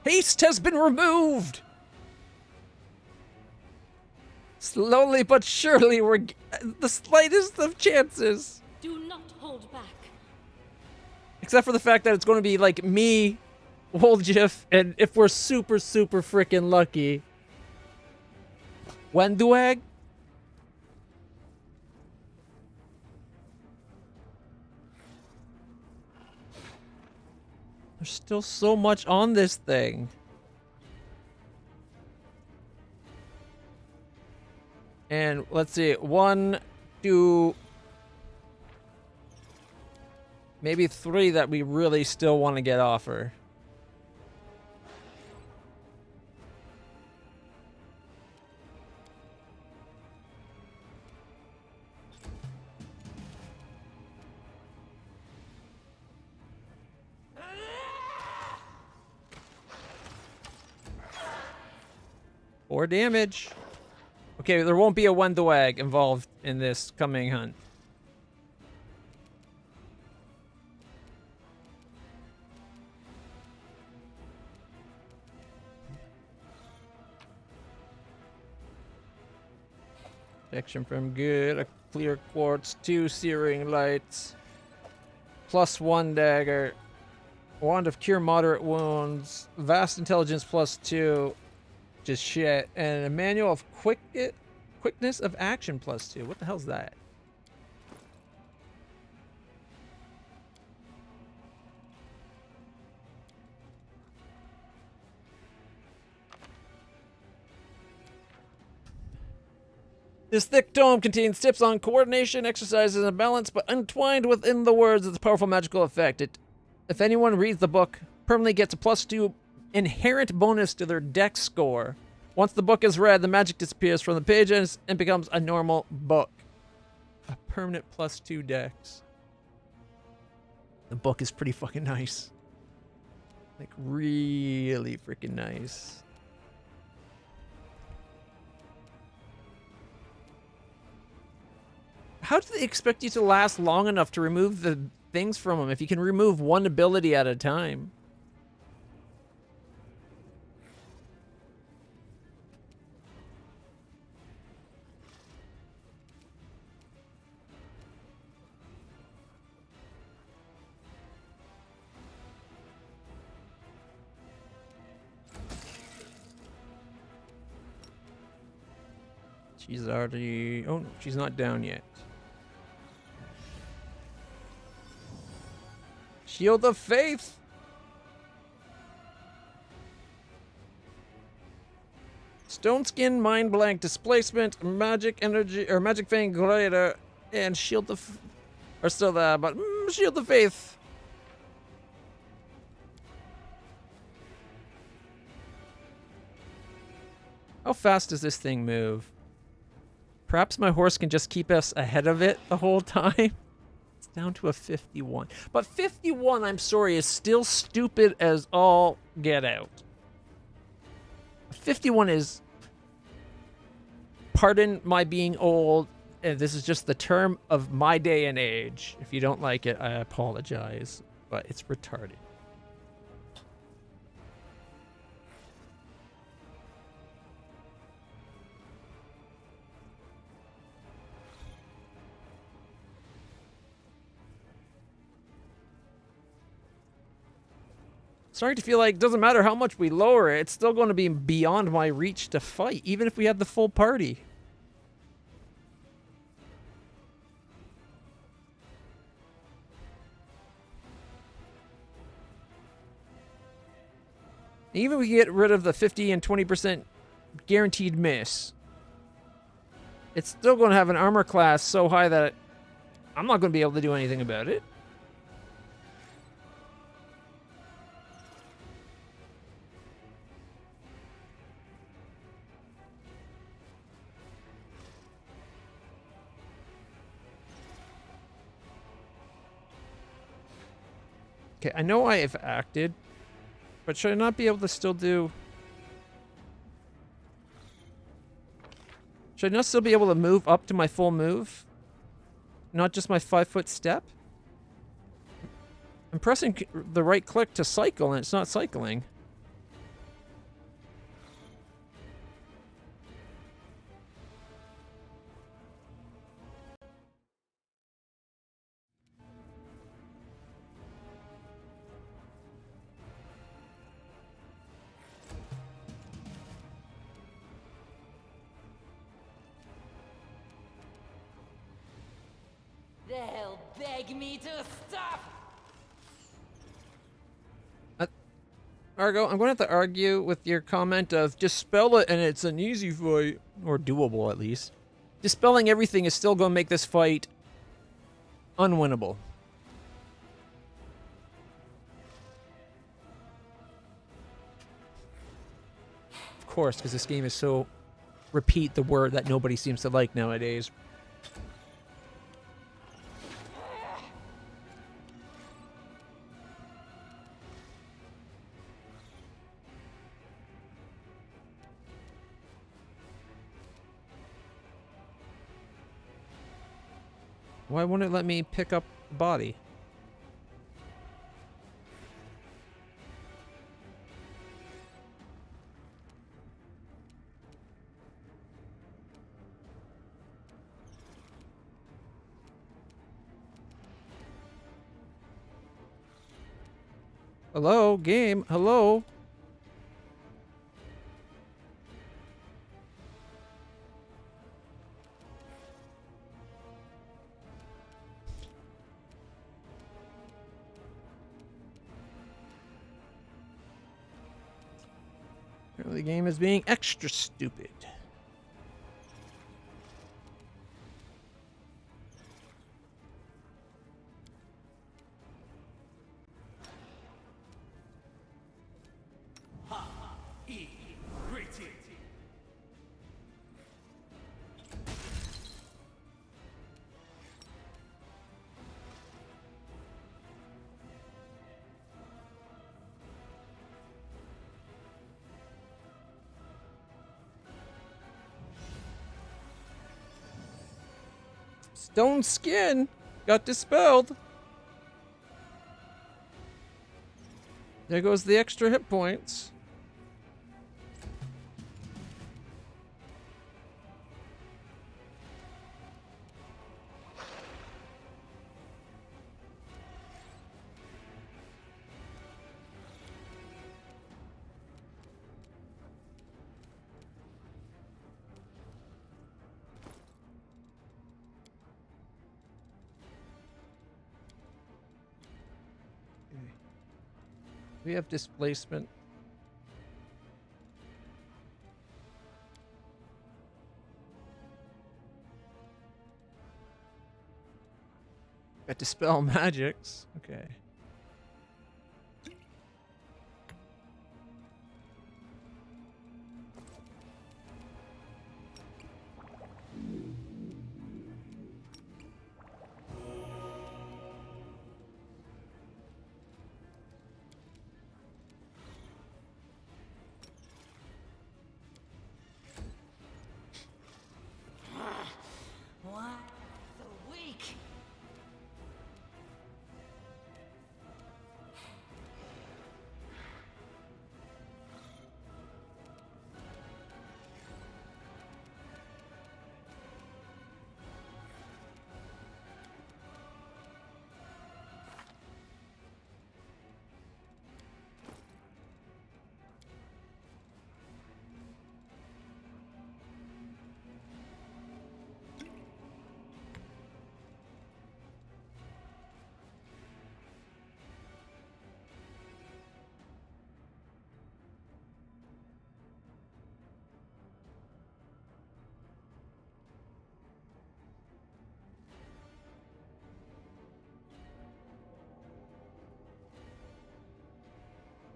Haste has been removed! Slowly but surely, we're the slightest of chances. Do not hold back. Except for the fact that it's going to be like me, Woljiff, and if we're super freaking lucky, Wenduag? There's still so much on this thing. And let's see, 1, 2, maybe 3 that we really still want to get off her. Or damage. Okay, there won't be a Wenduag involved in this coming hunt. Protection from good, a clear quartz, 2 searing lights, +1 dagger, wand of cure moderate wounds, vast intelligence +2, just shit, and a manual of quickness of action +2. What the hell's that? This thick tome contains tips on coordination, exercises, and balance, but entwined within the words is a powerful magical effect. If anyone reads the book, permanently gets a +2 inherent bonus to their dex score. Once the book is read, the magic disappears from the pages and becomes a normal book. A permanent +2 dex. The book is pretty fucking nice. Like, really freaking nice. How do they expect you to last long enough to remove the things from them if you can remove one ability at a time? She's already... Oh, no, she's not down yet. Shield of Faith! Stone Skin, Mind Blank, Displacement, Magic Energy, or Magic Fang Glider, and Shield of... Are still there, but Shield of Faith. How fast does this thing move? Perhaps my horse can just keep us ahead of it the whole time. It's down to a 51. But 51, I'm sorry, is still stupid as all get out. 51 is... Pardon my being old, and this is just the term of my day and age. If you don't like it, I apologize. But it's retarded. Starting to feel like it doesn't matter how much we lower it, it's still going to be beyond my reach to fight, even if we had the full party. Even if we get rid of the 50 and 20% guaranteed miss, it's still going to have an armor class so high that I'm not going to be able to do anything about it. Okay, I know I have acted, but should I not be able to still do... Should I not still be able to move up to my full move? Not just my 5-foot step? I'm pressing the right click to cycle and it's not cycling. They'll beg me to stop. Argo, I'm going to have to argue with your comment of just spell it and it's an easy fight. Or doable, at least. Dispelling everything is still going to make this fight unwinnable. Of course, because this game is so... Repeat the word that nobody seems to like nowadays. Why won't it let me pick up the body? Hello, game. Hello. The game is being extra stupid. Stone skin got dispelled. There goes the extra hit points. We have displacement. Got dispel magics. Okay.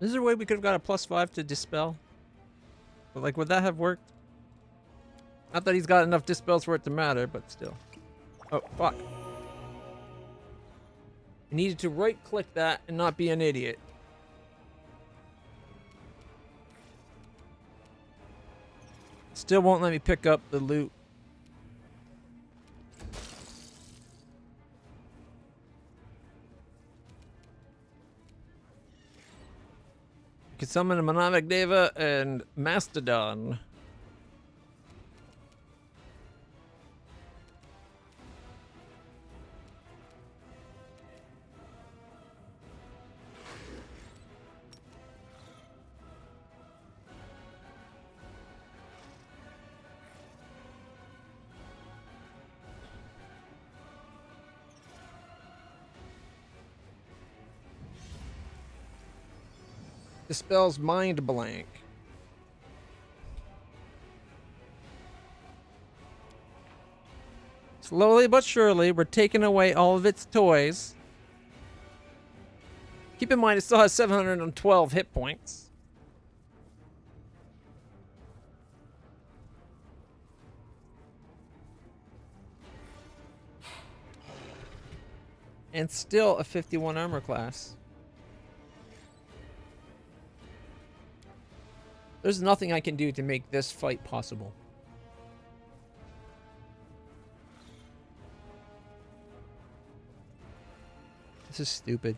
Is there a way we could have got a +5 to dispel? But like, would that have worked? Not that he's got enough dispels for it to matter, but still. Oh, fuck. I needed to right-click that and not be an idiot. Still won't let me pick up the loot. You can summon a Monamic Deva and Mastodon. Dispels mind blank. Slowly but surely, we're taking away all of its toys. Keep in mind, it still has 712 hit points. And still a 51 armor class. There's nothing I can do to make this fight possible. This is stupid.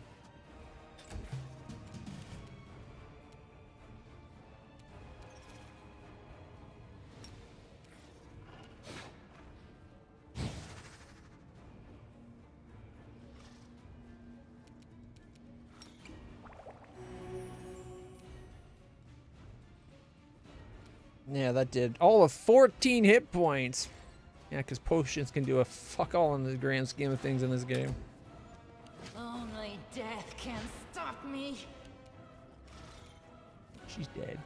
Yeah, that did all of 14 hit points. Yeah, because potions can do a fuck all in the grand scheme of things in this game. Only death can stop me. She's dead.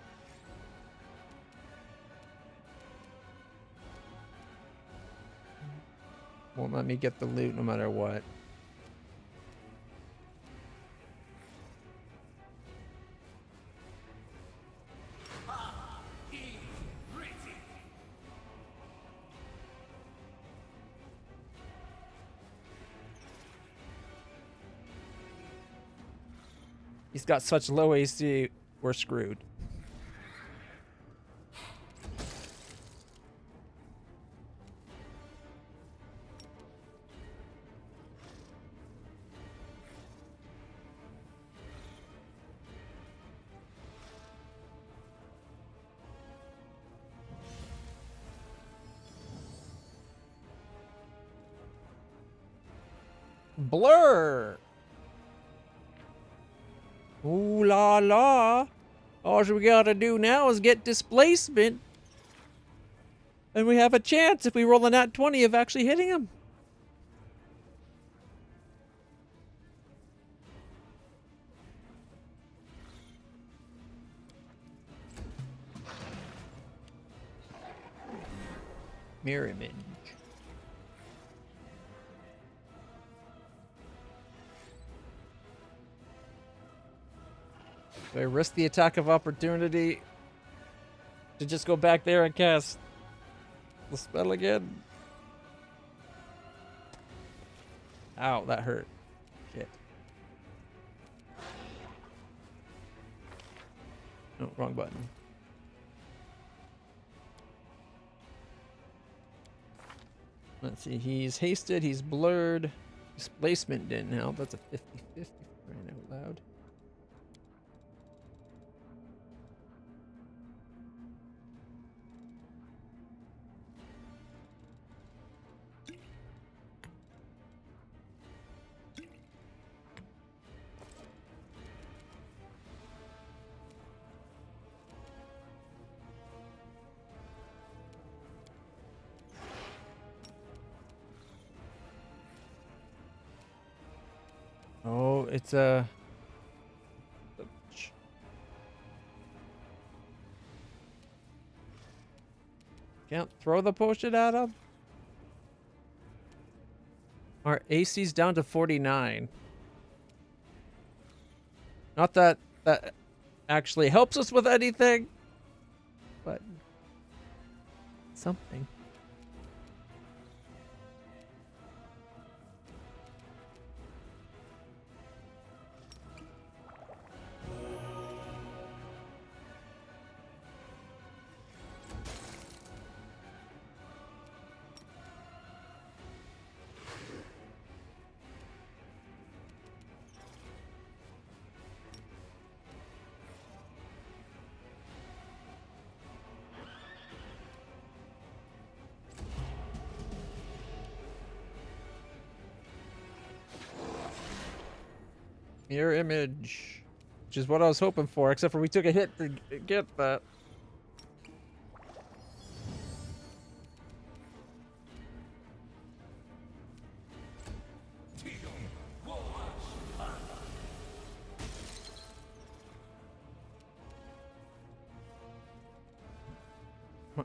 Won't let me get the loot no matter what. He's got such low AC, we're screwed. Blur! Ooh la la! All we gotta do now is get displacement. And we have a chance if we roll a nat 20 of actually hitting him. Mirror image. Do I risk the attack of opportunity to just go back there and cast the spell again? Ow, that hurt. Shit. No, wrong button. Let's see, he's hasted, he's blurred. Displacement didn't help. That's a 50-50 for crying out loud. Oh, it's a... Can't throw the potion at him? Our AC's down to 49. Not that that actually helps us with anything, but something. Mirror image. Which is what I was hoping for, except for we took a hit to get that.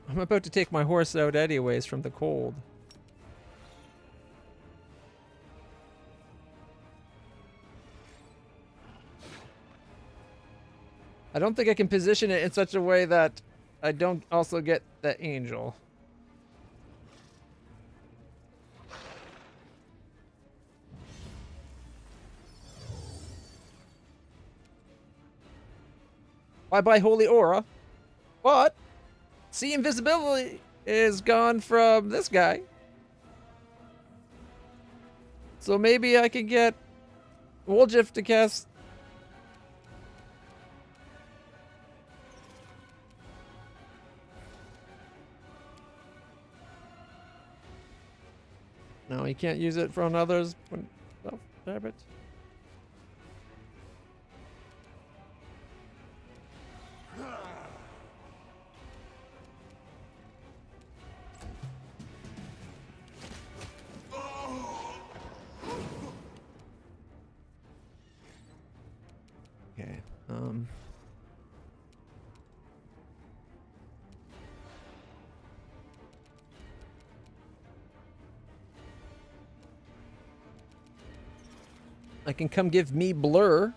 I'm about to take my horse out anyways from the cold. I don't think I can position it in such a way that I don't also get the angel. Bye-bye, Holy Aura. But see, invisibility is gone from this guy. So maybe I can get Woljif to cast. No, he can't use it from others. Oh, damn it. Okay. I can come give me blur.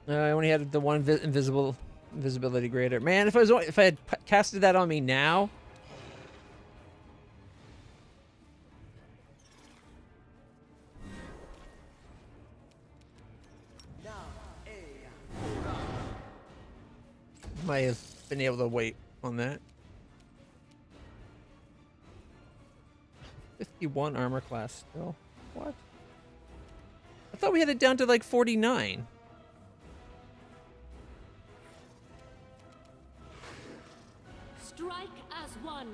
I only had the one invisibility greater. Man, if I had casted that on me now. Might have been able to wait on that. 51 armor class still. What? I thought we had it down to like 49. Strike as one.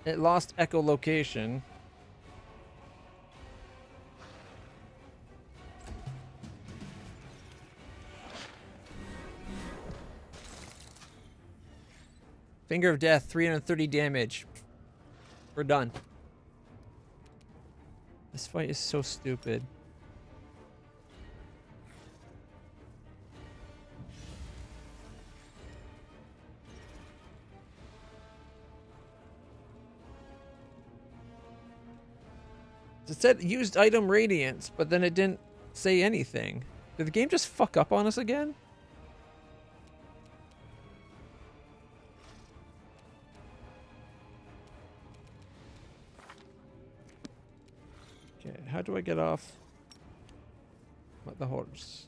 It lost echolocation. Finger of Death, 330 damage. We're done. This fight is so stupid. It said used item radiance, but then it didn't say anything. Did the game just fuck up on us again? Okay, how do I get off the horse?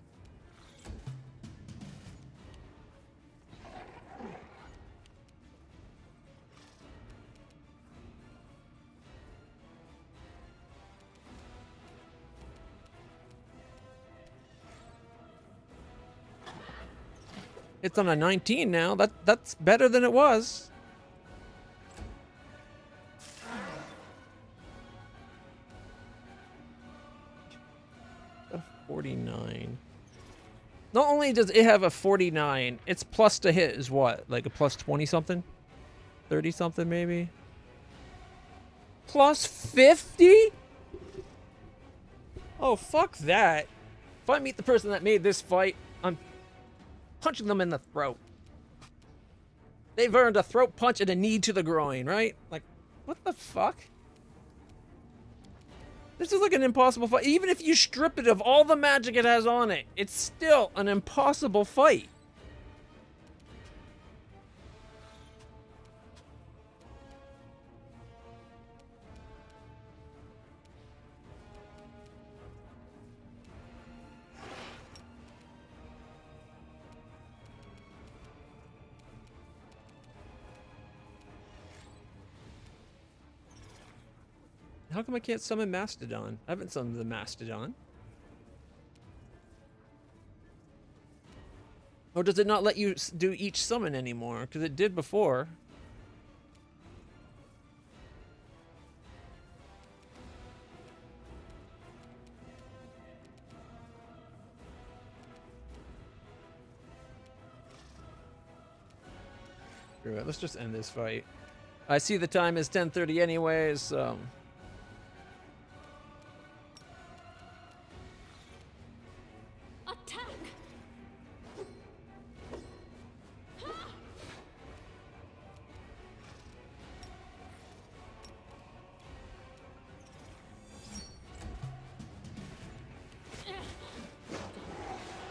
It's on a 19 now. That's better than it was. A 49. Not only does it have a 49, its plus to hit is what? Like a plus 20 something? 30 something maybe? Plus 50? Oh, fuck that. If I meet the person that made this fight, I'm punching them in the throat. They've earned a throat punch and a knee to the groin, right? Like, what the fuck? This is like an impossible fight. Even if you strip it of all the magic it has on it, it's still an impossible fight. How come I can't summon Mastodon? I haven't summoned the Mastodon. Or does it not let you do each summon anymore? Because it did before. Screw it, let's just end this fight. I see the time is 10:30 anyways, so... Attack!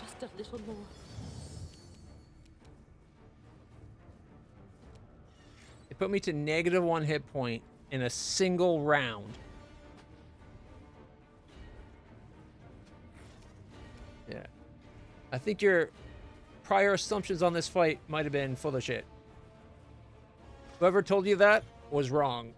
Just a little more. It put me to -1 hit point in a single round. Yeah. I think your prior assumptions on this fight might have been full of shit. Whoever told you that was wrong.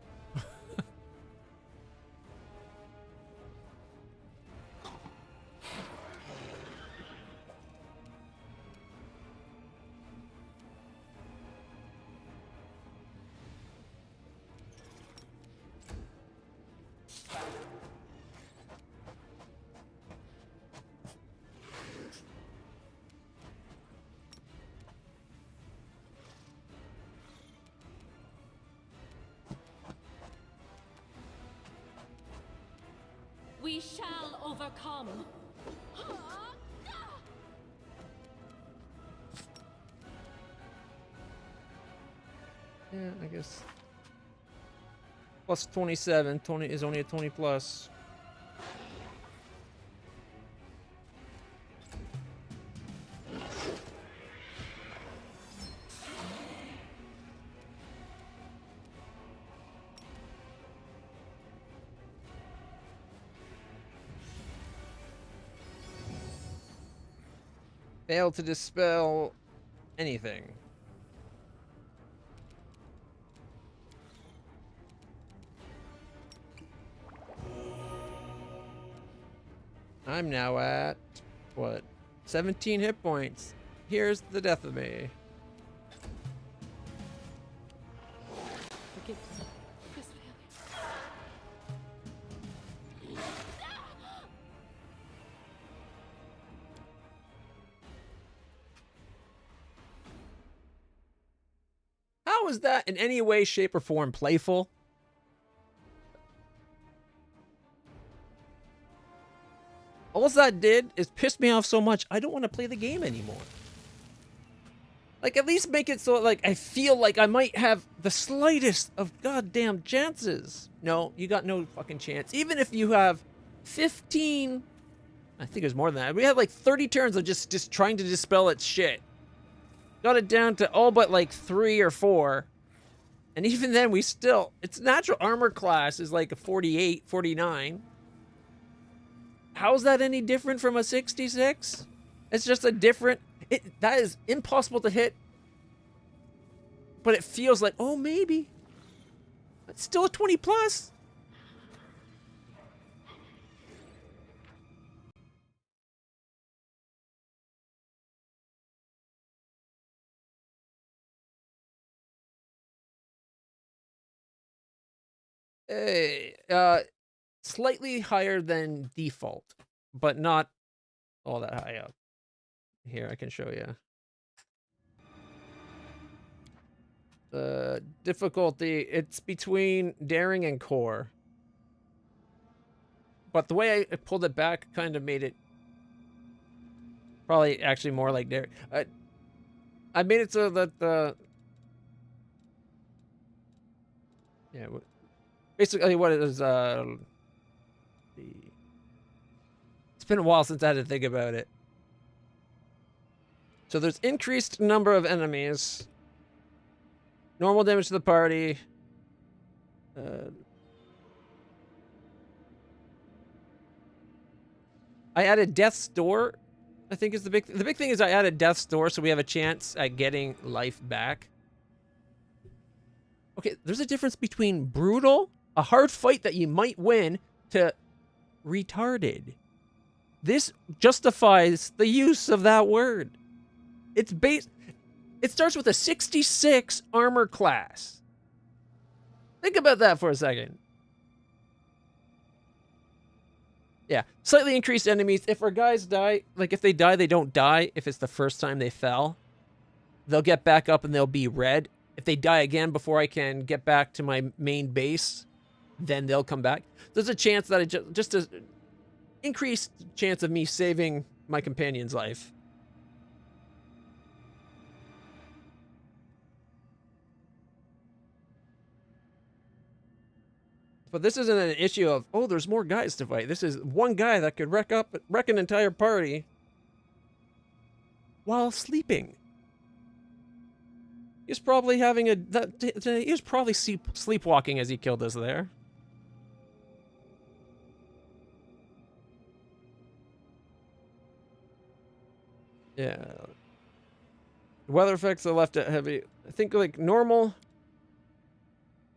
We shall overcome. Yeah, I guess. Plus 27. 20 is only a 20 plus. Fail to dispel anything. I'm now at, what, 17 hit points. Here's the death of me. Forgive me. This failure. How is that in any way, shape, or form playful? All that did is piss me off so much, I don't want to play the game anymore. Like, at least make it so, like, I feel like I might have the slightest of goddamn chances. No, you got no fucking chance. Even if you have 15... I think it was more than that. We had, like, 30 turns of just trying to dispel its shit. Got it down to all but, like, 3 or 4. And even then, we still... Its natural armor class is, like, a 48, 49. How's that any different from a 66? It's just a different... that is impossible to hit. But it feels like, oh, maybe. It's still a 20 plus. Hey, slightly higher than default, but not all that high up. Here, I can show you. The difficulty, it's between daring and core. But the way I pulled it back kind of made it probably actually more like daring. I made it so that yeah, basically what it is, it's been a while since I had to think about it. So there's increased number of enemies. Normal damage to the party. I added Death's Door, I think is the big thing is I added Death's Door so we have a chance at getting life back. Okay, there's a difference between brutal, a hard fight that you might win to retarded. This justifies the use of that word. It starts with a 66 armor class. Think about that for a second. Yeah, slightly increased enemies. If our guys die, like if they die, they don't die. If it's the first time they fell, they'll get back up and they'll be red. If they die again before I can get back to my main base, then they'll come back. There's a chance that just an increased chance of me saving my companion's life. But this isn't an issue of, oh, there's more guys to fight. This is one guy that could wreck an entire party while sleeping. He's probably having he was probably sleepwalking as he killed us there. Yeah. Weather effects are left at heavy. I think like normal.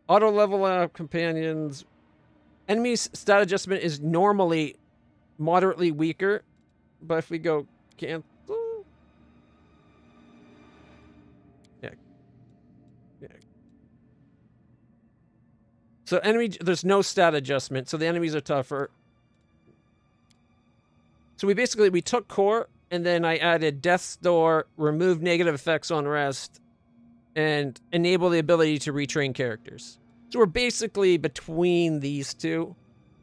Auto level up companions. Enemies stat adjustment is normally moderately weaker. But if we go cancel. Yeah. Yeah. So there's no stat adjustment, so the enemies are tougher. So we took core, and then I added Death's Door, remove negative effects on rest, and enable the ability to retrain characters. So we're basically between these two,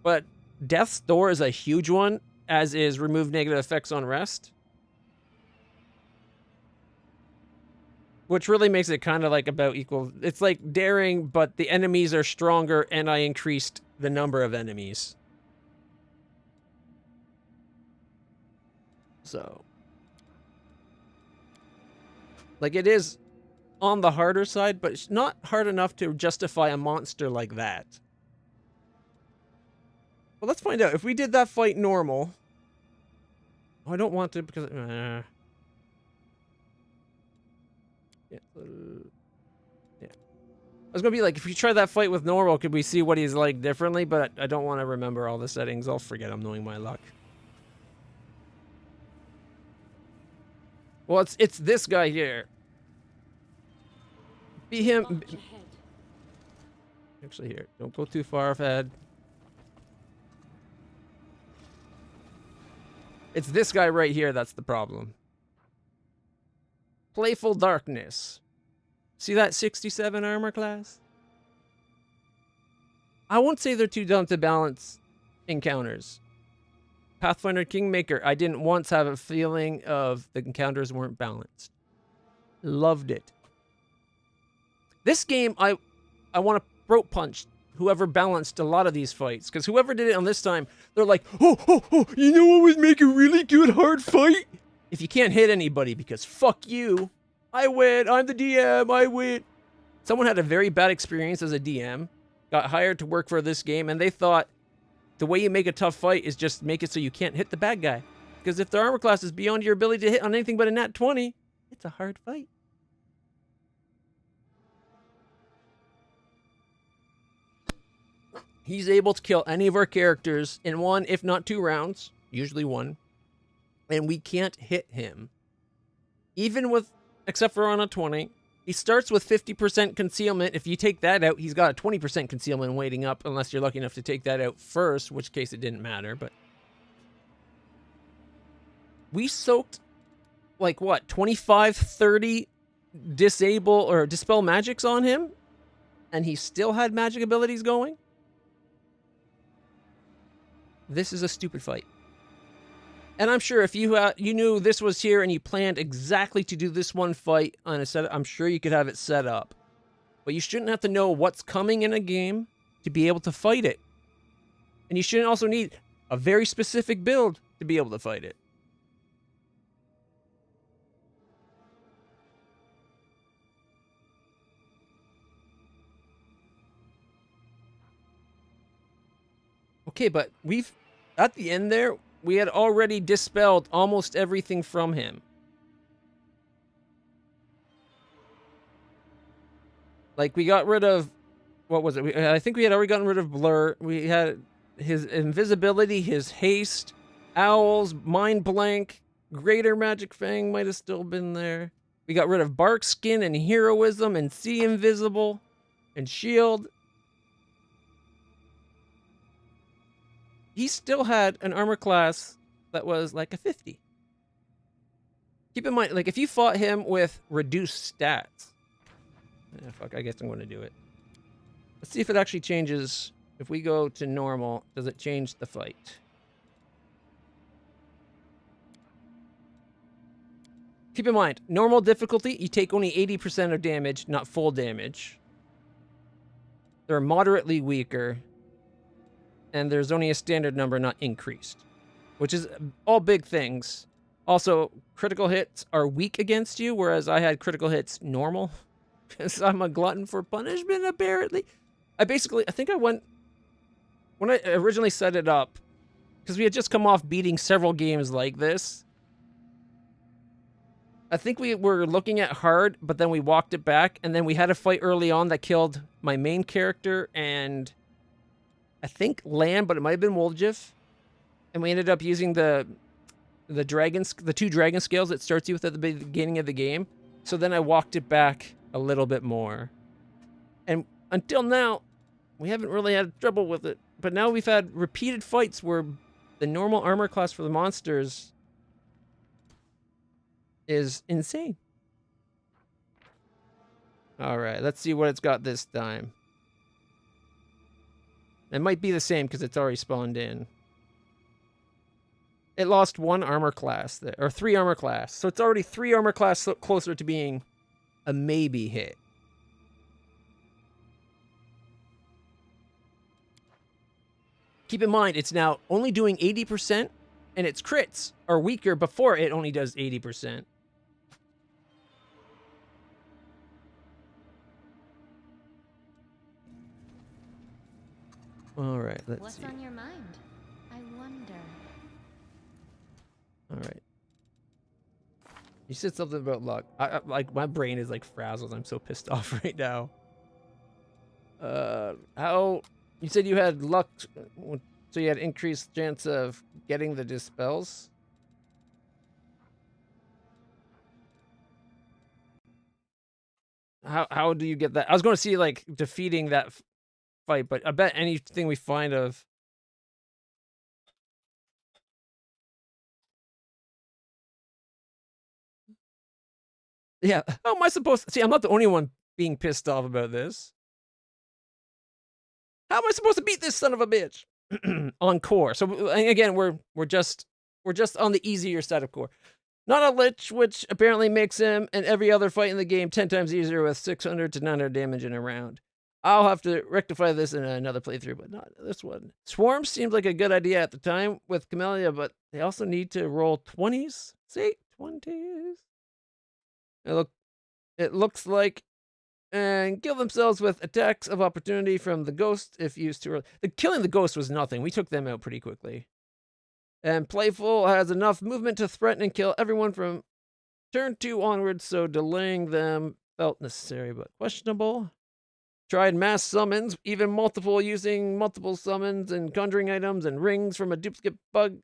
but Death's Door is a huge one, as is remove negative effects on rest. Which really makes it kind of like about equal. It's like daring, but the enemies are stronger, and I increased the number of enemies. So. Like, it is on the harder side, but it's not hard enough to justify a monster like that. Well, let's find out. If we did that fight normal... Oh, I don't want to because... Yeah. Yeah. I was going to be like, if we try that fight with normal, could we see what he's like differently? But I don't want to remember all the settings. I'll forget them knowing my luck. Well, it's this guy here. Be him. Actually, here. Don't go too far ahead. It's this guy right here that's the problem. Playful Darkness. See that 67 armor class? I won't say they're too dumb to balance encounters. Pathfinder Kingmaker, I didn't once have a feeling of the encounters weren't balanced. Loved it. This game, I want to throat punch whoever balanced a lot of these fights. Because whoever did it on this time, they're like, oh, you know what would make a really good hard fight? If you can't hit anybody, because fuck you. I win. I'm the DM. I win. Someone had a very bad experience as a DM. Got hired to work for this game, and they thought the way you make a tough fight is just make it so you can't hit the bad guy. Because if the armor class is beyond your ability to hit on anything but a nat 20, it's a hard fight. He's able to kill any of our characters in one, if not 2 rounds. Usually 1. And we can't hit him. Even with, except for on a 20. He starts with 50% concealment. If you take that out, he's got a 20% concealment waiting up, unless you're lucky enough to take that out first, which case it didn't matter, but... We soaked, like, what, 25, 30 disable or dispel magics on him? And he still had magic abilities going? This is a stupid fight. And I'm sure if you knew this was here and you planned exactly to do this one fight on a set, I'm sure you could have it set up. But you shouldn't have to know what's coming in a game to be able to fight it. And you shouldn't also need a very specific build to be able to fight it. Okay, but at the end there, we had already dispelled almost everything from him. Like, we got rid of what was it? I think we had already gotten rid of Blur. We had his invisibility, his haste, owls, mind blank, greater magic fang might have still been there. We got rid of bark skin and heroism and see invisible and shield. He still had an armor class that was like a 50. Keep in mind, like if you fought him with reduced stats, fuck, I guess I'm going to do it. Let's see if it actually changes. If we go to normal, does it change the fight? Keep in mind, normal difficulty, you take only 80% of damage, not full damage. They're moderately weaker. And there's only a standard number, not increased. Which is all big things. Also, critical hits are weak against you, whereas I had critical hits normal. Because I'm a glutton for punishment, apparently. I think I went... When I originally set it up, because we had just come off beating several games like this, I think we were looking at hard, but then we walked it back, and then we had a fight early on that killed my main character, and I think Lamb, but it might have been Wolfjif, and we ended up using the two dragon scales it starts you with at the beginning of the game, so then I walked it back a little bit more. And until now, we haven't really had trouble with it, but now we've had repeated fights where the normal armor class for the monsters is insane. Alright, let's see what it's got this time. It might be the same because it's already spawned in. It lost 1 armor class there, or 3 armor class. So it's already 3 armor class closer to being a maybe hit. Keep in mind, it's now only doing 80%, and its crits are weaker before it only does 80%. All right, let's see. What's on your mind? I wonder. All right. You said something about luck. I like my brain is like frazzled. I'm so pissed off right now. How you said you had luck, so you had increased chance of getting the dispels? How do you get that? I was going to see like defeating that fight, but I bet anything we find of yeah, how am I supposed to see? I'm not the only one being pissed off about this. How am I supposed to beat this son of a bitch on core? So again, we're just on the easier side of core. Not a lich, which apparently makes him and every other fight in the game 10 times easier with 600 to 900 damage in a round. I'll have to rectify this in another playthrough, but not this one. Swarm seemed like a good idea at the time with Camellia, but they also need to roll 20s. See? 20s. It looks like, and kill themselves with attacks of opportunity from the ghost if used too early. Killing the ghost was nothing. We took them out pretty quickly. And Playful has enough movement to threaten and kill everyone from turn 2 onwards, so delaying them felt necessary but questionable. Tried mass summons, even using multiple summons and conjuring items and rings from a duplicate bug,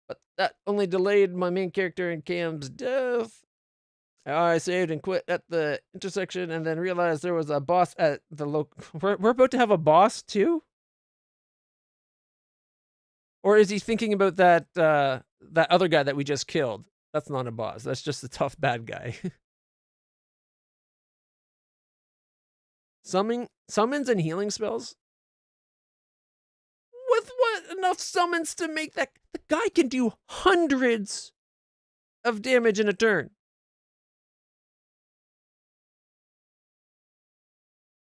but that only delayed my main character and Cam's death. I saved and quit at the intersection and then realized there was a boss at the local... We're about to have a boss too? Or is he thinking about that that other guy that we just killed? That's not a boss. That's just a tough bad guy. Summons and healing spells? With what enough summons to make that... The guy can do hundreds of damage in a turn.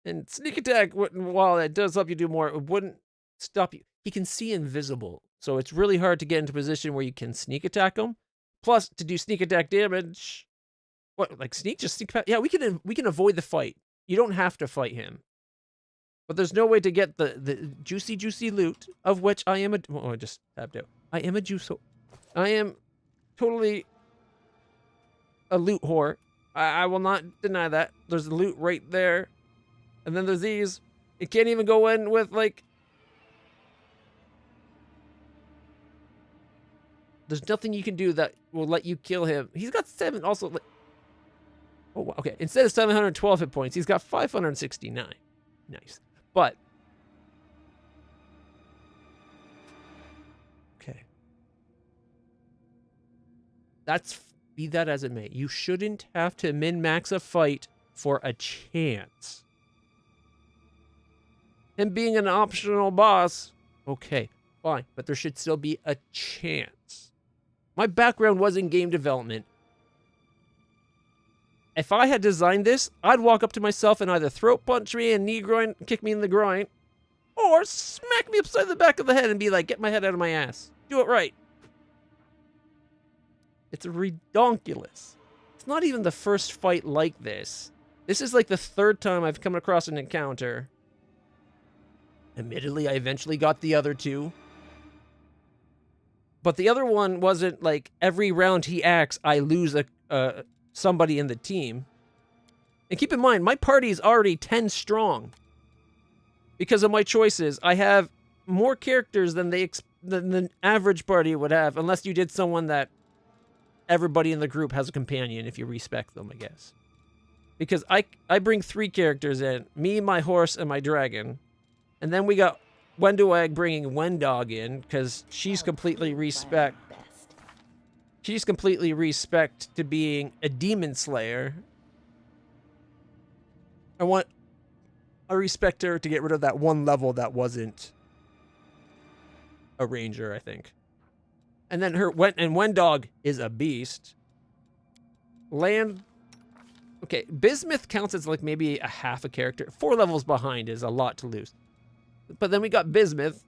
And sneak attack, while it does help you do more, it wouldn't stop you. He can see invisible, so it's really hard to get into a position where you can sneak attack him. Plus, to do sneak attack damage, what, like sneak? Just sneak past? Yeah, we can avoid the fight. You don't have to fight him. But there's no way to get the juicy loot, of which I am a... Oh, I just tapped out. I am a juice... I am totally a loot whore. I will not deny that. There's loot right there. And then there's these. It can't even go in with, like... There's nothing you can do that will let you kill him. He's got 7 also... Like, oh, wow, okay. Instead of 712 hit points, he's got 569. Nice. But... Okay. Be that as it may. You shouldn't have to min-max a fight for a chance. Him being an optional boss, okay, fine. But there should still be a chance. My background was in game development. If I had designed this, I'd walk up to myself and either throat punch me and knee groin, kick me in the groin, or smack me upside the back of the head and be like, get my head out of my ass. Do it right. It's redonkulous. It's not even the first fight like this. This is like the 3rd time I've come across an encounter. Admittedly, I eventually got the other 2. But the other one wasn't like every round he acts, I lose somebody in the team. And keep in mind, my party is already 10 strong. Because of my choices, I have more characters than the average party would have, unless you did someone that everybody in the group has a companion if you respect them, I guess. Because I bring 3 characters in. Me, my horse, and my dragon. And then we got Wendoag bringing Wendog in, because she's completely respect. She's completely respect to being a demon slayer. I respect her to get rid of that one level that wasn't a ranger, I think. And then Wendog is a beast. Land. Okay, Bismuth counts as like maybe a half a character. 4 levels behind is a lot to lose. But then we got Bismuth.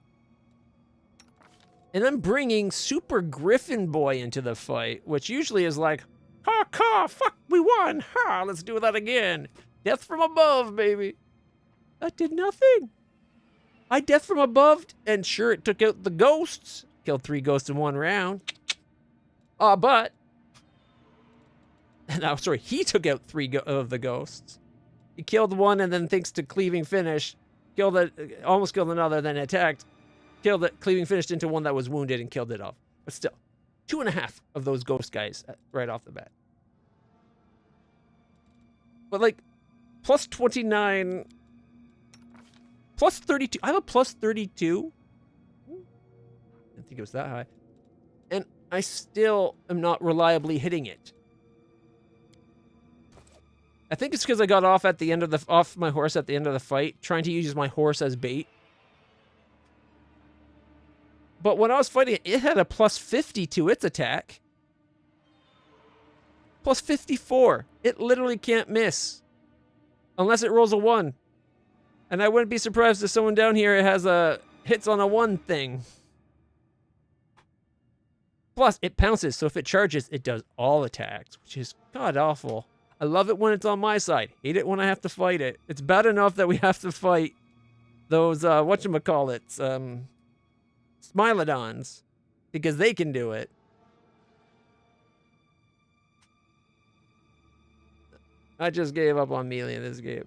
And I'm bringing Super Griffin Boy into the fight, which usually is like, ha, ha, fuck, we won. Ha, let's do that again. Death from above, baby. That did nothing. I death from above, and sure, it took out the ghosts. Killed 3 ghosts in 1 round. But... No, sorry, he took out 3 of the ghosts. He killed 1, and then thanks to Cleaving Finish, almost killed another, then attacked. Killed it, Cleaving Finished into 1 that was wounded and killed it off. But still, 2.5 of those ghost guys right off the bat. But like, plus 29... Plus 32. I have a plus 32. I didn't think it was that high. And I still am not reliably hitting it. I think it's because I got off at the end of off my horse at the end of the fight, trying to use my horse as bait. But when I was fighting it, it had a plus 50 to its attack. Plus 54. It literally can't miss. Unless it rolls a 1. And I wouldn't be surprised if someone down here has a hits on a 1 thing. Plus, it pounces, so if it charges, it does all attacks, which is god-awful. I love it when it's on my side. Hate it when I have to fight it. It's bad enough that we have to fight those, whatchamacallits, Smilodons, because they can do it. I just gave up on melee in this game.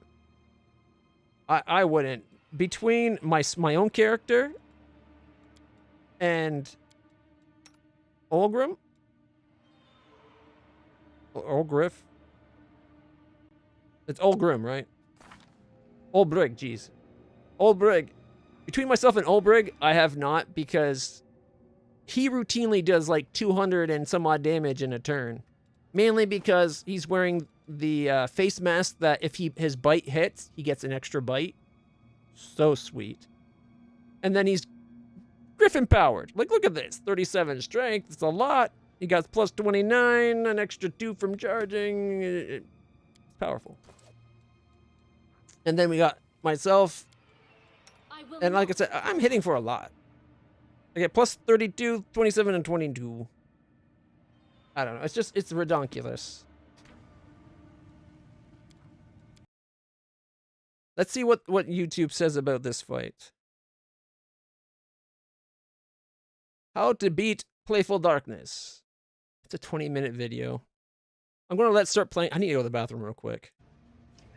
I wouldn't. Between my own character and Olgrim? Olgriff? It's Olgrim, right? Olbrig, jeez. Olbrig. Between myself and Olbrig, I have not, because he routinely does like 200 and some odd damage in a turn. Mainly because he's wearing the face mask that if his bite hits, he gets an extra bite. So sweet. And then he's Griffin powered. Like, look at this. 37 strength. It's a lot. He got plus 29, an extra 2 from charging. It's powerful. And then we got myself. And like I said, I'm hitting for a lot. I get plus 32, 27, and 22. I don't know. It's redonkulous. Let's see what YouTube says about this fight. How to beat Playful Darkness. It's a 20-minute video. I'm going to start playing. I need to go to the bathroom real quick.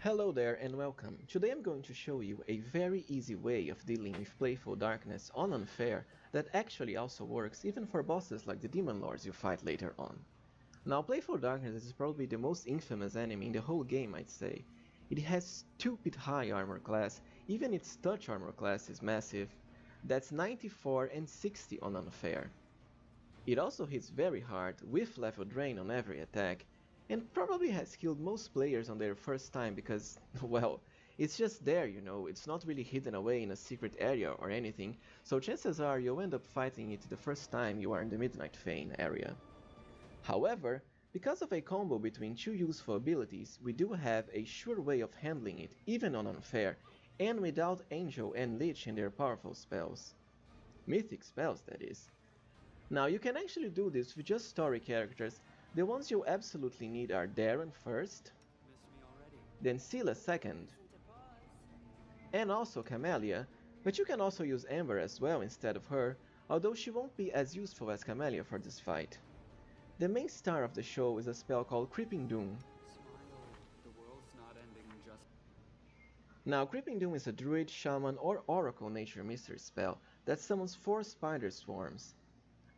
Hello there and welcome. Today I'm going to show you a very easy way of dealing with Playful Darkness on Unfair that actually also works even for bosses like the Demon Lords you fight later on. Now Playful Darkness is probably the most infamous enemy in the whole game, I'd say. It has stupid high armor class, even its touch armor class is massive. That's 94 and 60 on Unfair. It also hits very hard with level drain on every attack, and probably has killed most players on their first time because, well, it's just there, you know, it's not really hidden away in a secret area or anything, so chances are you'll end up fighting it the first time you are in the Midnight Fane area. However, because of a combo between two useful abilities, we do have a sure way of handling it even on Unfair, and without Angel and Lich in their powerful spells. Mythic spells, that is. Now you can actually do this with just story characters. The ones you absolutely need are Darren first, then Scylla second, and also Camellia, but you can also use Amber as well instead of her, although she won't be as useful as Camellia for this fight. The main star of the show is a spell called Creeping Doom. Now Creeping Doom is a druid, shaman or oracle nature mystery spell that summons 4 spider swarms.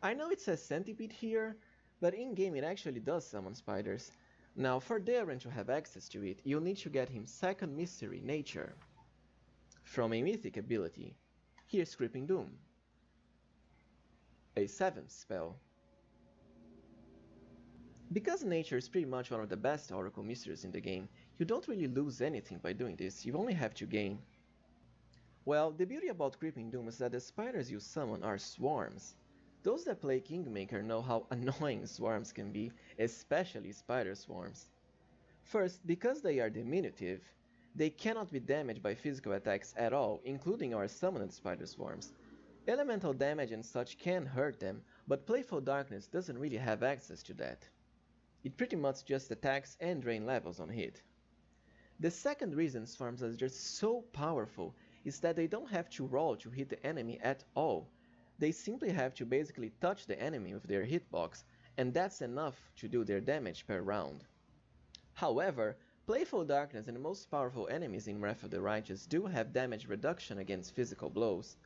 I know it says centipede here, but in-game it actually does summon spiders. Now for Darren to have access to it, you'll need to get him second mystery, nature, from a mythic ability. Here's Creeping Doom, a 7th spell. Because nature is pretty much one of the best oracle mysteries in the game, you don't really lose anything by doing this, you only have to gain. Well, the beauty about Creeping Doom is that the spiders you summon are swarms. Those that play Kingmaker know how annoying swarms can be, especially spider swarms. First, because they are diminutive, they cannot be damaged by physical attacks at all, including our summoned spider swarms. Elemental damage and such can hurt them, but Playful Darkness doesn't really have access to that. It pretty much just attacks and drain levels on hit. The second reason swarms are just so powerful is that they don't have to roll to hit the enemy at all. They simply have to basically touch the enemy with their hitbox, and that's enough to do their damage per round. However, Playful Darkness and the most powerful enemies in Wrath of the Righteous do have damage reduction against physical blows.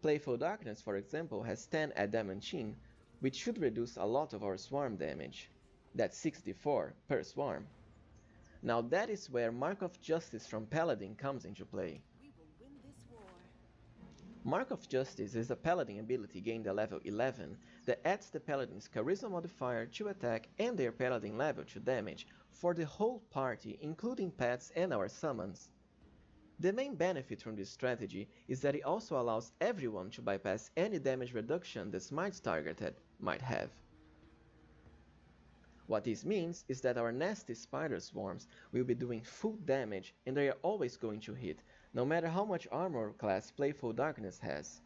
Playful Darkness, for example, has 10 Adamantine, which should reduce a lot of our swarm damage. That's 64 per swarm. Now that is where Mark of Justice from Paladin comes into play. Mark of Justice is a Paladin ability gained at level 11 that adds the Paladin's Charisma modifier to attack and their Paladin level to damage for the whole party, including pets and our summons. The main benefit from this strategy is that it also allows everyone to bypass any damage reduction the Smite's targeted might have. What this means is that our nasty spider swarms will be doing full damage and they are always going to hit, no matter how much armor class Playful Darkness has.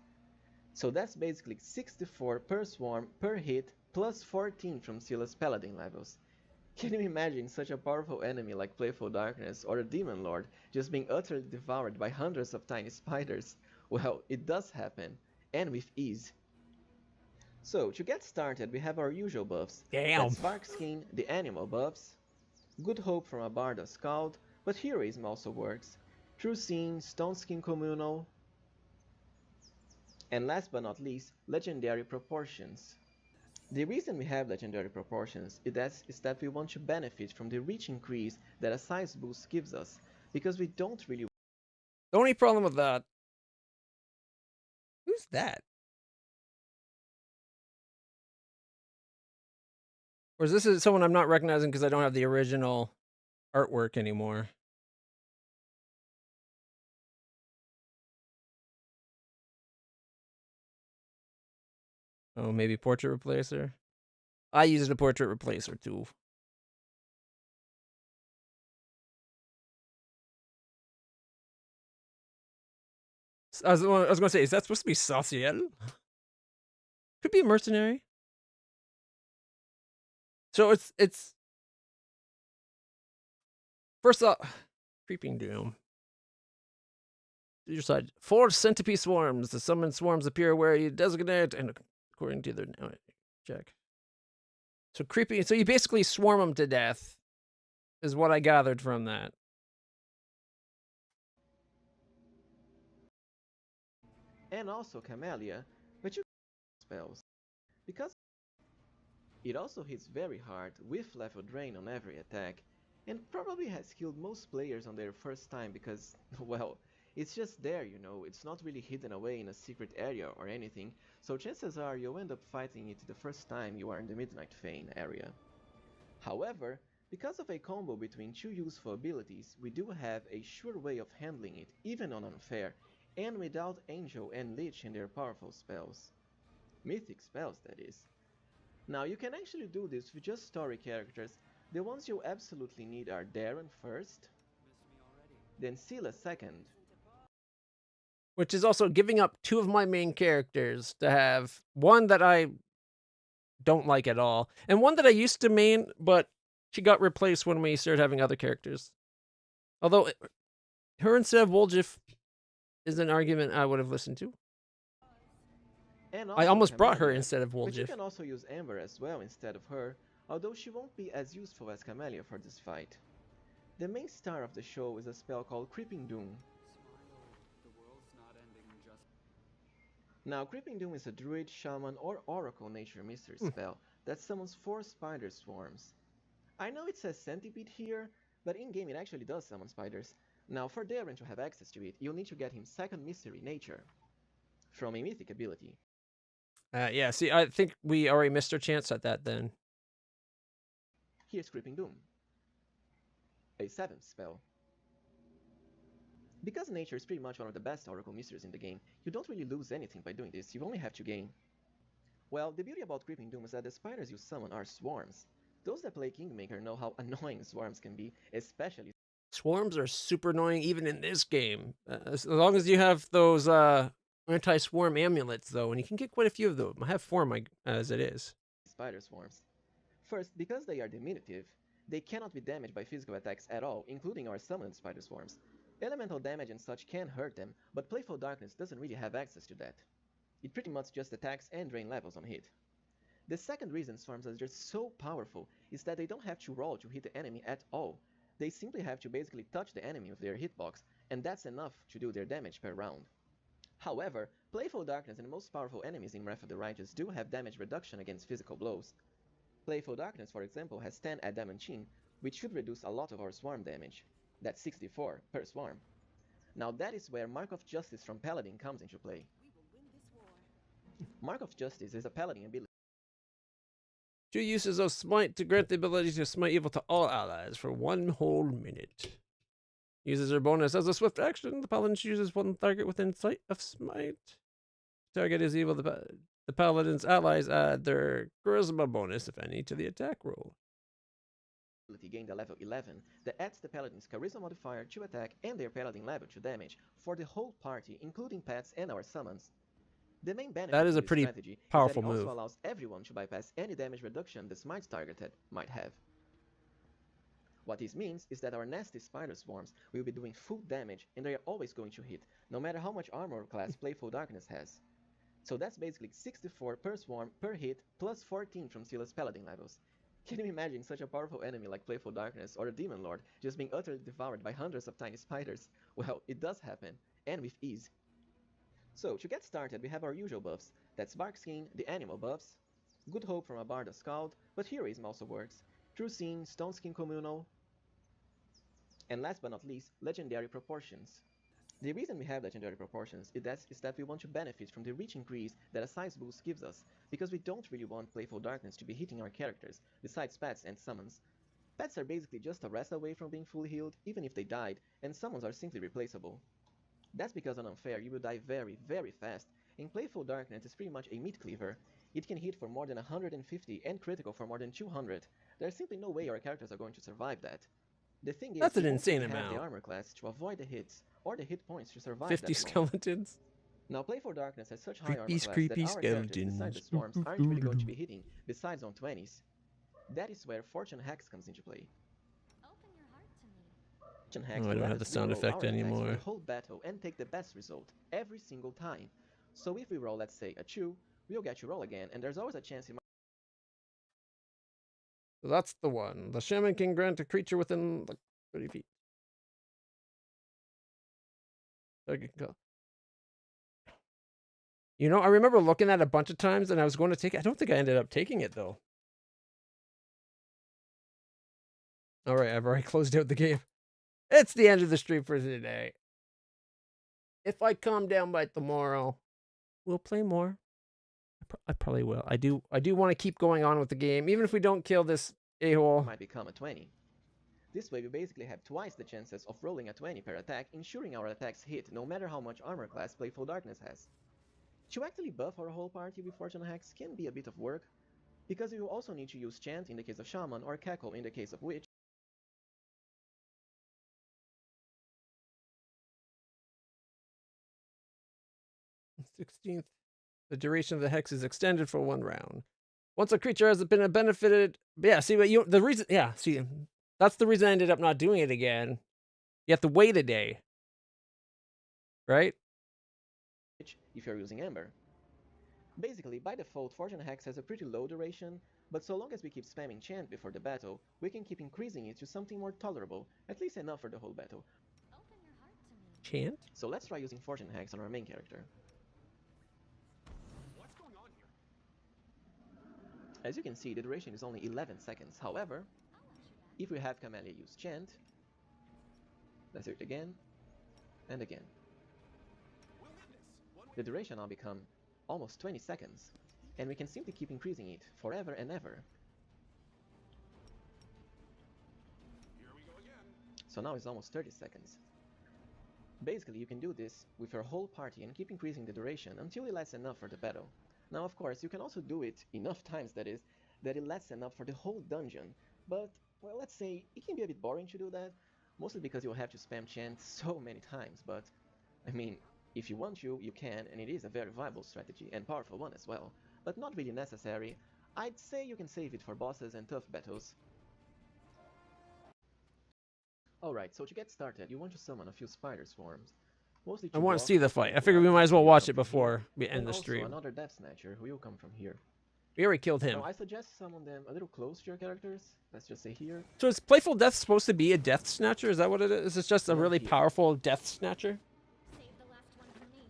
So that's basically 64 per swarm per hit plus 14 from Scylla's Paladin levels. Can you imagine such a powerful enemy like Playful Darkness or a Demon Lord just being utterly devoured by hundreds of tiny spiders? Well, it does happen, and with ease. So, to get started, we have our usual buffs. Damn. That's Bark Skin, the animal buffs, Good Hope from a Bard or Scald, but Heroism also works, True Seeing, Stone Skin Communal, and last but not least, Legendary Proportions. The reason we have Legendary Proportions is that we want to benefit from the reach increase that a size boost gives us, because we don't really... The only problem with that... Who's that? Or is this someone I'm not recognizing because I don't have the original artwork anymore? Oh, maybe portrait replacer? I used a portrait replacer too. I was going to say, is that supposed to be Sauciel? Could be a mercenary. So it's first off, Creeping Doom. Your side. 4 centipede swarms. The summoned swarms appear where you designate, and according to their check. So creepy. So you basically swarm them to death, is what I gathered from that. and also Camellia, but you can spells. Because it also hits very hard with level drain on every attack, and probably has killed most players on their first time because, well, it's just there, you know, it's not really hidden away in a secret area or anything, so chances are you'll end up fighting it the first time you are in the Midnight Fane area. However, because of a combo between two useful abilities, we do have a sure way of handling it, even on unfair, and without Angel and Lich in their powerful spells. Mythic spells, that is. Now, you can actually do this with just story characters. The ones you absolutely need are Darren first, then Scylla second, Which is also giving up 2 of my main characters to have one that I don't like at all, and one that I used to main, but she got replaced when we started having other characters. Although, her instead of Woljif is an argument I would have listened to. and I also almost brought her Camellia, instead of but you Woljif. can also use Ember as well instead of her, although she won't be as useful as Camellia for this fight. The main star of the show is a spell called Creeping Doom. Now, Creeping Doom is a druid, shaman, or oracle nature mystery spell that summons 4 spider swarms. I know it says centipede here, but in-game it actually does summon spiders. Now, for Darren to have access to it, you'll need to get him second mystery nature from a mythic ability. Yeah, see, I think we already missed our chance at that then. Here's Creeping Doom, a 7th spell. Because nature is pretty much one of the best oracle mysteries in the game, you don't really lose anything by doing this, you only have to gain. Well, the beauty about Creeping Doom is that the spiders you summon are swarms. Those that play Kingmaker know how annoying swarms can be, especially Swarms are super annoying even in this game. As long as you have those anti-swarm amulets, though, and you can get quite a few of them. I have 4 as it is. spider swarms. First, because they are diminutive, they cannot be damaged by physical attacks at all, including our summoned spider swarms. Elemental damage and such can hurt them, but Playful Darkness doesn't really have access to that. It pretty much just attacks and drain levels on hit. The second reason swarms are just so powerful is that they don't have to roll to hit the enemy at all. They simply have to basically touch the enemy with their hitbox, and that's enough to do their damage per round. However, Playful Darkness and most powerful enemies in Wrath of the Righteous do have damage reduction against physical blows. Playful Darkness, for example, has 10 Adamantine, which should reduce a lot of our swarm damage. That's 64 per swarm. Now that is where Mark of Justice from Paladin comes into play. Mark of Justice is a Paladin ability 2 uses of Smite to grant the ability to smite evil to all allies for 1 whole minute. Uses her bonus as a swift action. The paladin chooses 1 target within sight of Smite. Target is evil. The paladin's allies add their charisma bonus, if any, to the attack roll. gained a level 11 that adds the Paladin's charisma modifier to attack and their Paladin level to damage for the whole party, including pets and our summons. The main benefit That is of a this pretty strategy powerful is that it move. also allows everyone to bypass any damage reduction the Smite's targeted might have. What this means is that our nasty spider swarms will be doing full damage and they are always going to hit, no matter how much armor class Playful Darkness has. So that's basically 64 per swarm per hit plus 14 from Scylla's Paladin levels. Can you imagine such a powerful enemy like Playful Darkness or a Demon Lord just being utterly devoured by hundreds of tiny spiders? Well, it does happen, and with ease. So, to get started, we have our usual buffs. That's Barkskin, the animal buffs, Good Hope from a Barda Scald, but Heroism also works, True Scene, Stone Skin Communal, and last but not least, Legendary Proportions. The reason we have Legendary Proportions is that we want to benefit from the reach increase that a size boost gives us, because we don't really want Playful Darkness to be hitting our characters, besides pets and summons. Pets are basically just a rest away from being fully healed, even if they died, and summons are simply replaceable. That's because on Unfair you will die very, very fast, and Playful Darkness is pretty much a meat cleaver. It can hit for more than 150 and critical for more than 200. There's simply no way our characters are going to survive that. The thing is, That's an we won't insane really have amount. the armor class to avoid the hits, or the hit points to survive 50 that long. skeletons. Now, Playful Darkness has such high armor Creepy, class creepy that our characters, besides the skeletons. swarms, aren't really going to be hitting, besides on 20s. That is where Fortune Hacks comes into play. Open your heart to me. Fortune Hacks Oh, I will don't let have the us sound reroll effect our attacks for anymore. the whole battle and take the best result, every single time. So if we roll, let's say, a 2, we'll get to roll again, and there's always a chance it might So that's the one. The shaman can grant a creature within like 30 feet. Target can You know, I remember looking at it a bunch of times and I was going to take it. I don't think I ended up taking it though. All right, I've already closed out the game. It's the end of the stream for today. If I calm down by tomorrow, we'll play more. I probably will. I do want to keep going on with the game, even if we don't kill this a-hole. Might become a 20. This way we basically have twice the chances of rolling a 20 per attack, ensuring our attacks hit no matter how much armor class Playful Darkness has. To actually buff our whole party with Fortune Hacks can be a bit of work, because we will also need to use Chant in the case of Shaman or Cackle in the case of Witch. 16th. The duration of the hex is extended for 1 round. Once a creature has been benefited, yeah. See, but the reason, yeah. See, that's the reason I ended up not doing it again. You have to wait a day, right? If you're using Ember. Basically, by default, Fortune Hex has a pretty low duration, but so long as we keep spamming Chant before the battle, we can keep increasing it to something more tolerable, at least enough for the whole battle. Open your heart to me. Chant? So let's try using Fortune Hex on our main character. What's going on here? As you can see, the duration is only 11 seconds. However, if we have Camellia use Chant, let's do it again, and again. The duration now becomes almost 20 seconds, and we can simply keep increasing it forever and ever. Here we go again. So now it's almost 30 seconds. Basically, you can do this with your whole party and keep increasing the duration until it lasts enough for the battle. Now, of course, you can also do it enough times, that is, that it lasts enough for the whole dungeon, but, well, let's say it can be a bit boring to do that, mostly because you'll have to spam Chant so many times, but, I mean, if you want to, you can, and it is a very viable strategy, and powerful one as well, but not really necessary. I'd say you can save it for bosses and tough battles. Alright, so to get started, you want to summon a few spider swarms. Mostly I want to block see the fight. I figured we might as well watch it before we end the also stream. another Death Snatcher who will come from here. We already killed him. Now I suggest summon them a little close to your characters. Let's just say here. So is Playful Death supposed to be a Death Snatcher? Is that what it is? Is it just a No, really here. powerful Death Snatcher? Save the last one for me.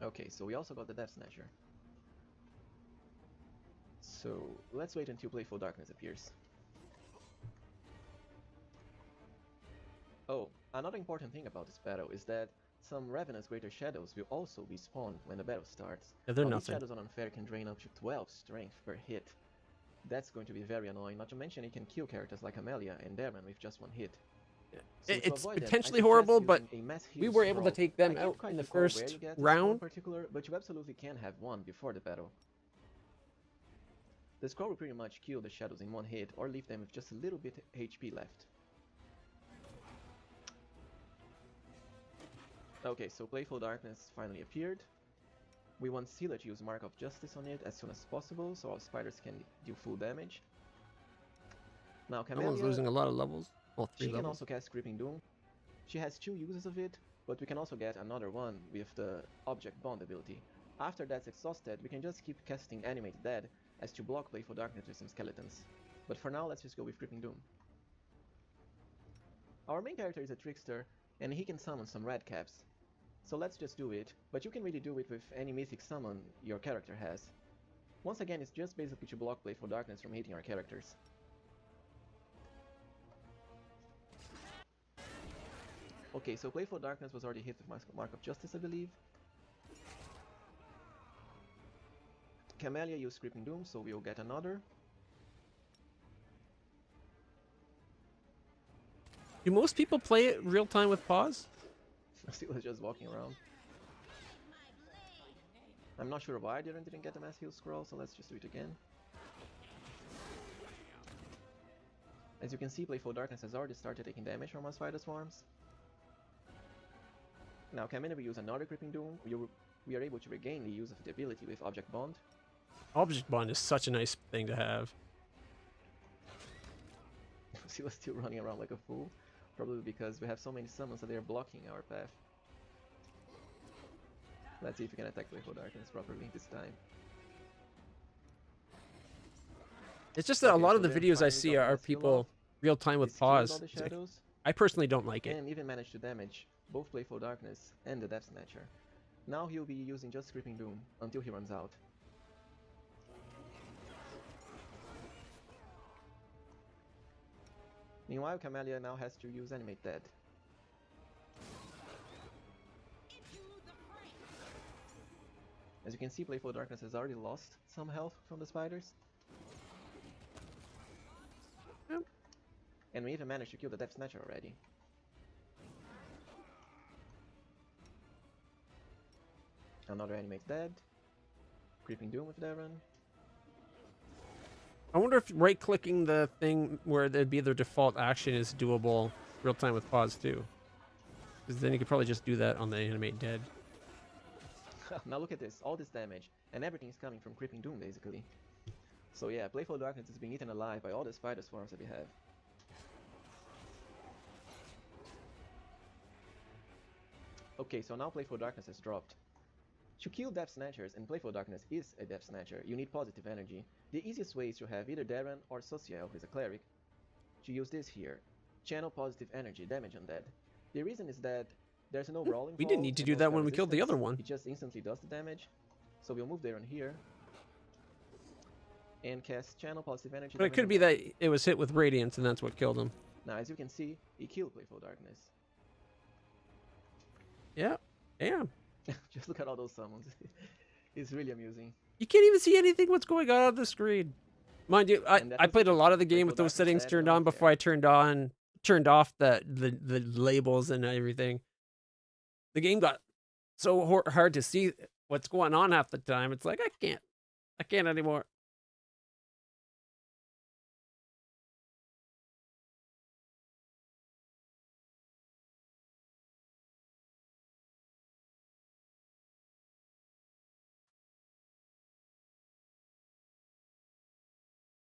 Okay, so we also got the Death Snatcher. So let's wait until Playful Darkness appears. Oh, another important thing about this battle is that some Ravenous Greater Shadows will also be spawned when the battle starts. Yeah, they're Now, nothing. these shadows on Unfair can drain up to 12 strength per hit. That's going to be very annoying, not to mention it can kill characters like Amelia and Daemon with just 1 hit. So to It's avoid them, I potentially suggest horrible, using but a mass we heal were able to scroll. take them I can't out quite in the recall where first you get this round. in particular, but you absolutely can have one before the battle. The scroll will pretty much kill the shadows in 1 hit, or leave them with just a little bit HP left. Okay, so Playful Darkness finally appeared. We want Sealer to use Mark of Justice on it as soon as possible, so our spiders can do full damage. Now No one's Camellia, losing a lot of levels. Well, 3 she can levels. also cast Creeping Doom. She has 2 uses of it, but we can also get another one with the Object Bond ability. After that's exhausted, we can just keep casting Animate Dead as to block Playful Darkness with some skeletons. But for now, let's just go with Creeping Doom. Our main character is a trickster, and he can summon some red caps. So let's just do it, but you can really do it with any mythic summon your character has. Once again, it's just basically to block Playful Darkness from hitting our characters. Okay, so Playful Darkness was already hit with Mark of Justice, I believe. Camellia used Creeping Doom, so we'll get another. Do most people play it real time with pause? He was just walking around. I'm not sure why I didn't get the mass heal scroll, so let's just do it again. As you can see, Playful Darkness has already started taking damage from our spider swarms. Now, Camellia will use another Creeping Doom. We are able to regain the use of the ability with Object Bond. Object Bond is such a nice thing to have. She was still running around like a fool, probably because we have so many summons that they are blocking our path. Let's see if we can attack Playful Darkness properly this time. It's just that a Okay, lot so of the they're videos I finally see got are mass heal people off. real time We with killed all pause. the shadows, I personally don't like it. and even managed to damage both Playful Darkness and the Death Snatcher. Now he'll be using just Creeping Doom until he runs out. Meanwhile, Camellia now has to use Animate Dead. As you can see, Playful Darkness has already lost some health from the spiders. Yep. And we even managed to kill the Death Snatcher already. Another Animate Dead. Creeping Doom with Darren. I wonder if right-clicking the thing where there'd be their default action is doable real-time with pause too. Because then you could probably just do that on the Animate Dead. Now look at this, all this damage, and everything is coming from Creeping Doom basically. So yeah, Playful Darkness is being eaten alive by all the spider swarms that we have. Okay, so now Playful Darkness has dropped. To kill Death Snatchers, and Playful Darkness is a Death Snatcher, you need positive energy. The easiest way is to have either Darren or Social, who is a cleric, to use this here. Channel positive energy, damage undead. The reason is that there's no brawling. We didn't need to do that when we killed the other one. It just instantly does the damage. So we'll move Darren here. And cast Channel positive energy. But it could be that it was hit with Radiance and that's what killed him. Now as you can see, he killed Playful Darkness. Yeah, damn. Just look at all those summons. It's really amusing. You can't even see anything what's going on the screen. Mind you, I played a lot of the game with those settings turned on before I turned off the labels and everything. The game got so hard to see what's going on half the time. It's like I can't anymore.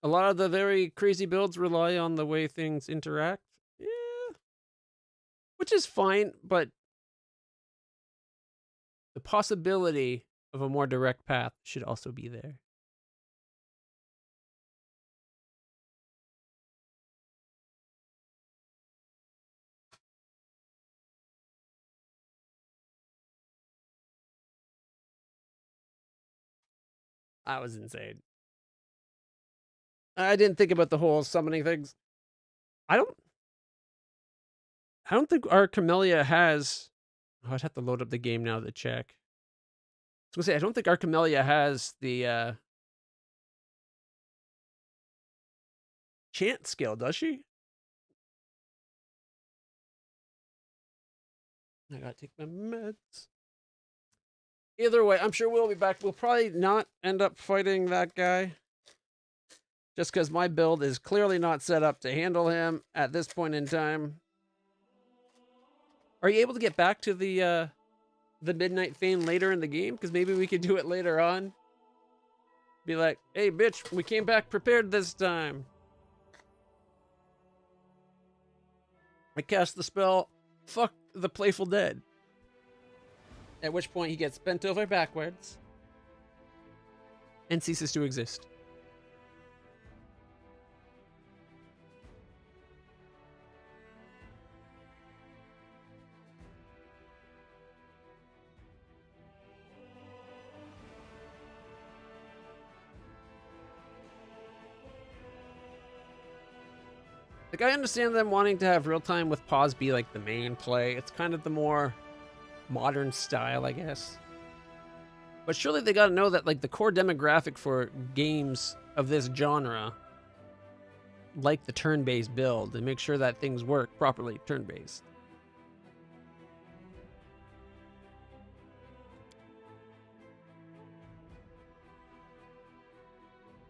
A lot of the very crazy builds rely on the way things interact. Yeah. Which is fine, but the possibility of a more direct path should also be there. That was insane. I didn't think about the whole summoning things. I don't think our Camellia has... Oh, I'd have to load up the game now to check. I was gonna say, I don't think our Camellia has the chant skill, does she? I gotta take my meds. Either way, I'm sure we'll be back. We'll probably not end up fighting that guy. Just because my build is clearly not set up to handle him at this point in time. Are you able to get back to the Midnight Fane later in the game? Because maybe we could do it later on. Be like, hey, bitch, we came back prepared this time. I cast the spell, fuck the Playful Dead. At which point he gets bent over backwards and ceases to exist. Like, I understand them wanting to have real-time with pause be, like, the main play. It's kind of the more modern style, I guess. But surely they gotta know that, like, the core demographic for games of this genre, like the turn-based build, and make sure that things work properly turn-based.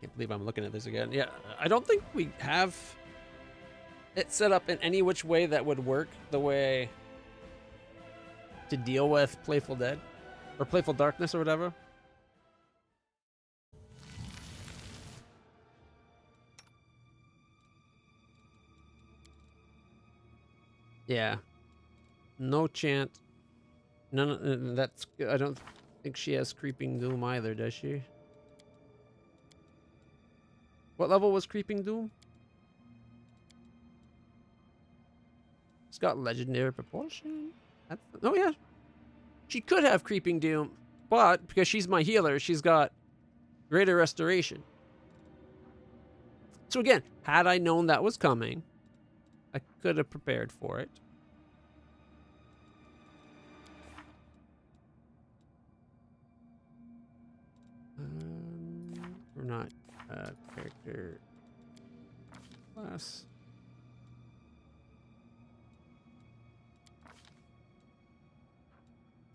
Can't believe I'm looking at this again. Yeah, I don't think we have it set up in any which way that would work the way to deal with Playful Dead or Playful Darkness or whatever. Yeah, no chant. None. That's. I don't think she has Creeping Doom either, does she? What level was Creeping Doom? It's got legendary proportion. Oh yeah. She could have Creeping Doom, but because she's my healer, she's got Greater Restoration. So again, had I known that was coming, I could have prepared for it. We're not character class.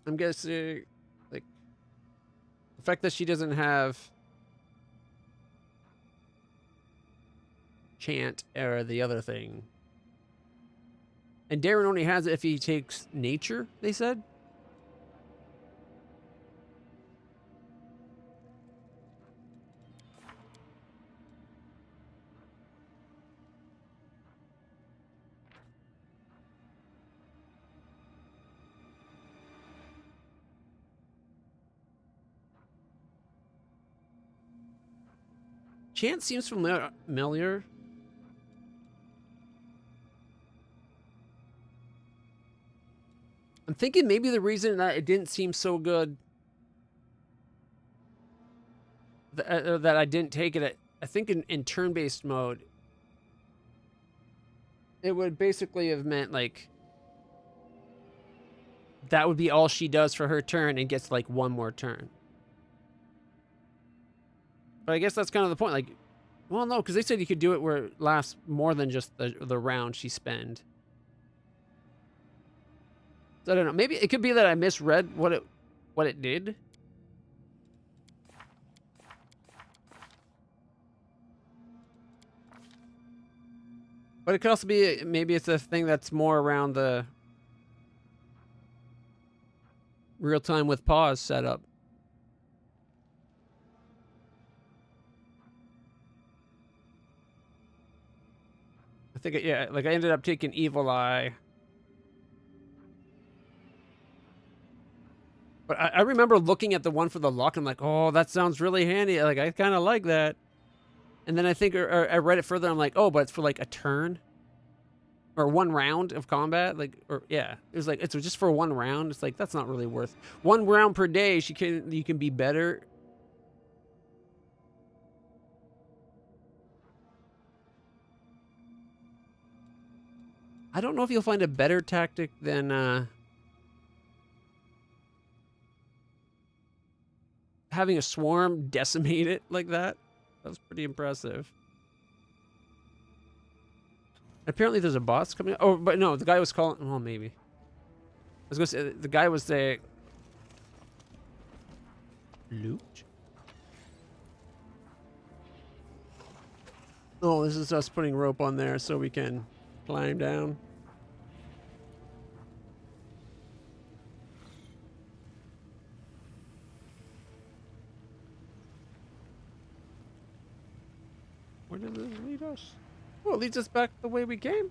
I'm guessing, like, the fact that she doesn't have chant or the other thing. And Darren only has it if he takes nature, they said. Chant seems familiar. I'm thinking maybe the reason that it didn't seem so good that I didn't take it, I think in turn-based mode, it would basically have meant, like, that would be all she does for her turn and gets, like, one more turn. But I guess that's kind of the point. Like, well, no, because they said you could do it where it lasts more than just the round she spend. So I don't know. Maybe it could be that I misread what it did. But it could also be maybe it's a thing that's more around the real time with pause setup. I think, yeah, like I ended up taking Evil Eye. But I remember looking at the one for the lock, and I'm like, oh, that sounds really handy. Like, I kind of like that. And then I think I read it further, I'm like, oh, but it's for like a turn? Or one round of combat? Like, or yeah. It was like, it's just for one round. It's like, that's not really worth. One round per day, you can be better. I don't know if you'll find a better tactic than having a swarm decimate it like that. That was pretty impressive. Apparently there's a boss coming. Oh, but no, the guy was calling. Well, maybe. I was going to say, the guy was saying. Loot? Oh, this is us putting rope on there so we can climb down. Where did this lead us? Oh, it leads us back the way we came.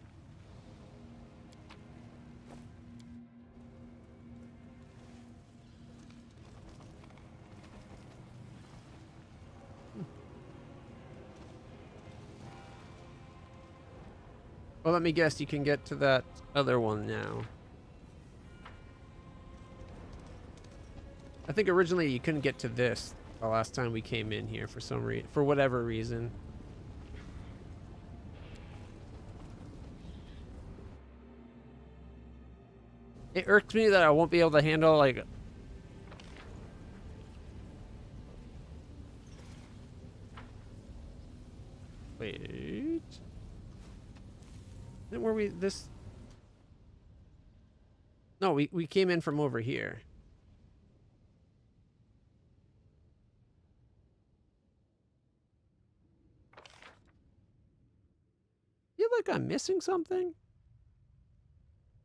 Well, let me guess, you can get to that other one now. I think originally you couldn't get to this the last time we came in here for some reason, for whatever reason. It irks me that I won't be able to handle, like... Wait... Isn't where we... this... No, we came in from over here. Feel like I'm missing something?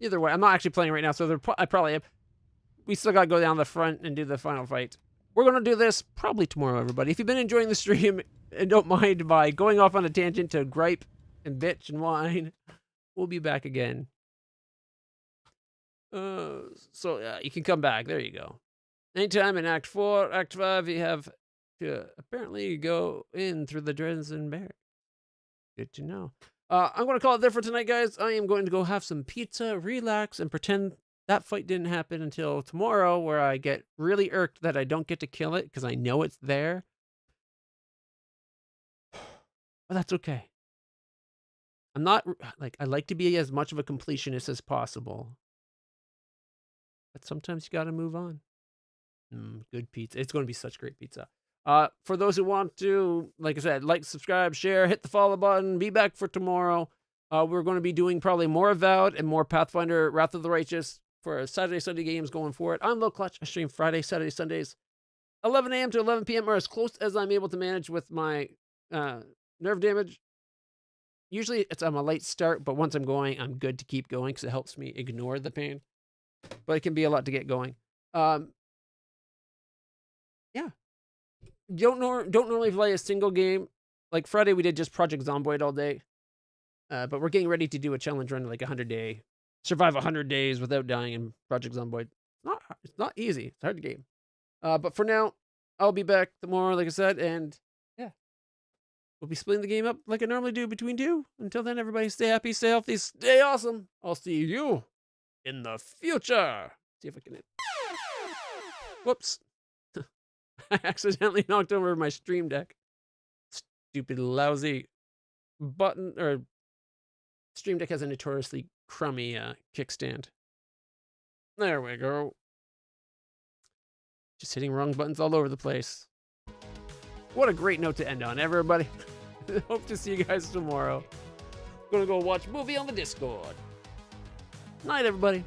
Either way, I'm not actually playing right now, so I probably have. We still gotta go down the front and do the final fight. We're gonna do this probably tomorrow, everybody. If you've been enjoying the stream and don't mind by going off on a tangent to gripe and bitch and whine, we'll be back again. So yeah, you can come back. There you go. Anytime in Act 4, Act 5, you have to apparently go in through the Dresden Barracks. Good to know. I'm going to call it there for tonight, guys. I am going to go have some pizza, relax, and pretend that fight didn't happen until tomorrow, where I get really irked that I don't get to kill it because I know it's there. But that's okay. I'm not, like, I like to be as much of a completionist as possible. But sometimes you gotta move on. Good pizza. It's going to be such great pizza. For those who want to, like I said, like, subscribe, share, hit the follow button. Be back for tomorrow. We're going to be doing probably more Avowed and more Pathfinder Wrath of the Righteous for Saturday, Sunday games going forward. I'm LitlClutch. I stream Friday, Saturday, Sundays, 11 a.m. to 11 p.m. or as close as I'm able to manage with my nerve damage. Usually I'm a late start, but once I'm going, I'm good to keep going because it helps me ignore the pain. But it can be a lot to get going. Yeah. Don't normally play a single game. Like Friday, we did just Project Zomboid all day. But we're getting ready to do a challenge run, like 100-day. Survive 100 days without dying in Project Zomboid. It's not easy. It's a hard game. But for now, I'll be back tomorrow, like I said, and yeah. We'll be splitting the game up like I normally do between two. Until then, everybody stay happy, stay healthy, stay awesome. I'll see you in the future. See if I can hit. Whoops. I accidentally knocked over my stream deck. Stupid, lousy button, or stream deck has a notoriously crummy kickstand. There we go. Just hitting wrong buttons all over the place. What a great note to end on, everybody. Hope to see you guys tomorrow. Gonna go watch movie on the Discord. Night, everybody.